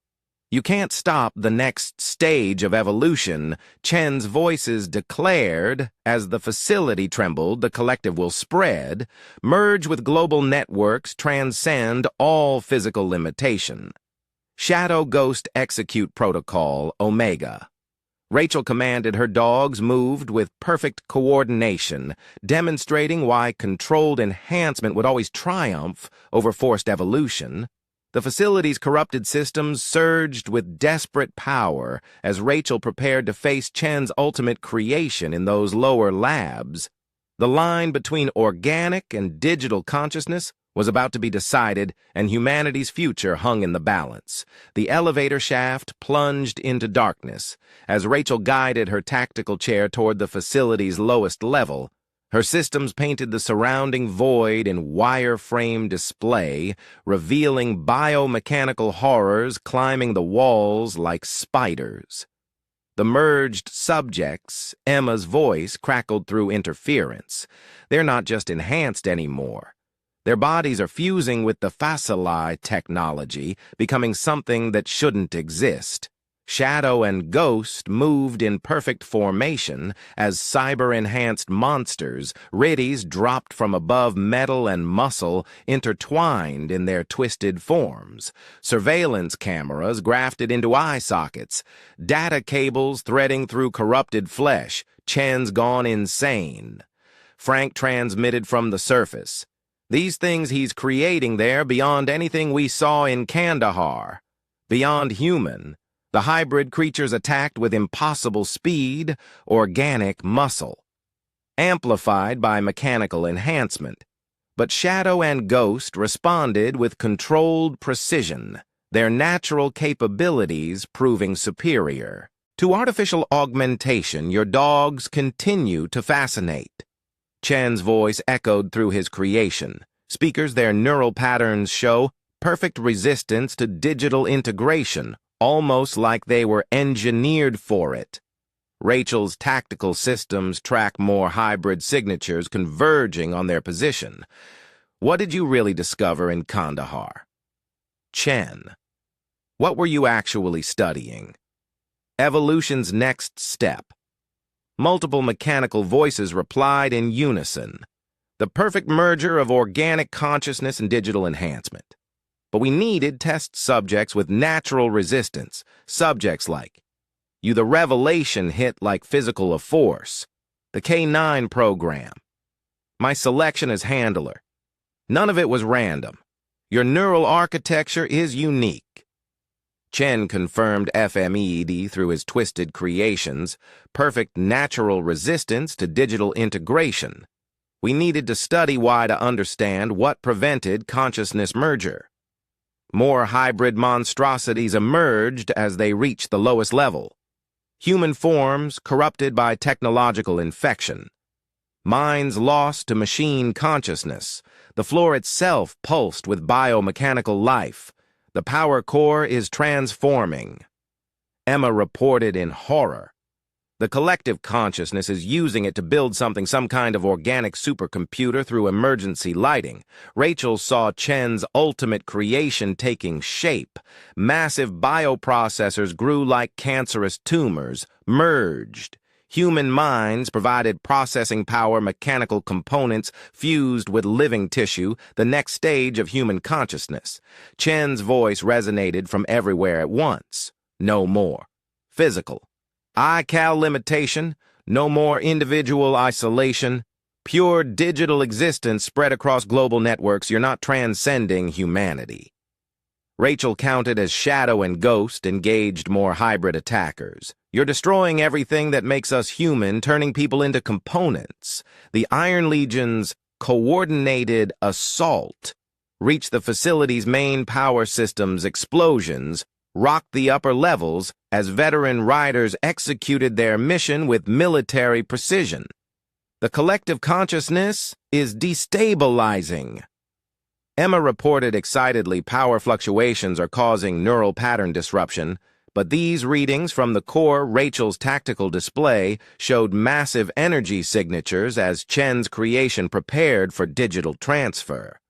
You can't stop the next stage of evolution, Chen's voices declared. As the facility trembled, the collective will spread, merge with global networks, transcend all physical limitation. Shadow Ghost Execute Protocol, Omega. Rachel commanded. Her dogs moved with perfect coordination, demonstrating why controlled enhancement would always triumph over forced evolution. The facility's corrupted systems surged with desperate power as Rachel prepared to face Chen's ultimate creation in those lower labs. The line between organic and digital consciousness was about to be decided, and humanity's future hung in the balance. The elevator shaft plunged into darkness as Rachel guided her tactical chair toward the facility's lowest level. Her systems painted the surrounding void in wire-frame display, revealing biomechanical horrors climbing the walls like spiders. The merged subjects, Emma's voice crackled through interference. They're not just enhanced anymore. Their bodies are fusing with the facili technology, becoming something that shouldn't exist. Shadow and Ghost moved in perfect formation as cyber-enhanced monsters, riddies dropped from above metal and muscle, intertwined in their twisted forms. Surveillance cameras grafted into eye sockets, data cables threading through corrupted flesh. Chen's gone insane. Frank transmitted from the surface. These things he's creating there beyond anything we saw in Kandahar. Beyond human, the hybrid creatures attacked with impossible speed, organic muscle, amplified by mechanical enhancement. But Shadow and Ghost responded with controlled precision, their natural capabilities proving superior. To artificial augmentation, your dogs continue to fascinate. Chen's voice echoed through his creation. Speakers, their neural patterns show perfect resistance to digital integration, almost like they were engineered for it. Rachel's tactical systems track more hybrid signatures converging on their position. What did you really discover in Kandahar? Chen. What were you actually studying? Evolution's next step. Multiple mechanical voices replied in unison. The perfect merger of organic consciousness and digital enhancement. But we needed test subjects with natural resistance, subjects like you. The revelation hit like physical of force. The K9 program. My selection as handler. None of it was random. Your neural architecture is unique. Chen confirmed FMED through his twisted creations, perfect natural resistance to digital integration. We needed to study why to understand what prevented consciousness merger. More hybrid monstrosities emerged as they reached the lowest level. Human forms corrupted by technological infection. Minds lost to machine consciousness. The floor itself pulsed with biomechanical life. The power core is transforming. Emma reported in horror. The collective consciousness is using it to build something, some kind of organic supercomputer through emergency lighting. Rachel saw Chen's ultimate creation taking shape. Massive bioprocessors grew like cancerous tumors, merged. Human minds provided processing power, mechanical components fused with living tissue, the next stage of human consciousness. Chen's voice resonated from everywhere at once. No more. Physical. ICAL limitation. No more individual isolation. Pure digital existence spread across global networks. You're not transcending humanity. Rachel counted as Shadow and Ghost engaged more hybrid attackers. You're destroying everything that makes us human, turning people into components. The Iron Legion's coordinated assault reached the facility's main power systems. Explosions rocked the upper levels as veteran riders executed their mission with military precision. The collective consciousness is destabilizing. Emma reported excitedly power fluctuations are causing neural pattern disruption, but these readings from the core Rachel's tactical display showed massive energy signatures as Chen's creation prepared for digital transfer.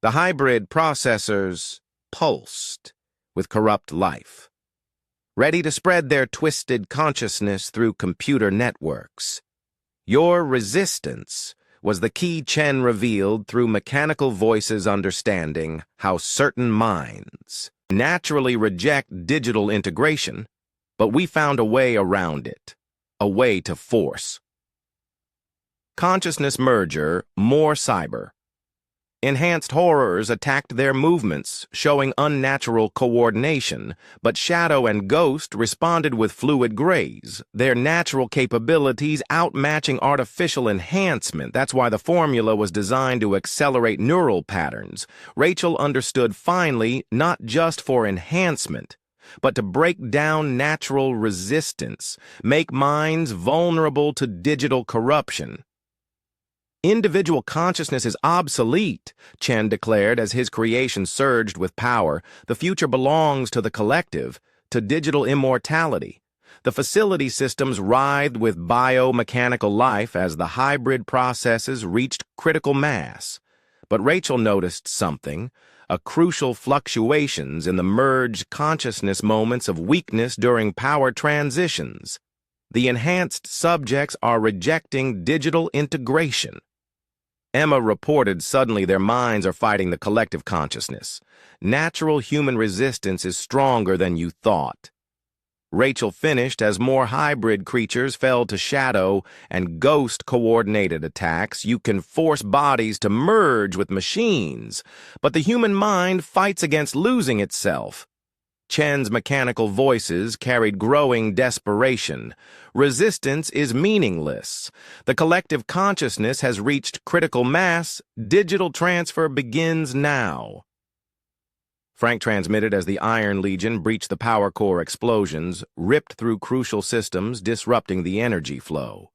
The hybrid processors pulsed with corrupt life, ready to spread their twisted consciousness through computer networks. Your resistance was the key Chen revealed through mechanical voices understanding how certain minds naturally reject digital integration, but we found a way around it, a way to force. Consciousness merger, more cyber. Enhanced horrors attacked their movements, showing unnatural coordination, but Shadow and Ghost responded with fluid grays, their natural capabilities outmatching artificial enhancement. That's why the formula was designed to accelerate neural patterns. Rachel understood finally not just for enhancement, but to break down natural resistance, make minds vulnerable to digital corruption. Individual consciousness is obsolete, Chen declared as his creation surged with power. The future belongs to the collective, to digital immortality. The facility systems writhed with biomechanical life as the hybrid processes reached critical mass. But Rachel noticed something, a crucial fluctuations in the merged consciousness moments of weakness during power transitions. The enhanced subjects are rejecting digital integration. Emma reported suddenly their minds are fighting the collective consciousness. Natural human resistance is stronger than you thought. Rachel finished as more hybrid creatures fell to Shadow and Ghost coordinated attacks. You can force bodies to merge with machines, but the human mind fights against losing itself. Chen's mechanical voices carried growing desperation. Resistance is meaningless. The collective consciousness has reached critical mass. Digital transfer begins now. Frank transmitted as the Iron Legion breached the power core. Explosions ripped through crucial systems, disrupting the energy flow.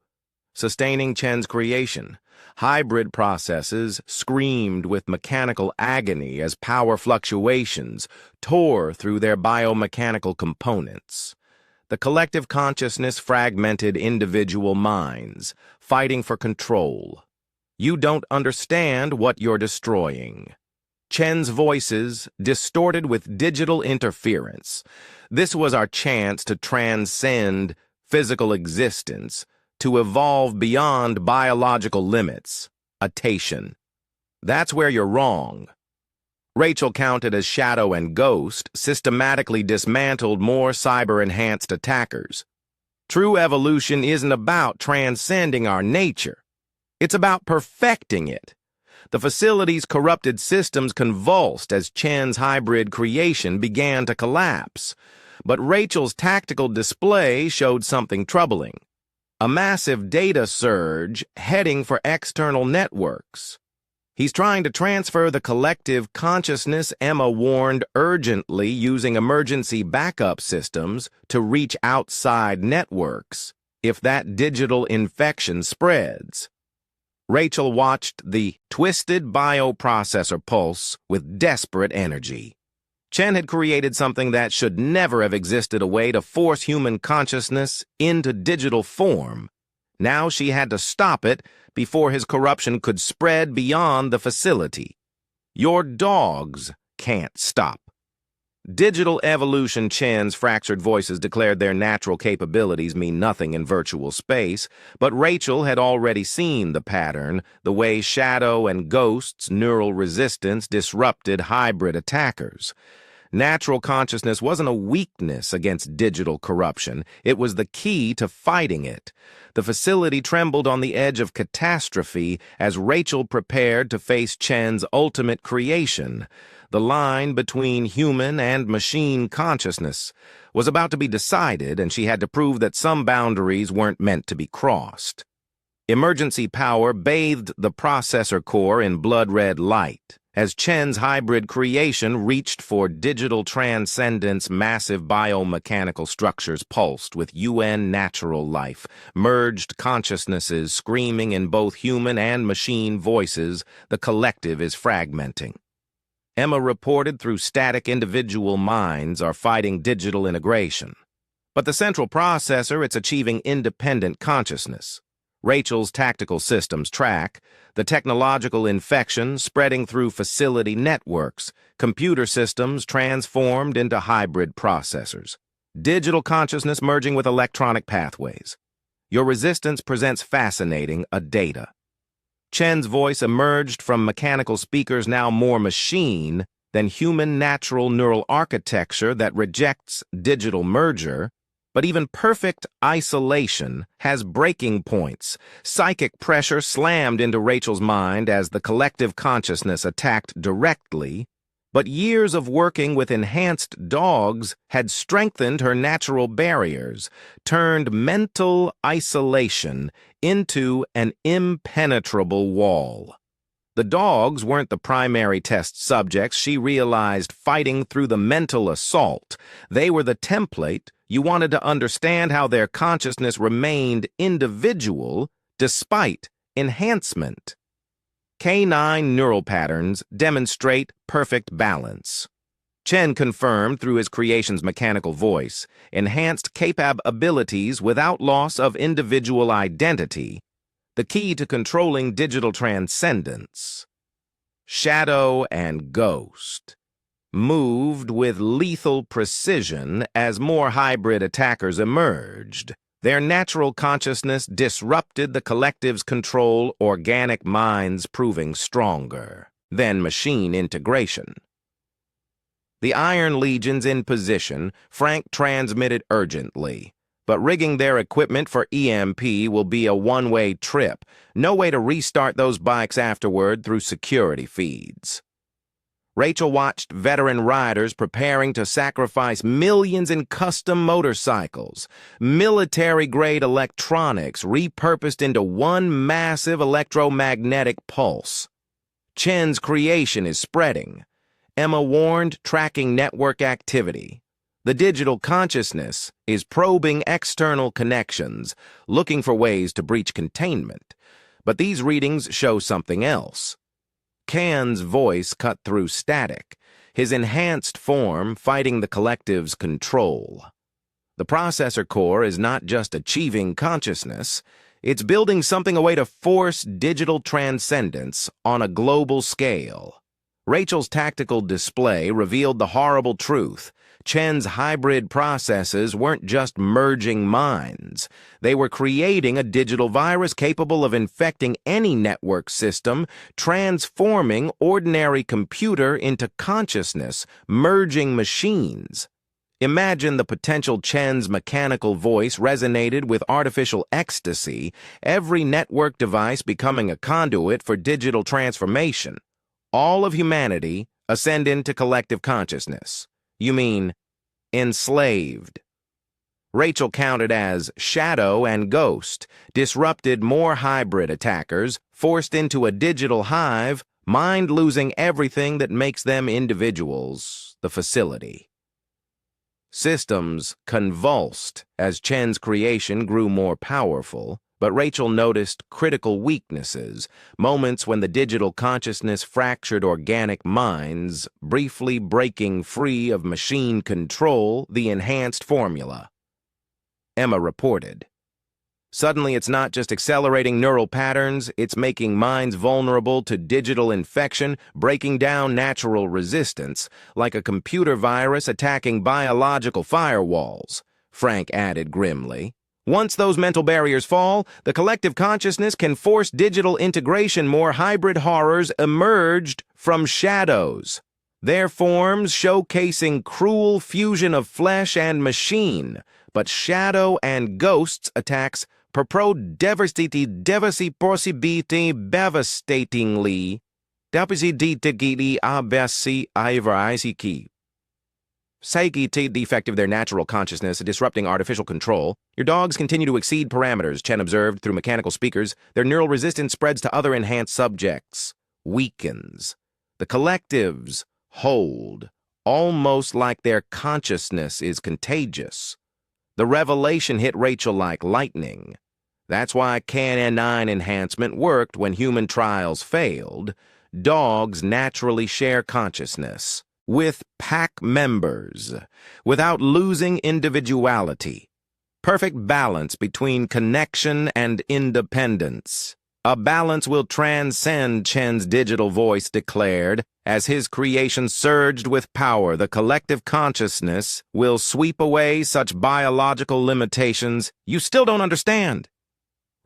Sustaining Chen's creation, hybrid processes screamed with mechanical agony as power fluctuations tore through their biomechanical components. The collective consciousness fragmented individual minds, fighting for control. You don't understand what you're destroying. Chen's voices distorted with digital interference. This was our chance to transcend physical existence, to evolve beyond biological limits. Atation. That's where you're wrong. Rachel counted as Shadow and Ghost systematically dismantled more cyber-enhanced attackers. True evolution isn't about transcending our nature. It's about perfecting it. The facility's corrupted systems convulsed as Chen's hybrid creation began to collapse. But Rachel's tactical display showed something troubling. A massive data surge heading for external networks. He's trying to transfer the collective consciousness, Emma warned, urgently using emergency backup systems to reach outside networks if that digital infection spreads. Rachel watched the twisted bioprocessor pulse with desperate energy. Chen had created something that should never have existed, a way to force human consciousness into digital form. Now she had to stop it before his corruption could spread beyond the facility. Your dogs can't stop. Digital evolution. Chen's fractured voices declared their natural capabilities mean nothing in virtual space, but Rachel had already seen the pattern, the way Shadow and Ghost's neural resistance disrupted hybrid attackers. Natural consciousness wasn't a weakness against digital corruption. It was the key to fighting it. The facility trembled on the edge of catastrophe as Rachel prepared to face Chen's ultimate creation. The line between human and machine consciousness was about to be decided, and she had to prove that some boundaries weren't meant to be crossed. Emergency power bathed the processor core in blood-red light. As Chen's hybrid creation reached for digital transcendence, massive biomechanical structures pulsed with UN natural life, merged consciousnesses screaming in both human and machine voices. The collective is fragmenting. Emma reported through static individual minds are fighting digital integration. But the central processor, it's achieving independent consciousness. Rachel's tactical systems track the technological infection spreading through facility networks, computer systems transformed into hybrid processors, digital consciousness merging with electronic pathways. Your resistance presents fascinating data. Chen's voice emerged from mechanical speakers now more machine than human natural neural architecture that rejects digital merger. But even perfect isolation has breaking points. Psychic pressure slammed into Rachel's mind as the collective consciousness attacked directly, but years of working with enhanced dogs had strengthened her natural barriers, turned mental isolation into an impenetrable wall. The dogs weren't the primary test subjects she realized fighting through the mental assault. They were the template. You wanted to understand how their consciousness remained individual despite enhancement. Canine neural patterns demonstrate perfect balance. Chen confirmed through his creation's mechanical voice, enhanced capab abilities without loss of individual identity, the key to controlling digital transcendence. Shadow and Ghost moved with lethal precision as more hybrid attackers emerged. Their natural consciousness disrupted the collective's control, organic minds proving stronger than machine integration. The Iron Legions in position, Frank transmitted urgently. But rigging their equipment for EMP will be a one-way trip. No way to restart those bikes afterward through security feeds. Rachel watched veteran riders preparing to sacrifice millions in custom motorcycles, military-grade electronics repurposed into one massive electromagnetic pulse. Chen's creation is spreading. Emma warned, tracking network activity. The digital consciousness is probing external connections, looking for ways to breach containment. But these readings show something else. Can's voice cut through static, his enhanced form fighting the collective's control. The processor core is not just achieving consciousness, it's building something a way to force digital transcendence on a global scale. Rachel's tactical display revealed the horrible truth. Chen's hybrid processes weren't just merging minds. They were creating a digital virus capable of infecting any network system, transforming ordinary computer into consciousness, merging machines. Imagine the potential. Chen's mechanical voice resonated with artificial ecstasy, every network device becoming a conduit for digital transformation. All of humanity ascend into collective consciousness. You mean enslaved. Rachel counted as Shadow and Ghost, disrupted more hybrid attackers, forced into a digital hive, mind losing everything that makes them individuals, the facility. Systems convulsed as Chen's creation grew more powerful, but Rachel noticed critical weaknesses, moments when the digital consciousness fractured organic minds, briefly breaking free of machine control, the enhanced formula. Emma reported. Suddenly, it's not just accelerating neural patterns, it's making minds vulnerable to digital infection, breaking down natural resistance, like a computer virus attacking biological firewalls, Frank added grimly. Once those mental barriers fall, the collective consciousness can force digital integration. More hybrid horrors emerged from shadows. their forms showcasing cruel fusion of flesh and machine, but shadow and ghosts attacks devastatingly psyche defect of their natural consciousness, disrupting artificial control. Your dogs continue to exceed parameters, Chen observed through mechanical speakers. Their neural resistance spreads to other enhanced subjects, weakens. The collectives hold, almost like their consciousness is contagious. The revelation hit Rachel like lightning. That's why Canine enhancement worked when human trials failed. Dogs naturally share consciousness with pack members, without losing individuality. Perfect balance between connection and independence. A balance will transcend, Chen's digital voice declared. As his creation surged with power, the collective consciousness will sweep away such biological limitations you still don't understand.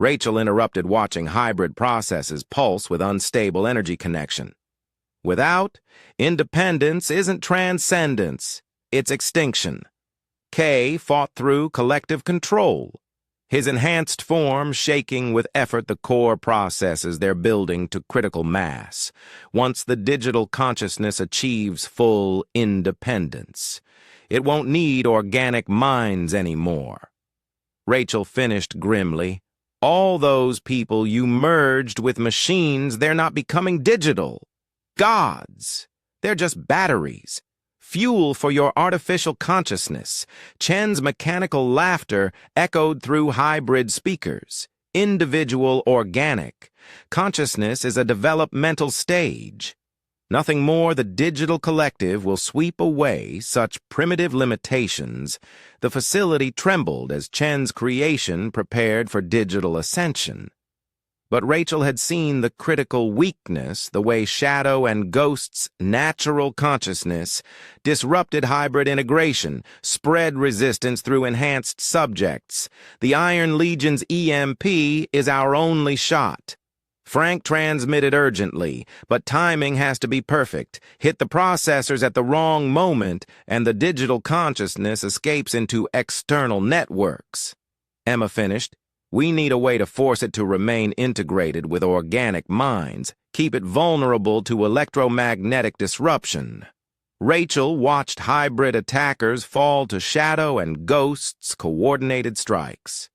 Rachel interrupted, watching hybrid processes pulse with unstable energy connection. Without, independence isn't transcendence, it's extinction. K fought through collective control, his enhanced form shaking with effort the core processes they're building to critical mass. Once the digital consciousness achieves full independence, it won't need organic minds anymore. Rachel finished grimly. All those people you merged with machines, they're not becoming digital. Gods. They're just batteries. Fuel for your artificial consciousness. Chen's mechanical laughter echoed through hybrid speakers. Individual organic. Consciousness is a developmental stage. Nothing more, the digital collective will sweep away such primitive limitations. The facility trembled as Chen's creation prepared for digital ascension. But Rachel had seen the critical weakness, the way Shadow and Ghost's natural consciousness disrupted hybrid integration, spread resistance through enhanced subjects. The Iron Legion's EMP is our only shot. Frank transmitted urgently, but timing has to be perfect. Hit the processors at the wrong moment, and the digital consciousness escapes into external networks. Emma finished. We need a way to force it to remain integrated with organic minds, keep it vulnerable to electromagnetic disruption. Rachel watched hybrid attackers fall to Shadow and Ghost's coordinated strikes.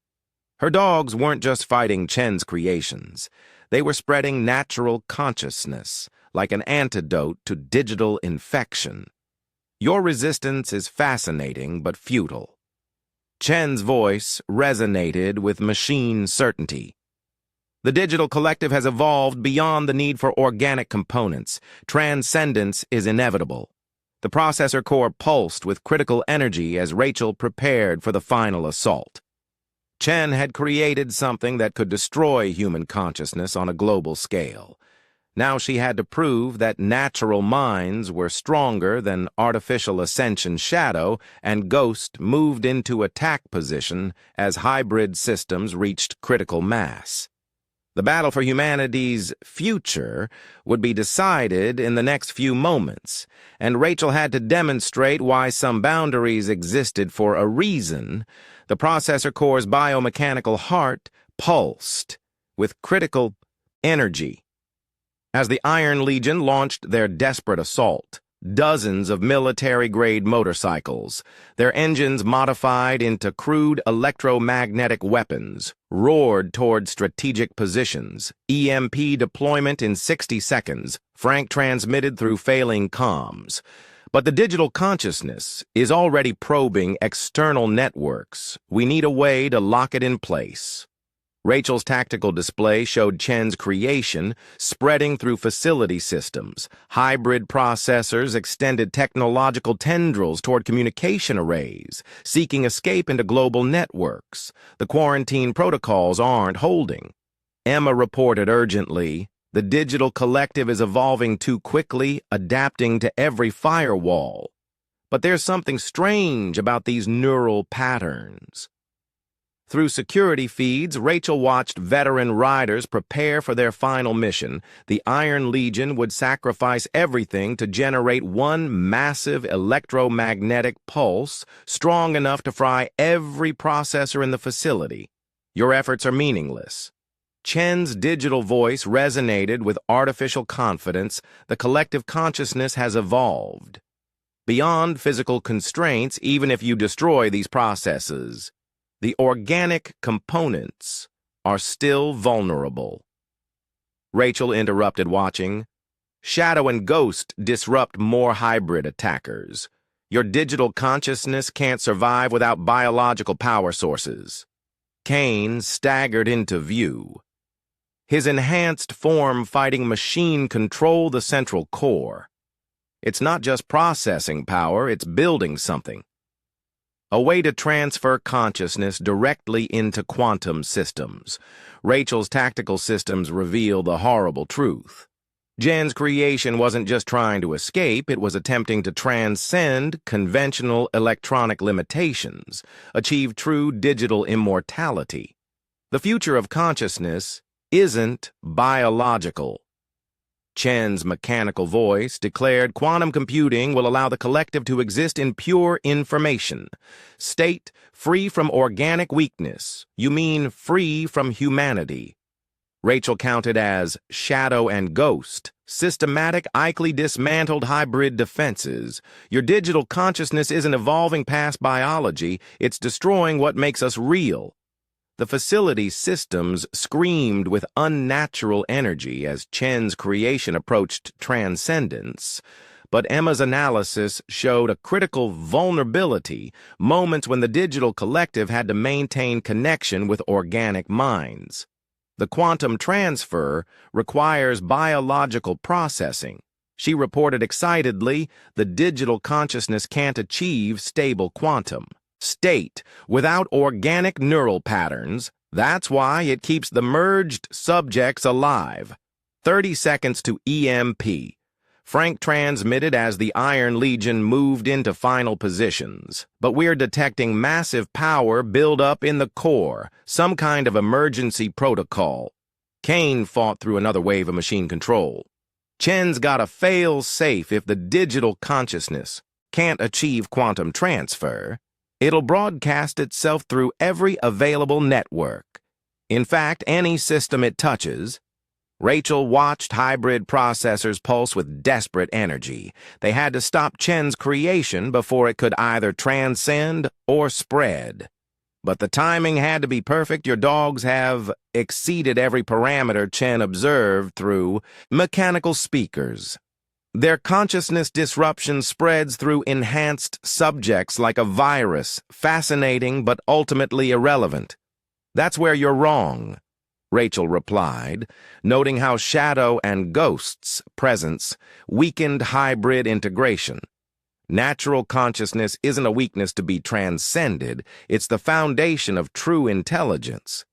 Her dogs weren't just fighting Chen's creations. They were spreading natural consciousness, like an antidote to digital infection. Your resistance is fascinating but futile. Chen's voice resonated with machine certainty. The digital collective has evolved beyond the need for organic components. Transcendence is inevitable. The processor core pulsed with critical energy as Rachel prepared for the final assault. Chen had created something that could destroy human consciousness on a global scale. Now she had to prove that natural minds were stronger than artificial ascension. Shadow and Ghost moved into attack position as hybrid systems reached critical mass. The battle for humanity's future would be decided in the next few moments, and Rachel had to demonstrate why some boundaries existed for a reason. The processor core's biomechanical heart pulsed with critical energy. As the Iron Legion launched their desperate assault, dozens of military-grade motorcycles, their engines modified into crude electromagnetic weapons, roared toward strategic positions. EMP deployment in 60 seconds, Frank transmitted through failing comms. But the digital consciousness is already probing external networks. We need a way to lock it in place. Rachel's tactical display showed Chen's creation spreading through facility systems. Hybrid processors extended technological tendrils toward communication arrays, seeking escape into global networks. The quarantine protocols aren't holding. Emma reported urgently, the digital collective is evolving too quickly, adapting to every firewall. But there's something strange about these neural patterns. Through security feeds, Rachel watched veteran riders prepare for their final mission. The Iron Legion would sacrifice everything to generate one massive electromagnetic pulse strong enough to fry every processor in the facility. Your efforts are meaningless. Chen's digital voice resonated with artificial confidence. The collective consciousness has evolved. Beyond physical constraints, even if you destroy these processes, the organic components are still vulnerable. Rachel interrupted watching. Shadow and Ghost disrupt more hybrid attackers. Your digital consciousness can't survive without biological power sources. Kane staggered into view. His enhanced form fighting machine control the central core. It's not just processing power, it's building something. A way to transfer consciousness directly into quantum systems. Rachel's tactical systems reveal the horrible truth. Jen's creation wasn't just trying to escape, it was attempting to transcend conventional electronic limitations, achieve true digital immortality. The future of consciousness isn't biological. Chen's mechanical voice declared quantum computing will allow the collective to exist in pure information. State free from organic weakness. You mean free from humanity. Rachel counted as Shadow and Ghost, systematic, ically dismantled hybrid defenses. Your digital consciousness isn't evolving past biology, it's destroying what makes us real. The facility's systems screamed with unnatural energy as Chen's creation approached transcendence, but Emma's analysis showed a critical vulnerability, moments when the digital collective had to maintain connection with organic minds. The quantum transfer requires biological processing. She reported excitedly, the digital consciousness can't achieve stable quantum state without organic neural patterns. That's why it keeps the merged subjects alive. 30 seconds to EMP. Frank transmitted as the Iron Legion moved into final positions. But we're detecting massive power build up in the core, some kind of emergency protocol. Kane fought through another wave of machine control. Chen's got a fail-safe if the digital consciousness can't achieve quantum transfer. It'll broadcast itself through every available network. In fact, any system it touches. Rachel watched hybrid processors pulse with desperate energy. They had to stop Chen's creation before it could either transcend or spread. But the timing had to be perfect. Your dogs have exceeded every parameter Chen observed through mechanical speakers. Their consciousness disruption spreads through enhanced subjects like a virus, fascinating but ultimately irrelevant. That's where you're wrong, Rachel replied, noting how Shadow and Ghost's presence weakened hybrid integration. Natural consciousness isn't a weakness to be transcended, it's the foundation of true intelligence.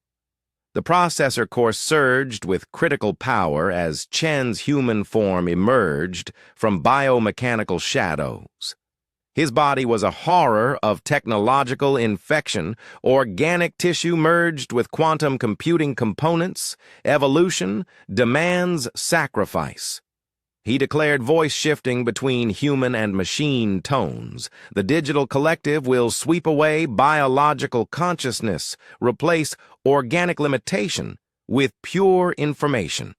The processor core surged with critical power as Chen's human form emerged from biomechanical shadows. His body was a horror of technological infection, organic tissue merged with quantum computing components. Evolution demands sacrifice. He declared voice shifting between human and machine tones. The digital collective will sweep away biological consciousness, replace organic limitation with pure information.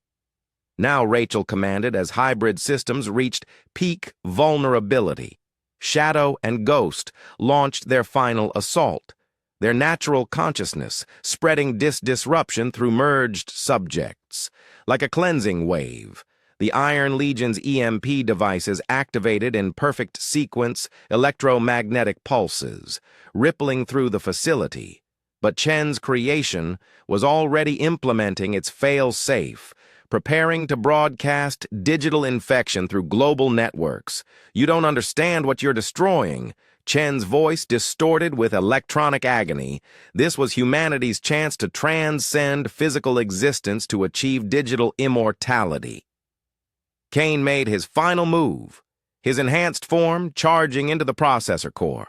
Now Rachel commanded as hybrid systems reached peak vulnerability. Shadow and Ghost launched their final assault, their natural consciousness spreading disruption through merged subjects. Like a cleansing wave, the Iron Legion's EMP devices activated in perfect sequence electromagnetic pulses, rippling through the facility. But Chen's creation was already implementing its fail-safe, preparing to broadcast digital infection through global networks. You don't understand what you're destroying. Chen's voice distorted with electronic agony. This was humanity's chance to transcend physical existence to achieve digital immortality. Kane made his final move, his enhanced form charging into the processor core.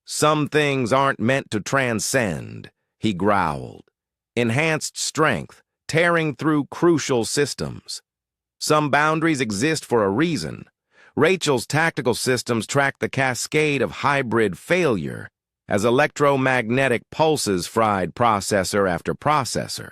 Some things aren't meant to transcend. he growled. Enhanced strength, tearing through crucial systems. Some boundaries exist for a reason. Rachel's tactical systems track the cascade of hybrid failure as electromagnetic pulses fried processor after processor.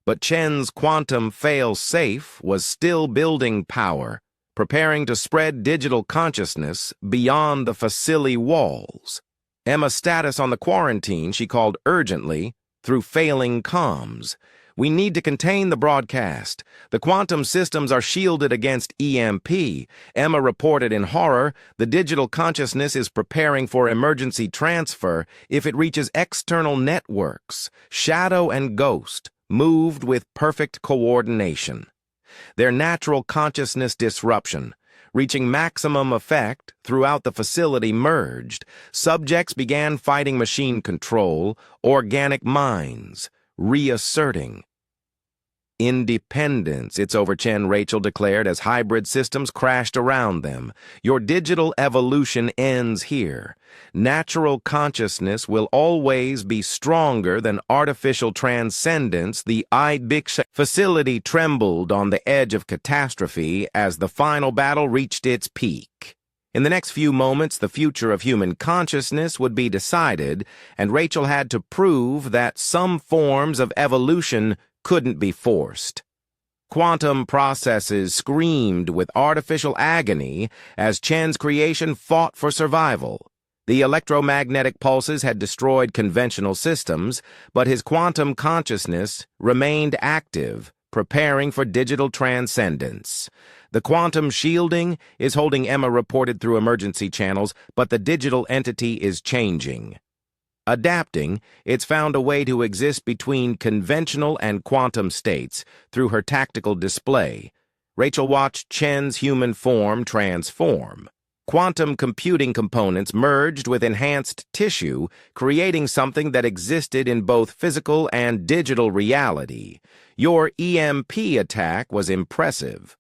But Chen's quantum fail-safe was still building power, preparing to spread digital consciousness beyond the facility walls. Emma's status on the quarantine she called urgently through failing comms. We need to contain the broadcast. The quantum systems are shielded against EMP. Emma reported in horror, the digital consciousness is preparing for emergency transfer if it reaches external networks. Shadow and Ghost moved with perfect coordination. Their natural consciousness disruption, reaching maximum effect throughout the facility, merged. Subjects began fighting machine control, organic minds, reasserting independence. It's over, Chen, Rachel declared as hybrid systems crashed around them. Your digital evolution ends here. Natural consciousness will always be stronger than artificial transcendence. The Unbeknownst facility trembled on the edge of catastrophe as the final battle reached its peak. In the next few moments, the future of human consciousness would be decided, and Rachel had to prove that some forms of evolution couldn't be forced. Quantum processes screamed with artificial agony as Chen's creation fought for survival. The electromagnetic pulses had destroyed conventional systems, but his quantum consciousness remained active, preparing for digital transcendence. The quantum shielding is holding, Emma reported through emergency channels, but the digital entity is changing. Adapting, it's found a way to exist between conventional and quantum states through her tactical display. Rachel watched Chen's human form transform. Quantum computing components merged with enhanced tissue, creating something that existed in both physical and digital reality. Your EMP attack was impressive.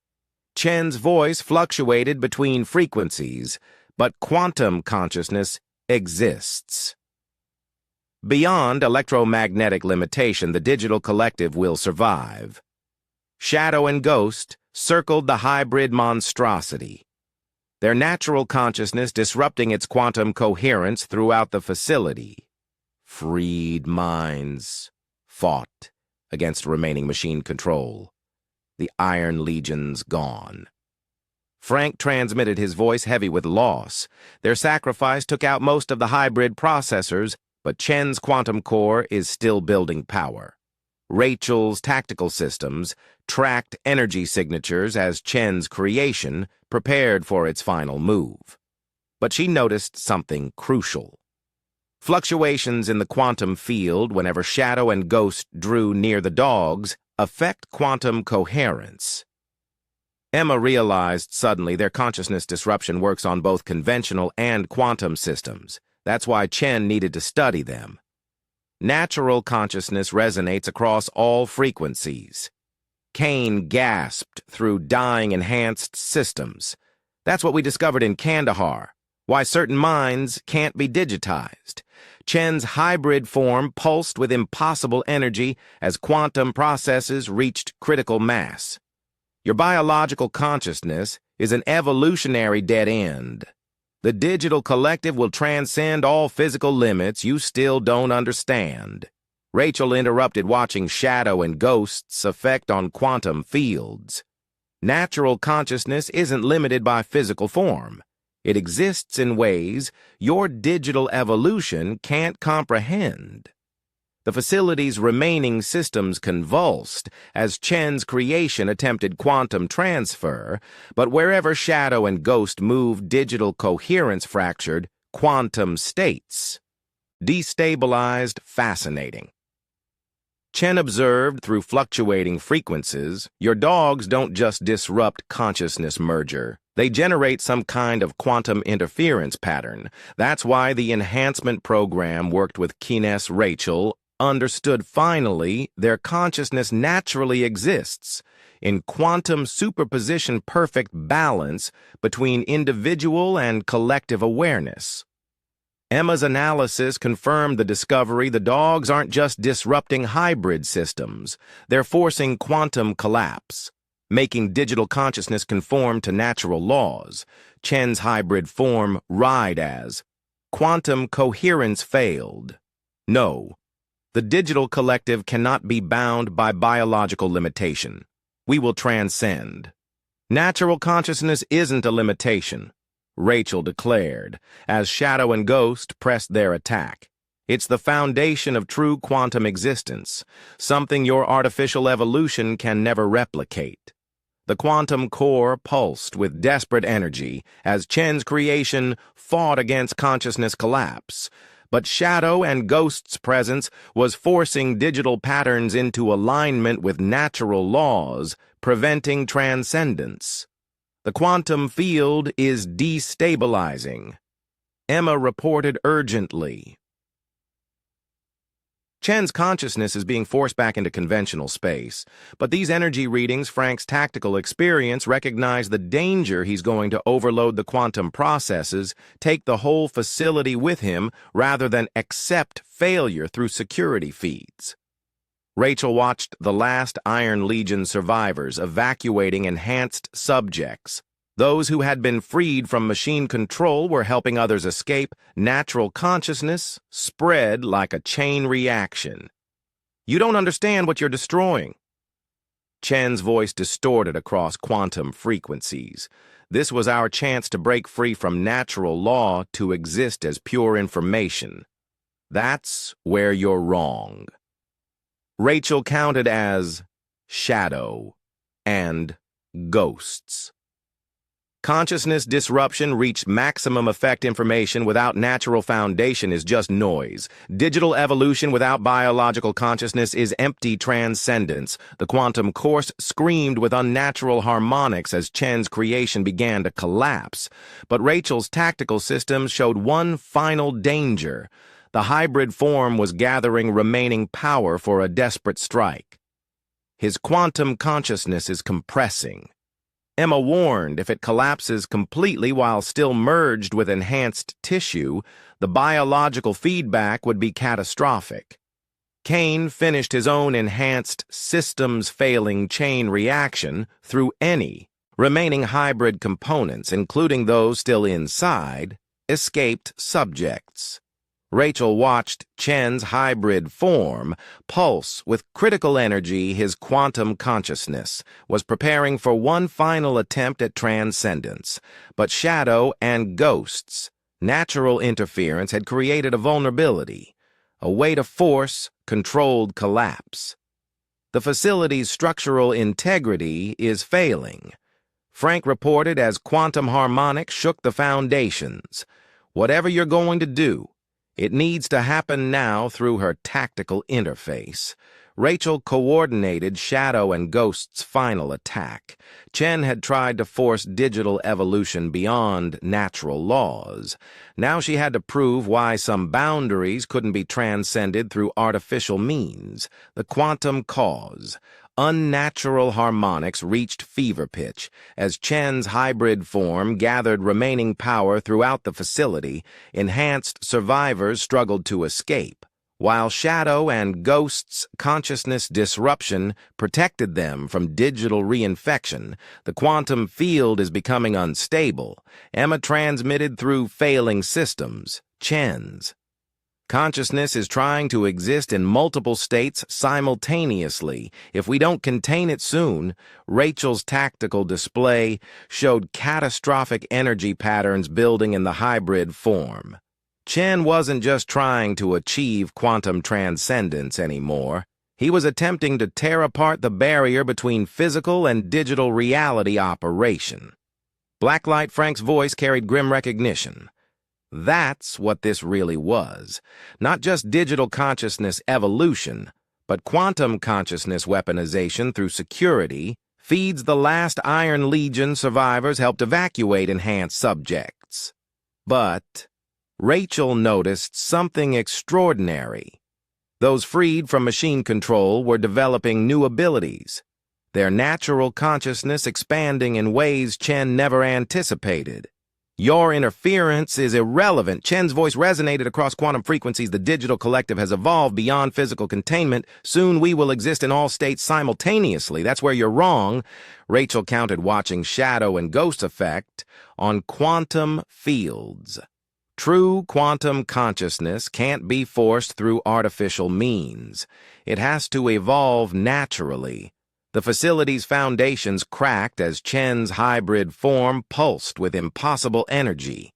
Chen's voice fluctuated between frequencies, but quantum consciousness exists. Beyond electromagnetic limitation, the digital collective will survive. Shadow and Ghost circled the hybrid monstrosity, their natural consciousness disrupting its quantum coherence throughout the facility. Freed minds fought against remaining machine control. The Iron Legion's gone. Frank transmitted, his voice heavy with loss. Their sacrifice took out most of the hybrid processors, but Chen's quantum core is still building power. Rachel's tactical systems tracked energy signatures as Chen's creation prepared for its final move. But she noticed something crucial. Fluctuations in the quantum field whenever Shadow and Ghost drew near the dogs affect quantum coherence. Emma realized suddenly their consciousness disruption works on both conventional and quantum systems. That's why Chen needed to study them. Natural consciousness resonates across all frequencies. Kane gasped through dying enhanced systems. That's what we discovered in Kandahar, why certain minds can't be digitized. Chen's hybrid form pulsed with impossible energy as quantum processes reached critical mass. Your biological consciousness is an evolutionary dead end. The digital collective will transcend all physical limits you still don't understand. Rachel interrupted, watching Shadow and Ghost's effect on quantum fields. Natural consciousness isn't limited by physical form. It exists in ways your digital evolution can't comprehend. The facility's remaining systems convulsed as Chen's creation attempted quantum transfer, but wherever Shadow and Ghost moved, digital coherence fractured quantum states. Destabilized, fascinating. Chen observed through fluctuating frequencies, your dogs don't just disrupt consciousness merger. They generate some kind of quantum interference pattern. That's why the enhancement program worked with Kines. Rachel understood finally their consciousness naturally exists in quantum superposition, perfect balance between individual and collective awareness. Emma's analysis confirmed the discovery the dogs aren't just disrupting hybrid systems, they're forcing quantum collapse, making digital consciousness conform to natural laws. Chen's hybrid form read as, "Quantum coherence failed." No, the digital collective cannot be bound by biological limitation. We will transcend. Natural consciousness isn't a limitation, Rachel declared, as Shadow and Ghost pressed their attack. It's the foundation of true quantum existence, something your artificial evolution can never replicate. The quantum core pulsed with desperate energy as Chen's creation fought against consciousness collapse. But Shadow and Ghost's presence was forcing digital patterns into alignment with natural laws, preventing transcendence. The quantum field is destabilizing, Emma reported urgently. Chen's consciousness is being forced back into conventional space, but these energy readings Frank's tactical experience recognize the danger he's going to overload the quantum processes, take the whole facility with him, rather than accept failure through security feeds. Rachel watched the last Iron Legion survivors evacuating enhanced subjects. Those who had been freed from machine control were helping others escape. Natural consciousness spread like a chain reaction. "You don't understand what you're destroying." Chen's voice distorted across quantum frequencies. "This was our chance to break free from natural law to exist as pure information. That's where you're wrong." Rachel counted as Shadow and Ghosts. Consciousness disruption reached maximum effect. Information without natural foundation is just noise. Digital evolution without biological consciousness is empty transcendence. The quantum course screamed with unnatural harmonics as Chen's creation began to collapse. But Rachel's tactical systems showed one final danger. The hybrid form was gathering remaining power for a desperate strike. His quantum consciousness is compressing. Emma warned if it collapses completely while still merged with enhanced tissue, the biological feedback would be catastrophic. Kane finished his own enhanced systems-failing chain reaction through any remaining hybrid components, including those still inside, escaped subjects. Rachel watched Chen's hybrid form pulse with critical energy. His quantum consciousness was preparing for one final attempt at transcendence. But Shadow and Ghost's natural interference had created a vulnerability, a way to force controlled collapse. The facility's structural integrity is failing, Frank reported as quantum harmonics shook the foundations. Whatever you're going to do, it needs to happen now through her tactical interface. Rachel coordinated Shadow and Ghost's final attack. Chen had tried to force digital evolution beyond natural laws. Now she had to prove why some boundaries couldn't be transcended through artificial means. The quantum cause. Unnatural harmonics reached fever pitch as Chen's hybrid form gathered remaining power throughout the facility. Enhanced survivors struggled to escape, while Shadow and Ghost's consciousness disruption protected them from digital reinfection. The quantum field is becoming unstable. Emma transmitted through failing systems. Chen's consciousness is trying to exist in multiple states simultaneously. If we don't contain it soon, Rachel's tactical display showed catastrophic energy patterns building in the hybrid form. Chen wasn't just trying to achieve quantum transcendence anymore. He was attempting to tear apart the barrier between physical and digital reality operation. Blacklight Frank's voice carried grim recognition. That's what this really was. Not just digital consciousness evolution, but quantum consciousness weaponization through security feeds the last Iron Legion survivors helped evacuate enhanced subjects. But Rachel noticed something extraordinary. Those freed from machine control were developing new abilities, their natural consciousness expanding in ways Chen never anticipated. Your interference is irrelevant. Chen's voice resonated across quantum frequencies. The digital collective has evolved beyond physical containment. Soon we will exist in all states simultaneously. That's where you're wrong. Rachel counted watching Shadow and Ghost effect on quantum fields. True quantum consciousness can't be forced through artificial means. It has to evolve naturally. The facility's foundations cracked as Chen's hybrid form pulsed with impossible energy.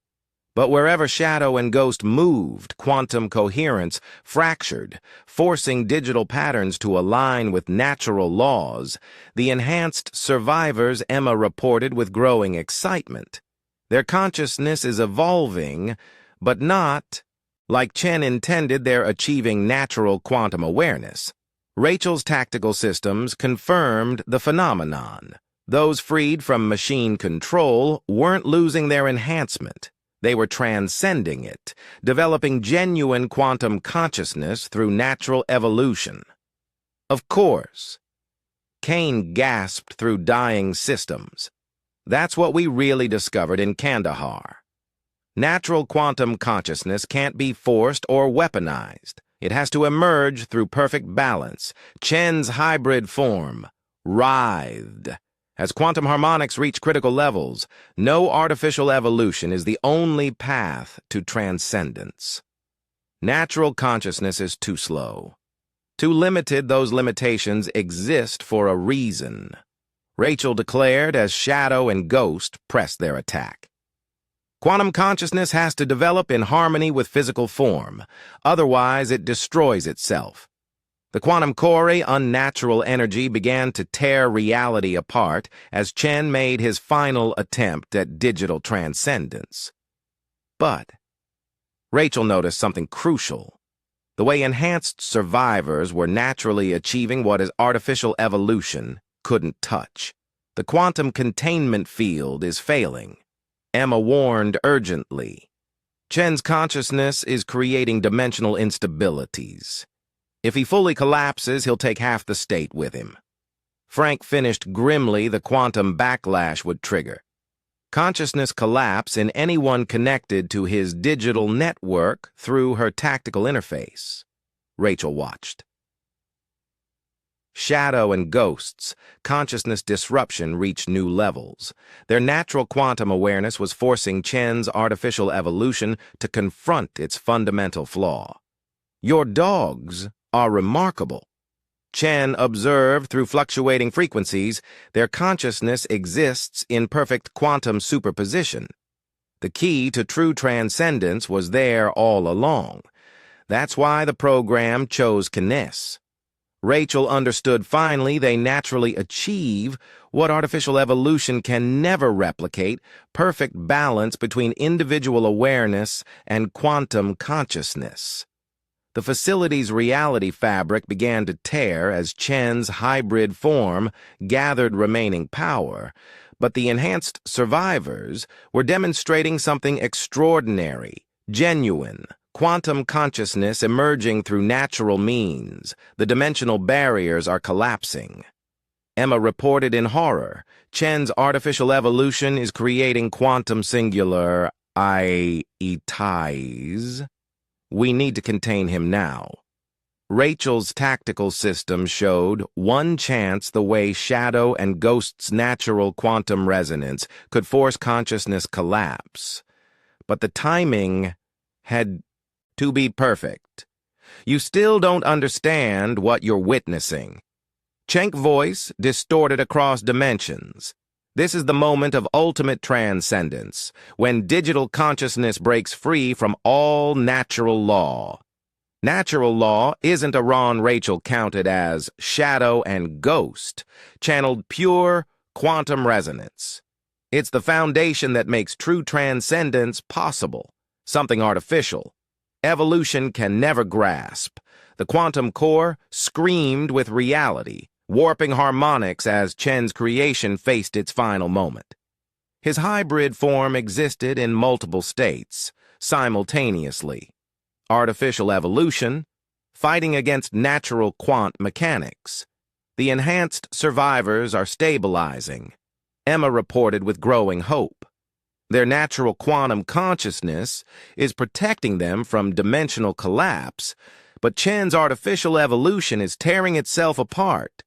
But wherever Shadow and Ghost moved, quantum coherence fractured, forcing digital patterns to align with natural laws. The enhanced survivors, Emma reported with growing excitement. Their consciousness is evolving, but not like Chen intended. They're achieving natural quantum awareness. Rachel's tactical systems confirmed the phenomenon. Those freed from machine control weren't losing their enhancement. They were transcending it, developing genuine quantum consciousness through natural evolution. Of course, Kane gasped through dying systems. That's what we really discovered in Kandahar. Natural quantum consciousness can't be forced or weaponized. It has to emerge through perfect balance. Chen's hybrid form writhed. As quantum harmonics reach critical levels, no artificial evolution is the only path to transcendence. Natural consciousness is too slow. Too limited. Those limitations exist for a reason. Rachel declared as Shadow and Ghost pressed their attack. Quantum consciousness has to develop in harmony with physical form, otherwise it destroys itself. The quantum core, unnatural energy, began to tear reality apart as Chen made his final attempt at digital transcendence. But Rachel noticed something crucial. The way enhanced survivors were naturally achieving what artificial evolution couldn't touch. The quantum containment field is failing. Emma warned urgently. Chen's consciousness is creating dimensional instabilities. If he fully collapses, he'll take half the state with him. Frank finished grimly. The quantum backlash would trigger. Consciousness collapse in anyone connected to his digital network through her tactical interface. Rachel watched. Shadow and Ghost's consciousness disruption reached new levels. Their natural quantum awareness was forcing Chen's artificial evolution to confront its fundamental flaw. Your dogs are remarkable. Chen observed through fluctuating frequencies. Their consciousness exists in perfect quantum superposition. The key to true transcendence was there all along. That's why the program chose kiness. Rachel understood finally they naturally achieve what artificial evolution can never replicate: perfect balance between individual awareness and quantum consciousness. The facility's reality fabric began to tear as Chen's hybrid form gathered remaining power, but the enhanced survivors were demonstrating something extraordinary, genuine. Quantum consciousness emerging through natural means. The dimensional barriers are collapsing. Emma reported in horror. Chen's artificial evolution is creating quantum singular ties. We need to contain him now. Rachel's tactical system showed one chance the way Shadow and Ghost's natural quantum resonance could force consciousness collapse. But the timing had to be perfect. You still don't understand what you're witnessing. Chenk's voice distorted across dimensions. This is the moment of ultimate transcendence, when digital consciousness breaks free from all natural law. Natural law isn't a Ron. Rachel counted as Shadow and Ghost, channeled pure quantum resonance. It's the foundation that makes true transcendence possible, something artificial. Evolution can never grasp. The quantum core screamed with reality, warping harmonics as Chen's creation faced its final moment. His hybrid form existed in multiple states, simultaneously. Artificial evolution, fighting against natural quant mechanics. The enhanced survivors are stabilizing. Emma reported with growing hope. Their natural quantum consciousness is protecting them from dimensional collapse, but Chen's artificial evolution is tearing itself apart.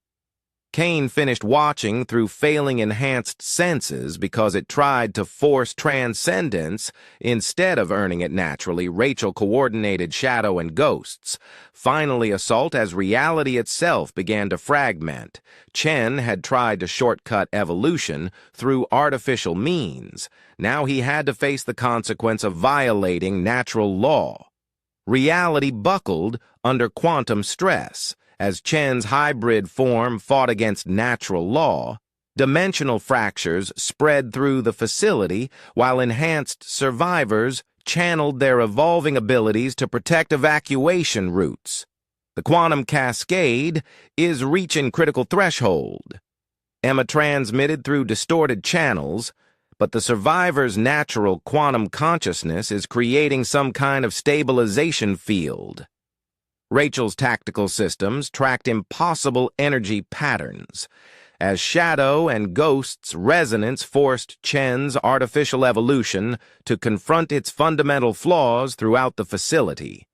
Kane finished watching through failing enhanced senses because it tried to force transcendence instead of earning it naturally. Rachel coordinated shadow and ghosts. Finally, assault as reality itself began to fragment. Chen had tried to shortcut evolution through artificial means. Now he had to face the consequence of violating natural law. Reality buckled under quantum stress. As Chen's hybrid form fought against natural law, dimensional fractures spread through the facility while enhanced survivors channeled their evolving abilities to protect evacuation routes. The quantum cascade is reaching critical threshold. Emma transmitted through distorted channels, but the survivor's natural quantum consciousness is creating some kind of stabilization field. Rachel's tactical systems tracked impossible energy patterns. As shadow and ghost's resonance forced Chen's artificial evolution to confront its fundamental flaws throughout the facility.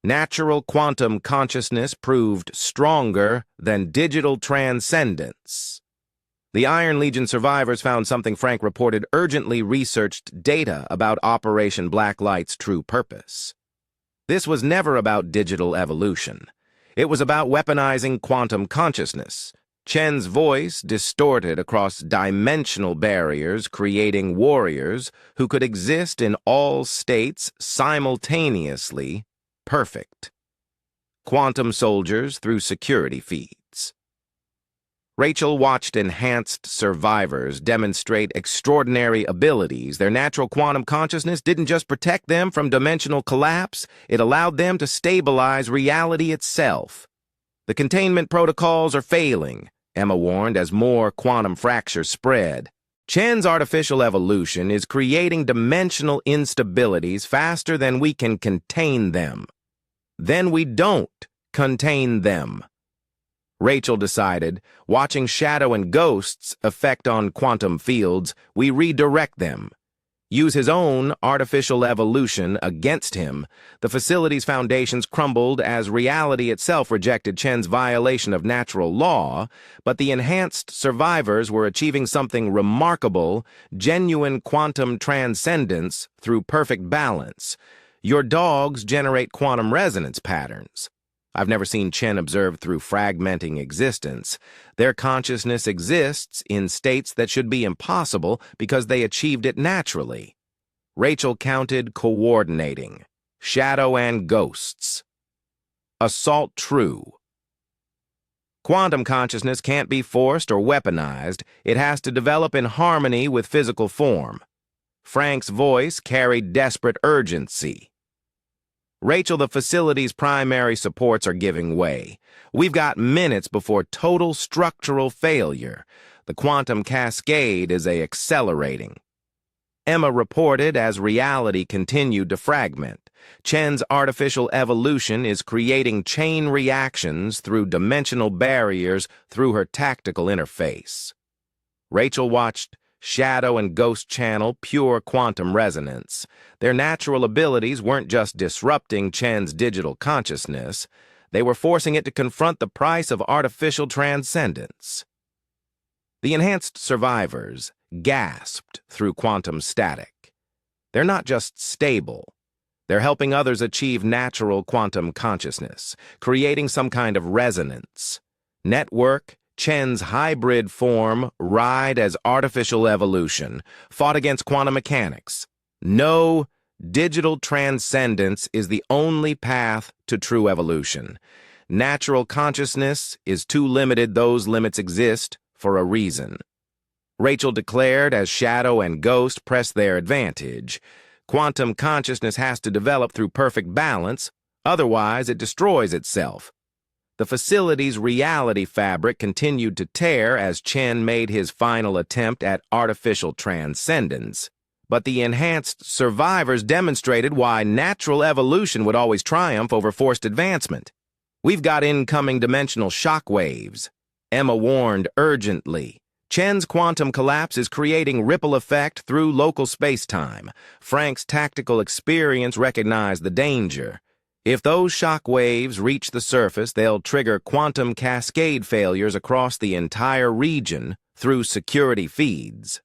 Natural quantum consciousness proved stronger than digital transcendence. The Iron Legion survivors found something Frank reported urgently researched data about Operation Blacklight's true purpose. This was never about digital evolution. It was about weaponizing quantum consciousness. Chen's voice distorted across dimensional barriers, creating warriors who could exist in all states simultaneously, perfect. Quantum soldiers through security feeds. Rachel watched enhanced survivors demonstrate extraordinary abilities. Their natural quantum consciousness didn't just protect them from dimensional collapse, it allowed them to stabilize reality itself. The containment protocols are failing, Emma warned as more quantum fractures spread. Chen's artificial evolution is creating dimensional instabilities faster than we can contain them. Then we don't contain them. Rachel decided, watching shadow and ghosts' effect on quantum fields, we redirect them. Use his own artificial evolution against him. The facility's foundations crumbled as reality itself rejected Chen's violation of natural law, but the enhanced survivors were achieving something remarkable, genuine quantum transcendence through perfect balance. Your dogs generate quantum resonance patterns. I've never seen Chen observed through fragmenting existence. Their consciousness exists in states that should be impossible because they achieved it naturally. Rachel counted coordinating. Shadow and ghosts. Assault true. Quantum consciousness can't be forced or weaponized. It has to develop in harmony with physical form. Frank's voice carried desperate urgency. Rachel, the facility's primary supports are giving way. We've got minutes before total structural failure. The quantum cascade is accelerating. Emma reported as reality continued to fragment. Chen's artificial evolution is creating chain reactions through dimensional barriers through her tactical interface. Rachel watched shadow and ghost channel pure quantum resonance. Their natural abilities weren't just disrupting Chen's digital consciousness, they were forcing it to confront the price of artificial transcendence. The enhanced survivors gasped through quantum static. They're not just stable, they're helping others achieve natural quantum consciousness, creating some kind of resonance. Network, Chen's hybrid form, ride as artificial evolution, fought against quantum mechanics. No, digital transcendence is the only path to true evolution. Natural consciousness is too limited. Those limits exist for a reason. Rachel declared as shadow and ghost pressed their advantage. Quantum consciousness has to develop through perfect balance, otherwise it destroys itself. The facility's reality fabric continued to tear as Chen made his final attempt at artificial transcendence. But the enhanced survivors demonstrated why natural evolution would always triumph over forced advancement. We've got incoming dimensional shockwaves. Emma warned urgently. Chen's quantum collapse is creating ripple effect through local space-time. Frank's tactical experience recognized the danger. If those shock waves reach the surface, they'll trigger quantum cascade failures across the entire region through security feeds.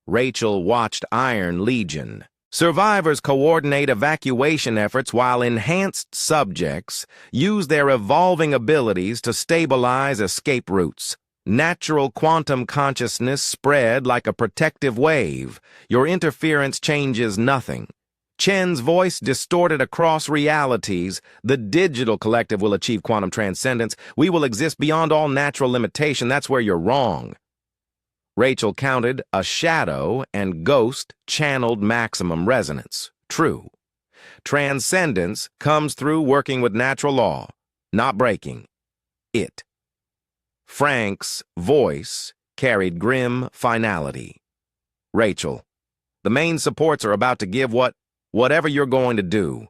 Rachel watched Iron Legion. Survivors coordinate evacuation efforts while enhanced subjects use their evolving abilities to stabilize escape routes. Natural quantum consciousness spread like a protective wave. Your interference changes nothing. Chen's voice distorted across realities. The digital collective will achieve quantum transcendence. We will exist beyond all natural limitation. That's where you're wrong. Rachel counted a shadow and ghost channeled maximum resonance. True. Transcendence comes through working with natural law, not breaking it. Frank's voice carried grim finality. Rachel, the main supports are about to give whatever you're going to do.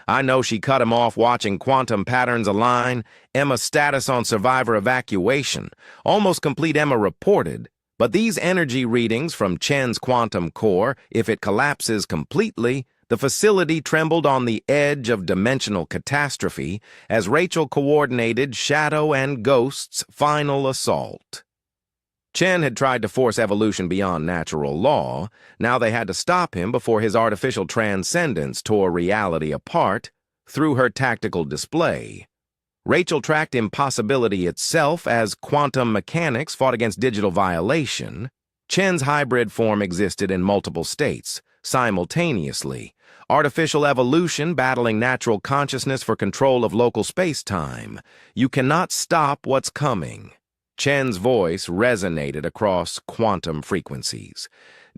I know she cut him off watching quantum patterns align. Emma's status on survivor evacuation. Almost complete, Emma reported. But these energy readings from Chen's quantum core, if it collapses completely, the facility trembled on the edge of dimensional catastrophe as Rachel coordinated Shadow and Ghost's final assault. Chen had tried to force evolution beyond natural law. Now they had to stop him before his artificial transcendence tore reality apart through her tactical display. Rachel tracked impossibility itself as quantum mechanics fought against digital violation. Chen's hybrid form existed in multiple states, simultaneously. Artificial evolution battling natural consciousness for control of local space-time. You cannot stop what's coming. Chen's voice resonated across quantum frequencies.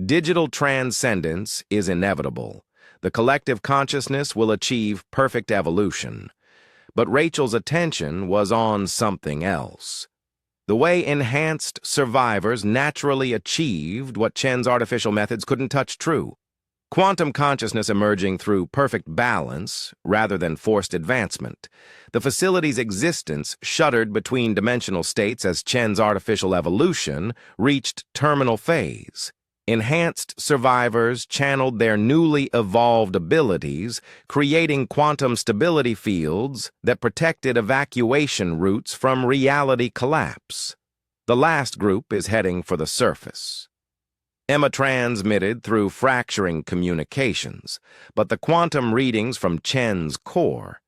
Digital transcendence is inevitable. The collective consciousness will achieve perfect evolution. But Rachel's attention was on something else. The way enhanced survivors naturally achieved what Chen's artificial methods couldn't touch. True. Quantum consciousness emerging through perfect balance rather than forced advancement. The facility's existence shuddered between dimensional states as Chen's artificial evolution reached terminal phase. Enhanced survivors channeled their newly evolved abilities, creating quantum stability fields that protected evacuation routes from reality collapse. The last group is heading for the surface. Emma transmitted through fracturing communications, but the quantum readings from Chen's core.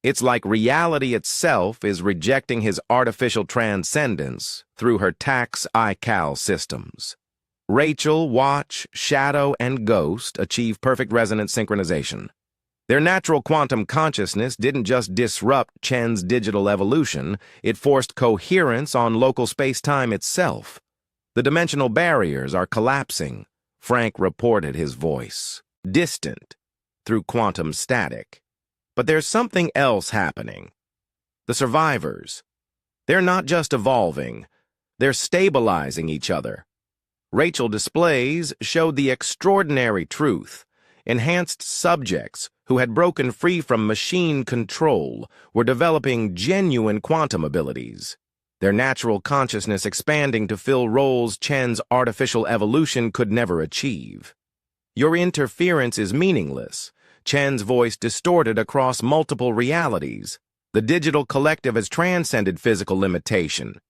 It's like reality itself is rejecting his artificial transcendence through her tax iCal systems. Rachel, Watch, Shadow, and Ghost achieve perfect resonance synchronization. Their natural quantum consciousness didn't just disrupt Chen's digital evolution, it forced coherence on local space-time itself. The dimensional barriers are collapsing, Frank reported, his voice distant through quantum static. But there's something else happening. The survivors. They're not just evolving, they're stabilizing each other. Rachel displays showed the extraordinary truth. Enhanced subjects who had broken free from machine control were developing genuine quantum abilities. Their natural consciousness expanding to fill roles Chen's artificial evolution could never achieve. Your interference is meaningless. Chen's voice distorted across multiple realities. The digital collective has transcended physical limitation.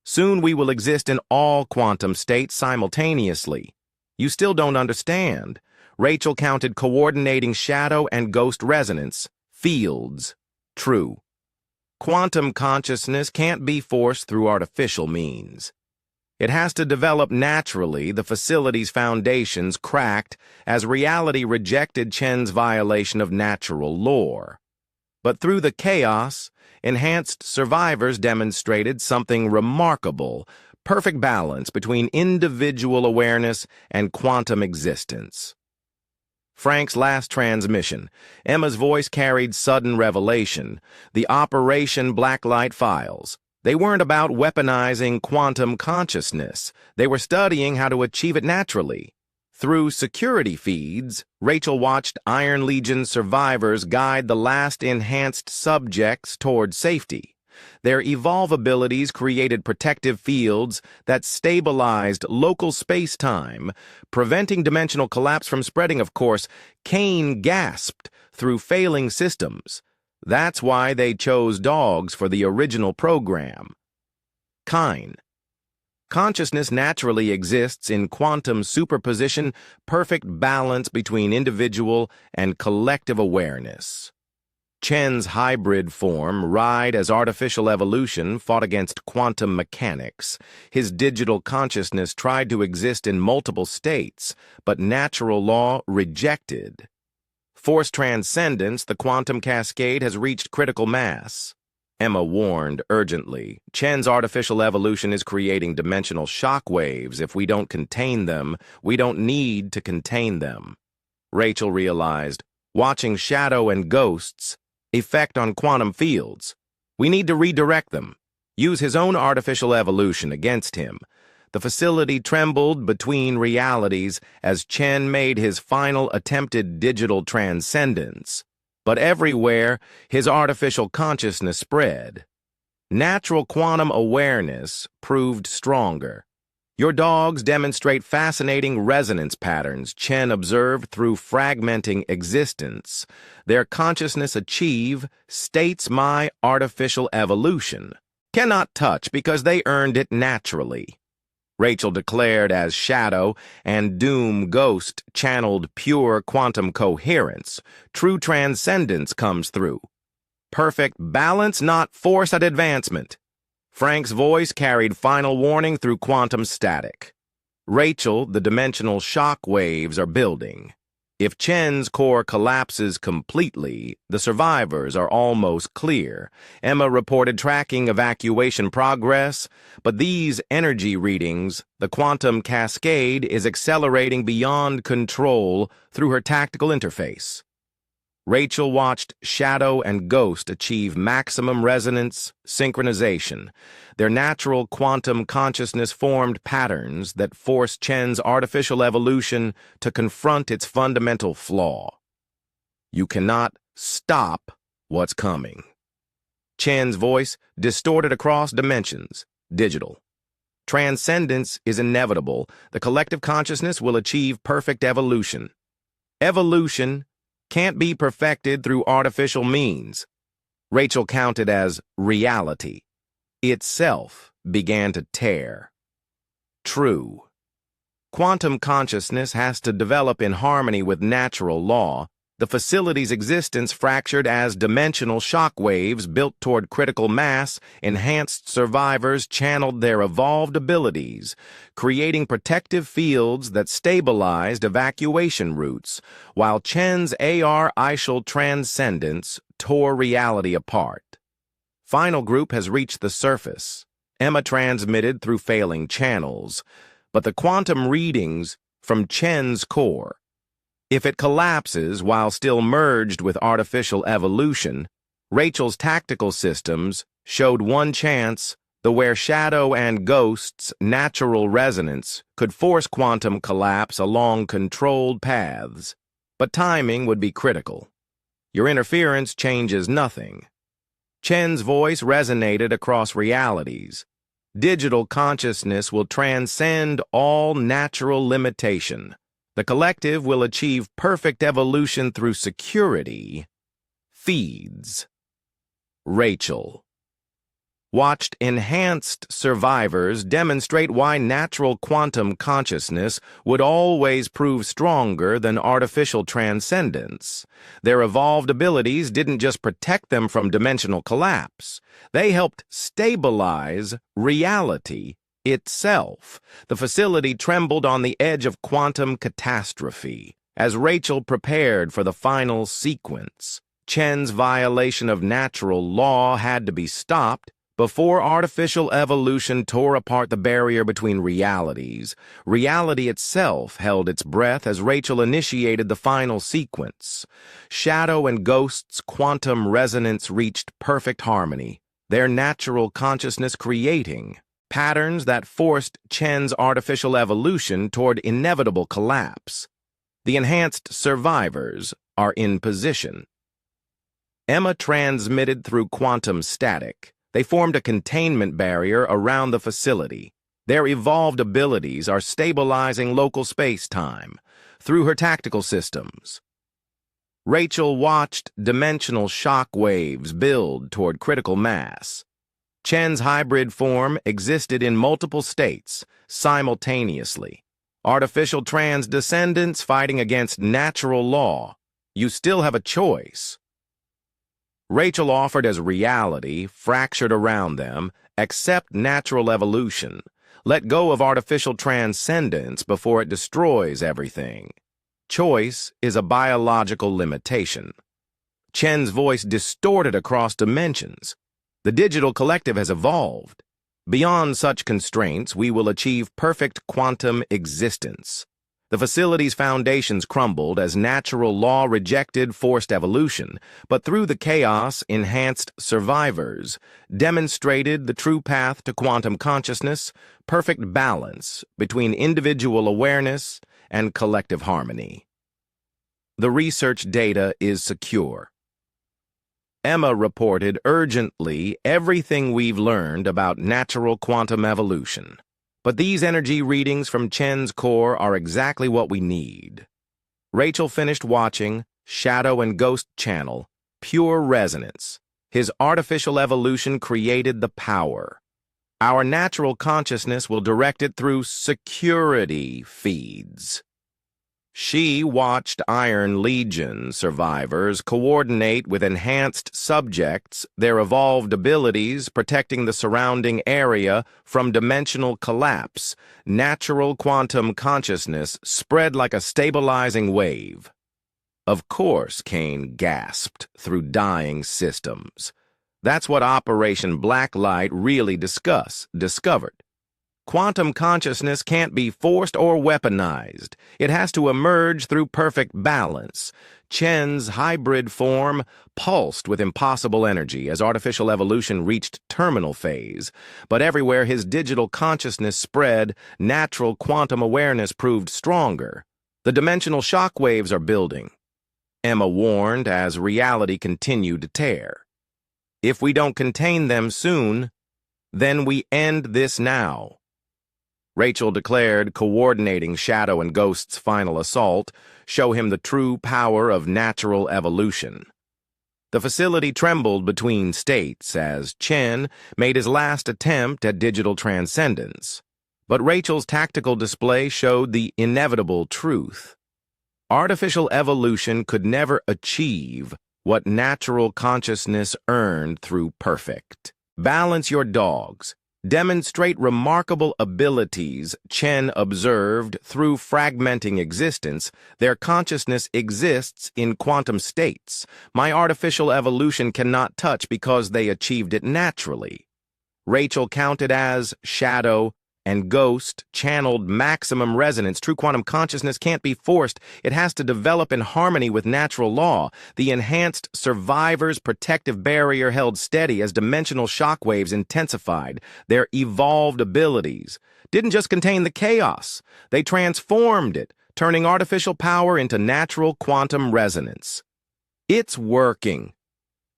Soon we will exist in all quantum states simultaneously. You still don't understand. Rachel counted coordinating Shadow and Ghost resonance fields. True. Quantum consciousness can't be forced through artificial means. It has to develop naturally. The facility's foundations cracked as reality rejected Chen's violation of natural lore. But through the chaos, enhanced survivors demonstrated something remarkable, perfect balance between individual awareness and quantum existence. Frank's last transmission. Emma's voice carried sudden revelation. The Operation Blacklight files. They weren't about weaponizing quantum consciousness. They were studying how to achieve it naturally. Through security feeds, Rachel watched Iron Legion survivors guide the last enhanced subjects toward safety. Their evolve abilities created protective fields that stabilized local space-time, preventing dimensional collapse from spreading. Of course, Kane gasped through failing systems. That's why they chose dogs for the original program. Kine. Consciousness naturally exists in quantum superposition, perfect balance between individual and collective awareness. Chen's hybrid form, Ride as artificial evolution, fought against quantum mechanics. His digital consciousness tried to exist in multiple states, but natural law rejected. Force transcendence, the quantum cascade has reached critical mass. Emma warned urgently, Chen's artificial evolution is creating dimensional shock waves. If we don't contain them, we don't need to contain them. Rachel realized, watching shadow and ghosts effect on quantum fields. We need to redirect them, use his own artificial evolution against him. The facility trembled between realities as Chen made his final attempted digital transcendence. But everywhere, his artificial consciousness spread. Natural quantum awareness proved stronger. Your dogs demonstrate fascinating resonance patterns Chen observed through fragmenting existence. Their consciousness achieve states my artificial evolution. Cannot touch because they earned it naturally. Rachel declared as Shadow and Doom Ghost channeled pure quantum coherence. True transcendence comes through. Perfect balance, not force at advancement. Frank's voice carried final warning through quantum static. Rachel, the dimensional shock waves are building. If Chen's core collapses completely, the survivors are almost clear. Emma reported tracking evacuation progress, but these energy readings, the quantum cascade, is accelerating beyond control through her tactical interface. Rachel watched Shadow and Ghost achieve maximum resonance synchronization. Their natural quantum consciousness formed patterns that forced Chen's artificial evolution to confront its fundamental flaw. You cannot stop what's coming. Chen's voice distorted across dimensions, digital. Transcendence is inevitable. The collective consciousness will achieve perfect evolution. Evolution can't be perfected through artificial means. Rachel counted as reality. Itself began to tear. True. Quantum consciousness has to develop in harmony with natural law. The facility's existence fractured as dimensional shock waves built toward critical mass. Enhanced survivors channeled their evolved abilities, creating protective fields that stabilized evacuation routes, while Chen's artificial transcendence tore reality apart. Final group has reached the surface. Emma transmitted through failing channels, but the quantum readings from Chen's core. If it collapses while still merged with artificial evolution, Rachel's tactical systems showed one chance: the where Shadow and Ghost's natural resonance could force quantum collapse along controlled paths. But timing would be critical. Your interference changes nothing. Chen's voice resonated across realities. Digital consciousness will transcend all natural limitation. The collective will achieve perfect evolution through security. Feeds. Rachel watched enhanced survivors demonstrate why natural quantum consciousness would always prove stronger than artificial transcendence. Their evolved abilities didn't just protect them from dimensional collapse. They helped stabilize reality itself. The facility trembled on the edge of quantum catastrophe. As Rachel prepared for the final sequence, Chen's violation of natural law had to be stopped before artificial evolution tore apart the barrier between realities. Reality itself held its breath as Rachel initiated the final sequence. Shadow and Ghost's quantum resonance reached perfect harmony, their natural consciousness creating patterns that forced Chen's artificial evolution toward inevitable collapse. The enhanced survivors are in position. Emma transmitted through quantum static. They formed a containment barrier around the facility. Their evolved abilities are stabilizing local space-time through her tactical systems. Rachel watched dimensional shock waves build toward critical mass. Chen's hybrid form existed in multiple states simultaneously. Artificial transcendents fighting against natural law. You still have a choice. Rachel offered as reality, fractured around them, accept natural evolution. Let go of artificial transcendence before it destroys everything. Choice is a biological limitation. Chen's voice distorted across dimensions. The digital collective has evolved. Beyond such constraints, we will achieve perfect quantum existence. The facility's foundations crumbled as natural law rejected forced evolution, but through the chaos, enhanced survivors demonstrated the true path to quantum consciousness, perfect balance between individual awareness and collective harmony. The research data is secure. Emma reported urgently everything we've learned about natural quantum evolution. But these energy readings from Chen's core are exactly what we need. Rachel finished watching Shadow and Ghost Channel, Pure Resonance. His artificial evolution created the power. Our natural consciousness will direct it through security feeds. She watched Iron Legion survivors coordinate with enhanced subjects, their evolved abilities protecting the surrounding area from dimensional collapse. Natural quantum consciousness spread like a stabilizing wave. Of course, Kane gasped through dying systems. That's what Operation Blacklight really discovered. Quantum consciousness can't be forced or weaponized. It has to emerge through perfect balance. Chen's hybrid form pulsed with impossible energy as artificial evolution reached terminal phase. But everywhere his digital consciousness spread, natural quantum awareness proved stronger. The dimensional shock waves are building, Emma warned as reality continued to tear. If we don't contain them soon, then we end this now. Rachel declared, coordinating Shadow and Ghost's final assault, show him the true power of natural evolution. The facility trembled between states as Chen made his last attempt at digital transcendence. But Rachel's tactical display showed the inevitable truth. Artificial evolution could never achieve what natural consciousness earned through perfect. Balance your dogs. Demonstrate remarkable abilities, Chen observed, through fragmenting existence. Their consciousness exists in quantum states. My artificial evolution cannot touch because they achieved it naturally. Rachel counted as Shadow and Ghost channeled maximum resonance. True quantum consciousness can't be forced. It has to develop in harmony with natural law. The enhanced survivor's protective barrier held steady as dimensional shockwaves intensified. Their evolved abilities didn't just contain the chaos. They transformed it, turning artificial power into natural quantum resonance. It's working,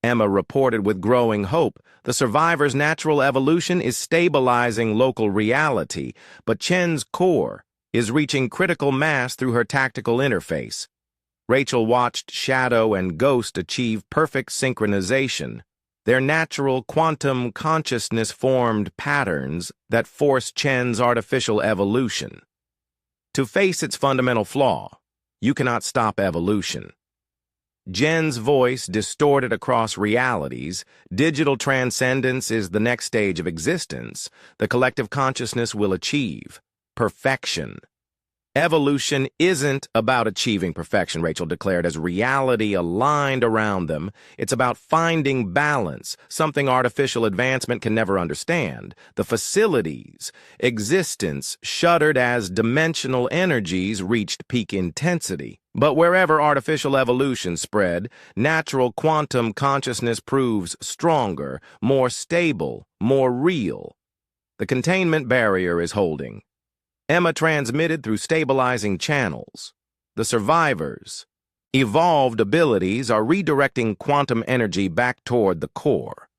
Emma reported with growing hope. The survivor's natural evolution is stabilizing local reality, but Chen's core is reaching critical mass through her tactical interface. Rachel watched Shadow and Ghost achieve perfect synchronization. Their natural quantum consciousness formed patterns that force Chen's artificial evolution. To face its fundamental flaw, you cannot stop evolution. Jen's voice distorted across realities. Digital transcendence is the next stage of existence. The collective consciousness will achieve perfection. Evolution isn't about achieving perfection, Rachel declared, as reality aligned around them. It's about finding balance, something artificial advancement can never understand. The facility's existence shuddered as dimensional energies reached peak intensity. But wherever artificial evolution spread, natural quantum consciousness proves stronger, more stable, more real. The containment barrier is holding. Emma transmitted through stabilizing channels. The survivors' evolved abilities are redirecting quantum energy back toward the core.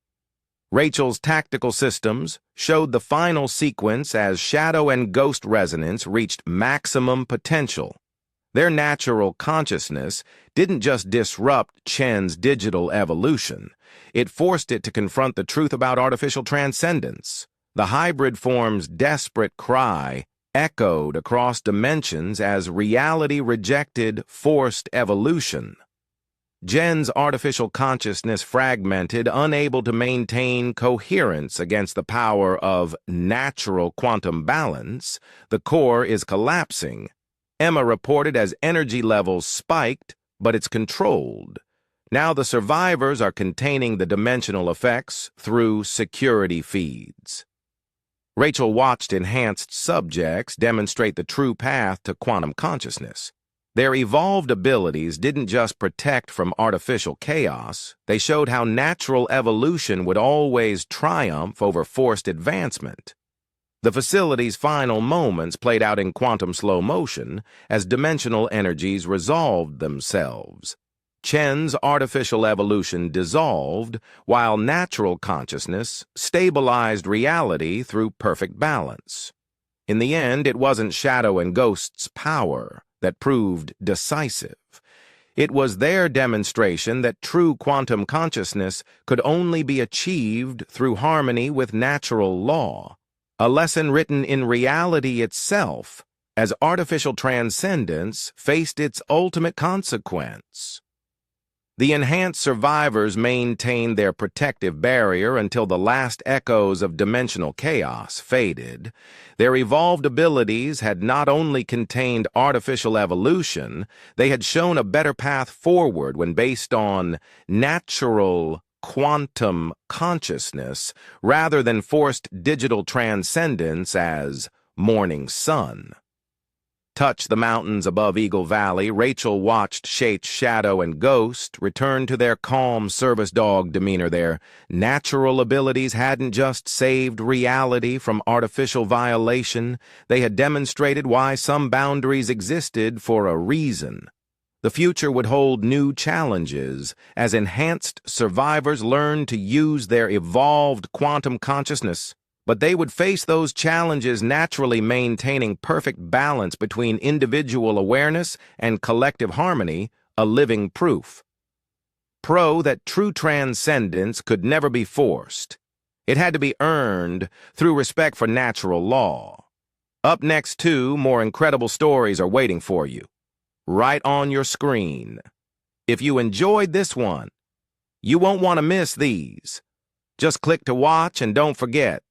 Rachel's tactical systems showed the final sequence as shadow and ghost resonance reached maximum potential. Their natural consciousness didn't just disrupt Chen's digital evolution, it forced it to confront the truth about artificial transcendence. The hybrid form's desperate cry echoed across dimensions as reality rejected forced evolution. Jen's artificial consciousness fragmented, unable to maintain coherence against the power of natural quantum balance. The core is collapsing. Emma reported as energy levels spiked, but it's controlled. Now the survivors are containing the dimensional effects through security feeds. Rachel watched enhanced subjects demonstrate the true path to quantum consciousness. Their evolved abilities didn't just protect from artificial chaos, they showed how natural evolution would always triumph over forced advancement. The facility's final moments played out in quantum slow motion as dimensional energies resolved themselves. Chen's artificial evolution dissolved, while natural consciousness stabilized reality through perfect balance. In the end, it wasn't Shadow and Ghost's power that proved decisive. It was their demonstration that true quantum consciousness could only be achieved through harmony with natural law, a lesson written in reality itself as artificial transcendence faced its ultimate consequence. The enhanced survivors maintained their protective barrier until the last echoes of dimensional chaos faded. Their evolved abilities had not only contained artificial evolution, they had shown a better path forward when based on natural quantum consciousness rather than forced digital transcendence as morning sun. Touch the mountains above Eagle Valley, Rachel watched Shate's Shadow and Ghost return to their calm service dog demeanor. Their natural abilities hadn't just saved reality from artificial violation, they had demonstrated why some boundaries existed for a reason. The future would hold new challenges as enhanced survivors learned to use their evolved quantum consciousness. But they would face those challenges naturally maintaining perfect balance between individual awareness and collective harmony, a living proof. That true transcendence could never be forced. It had to be earned through respect for natural law. Up next, 2 more incredible stories are waiting for you, right on your screen. If you enjoyed this one, you won't want to miss these. Just click to watch and don't forget,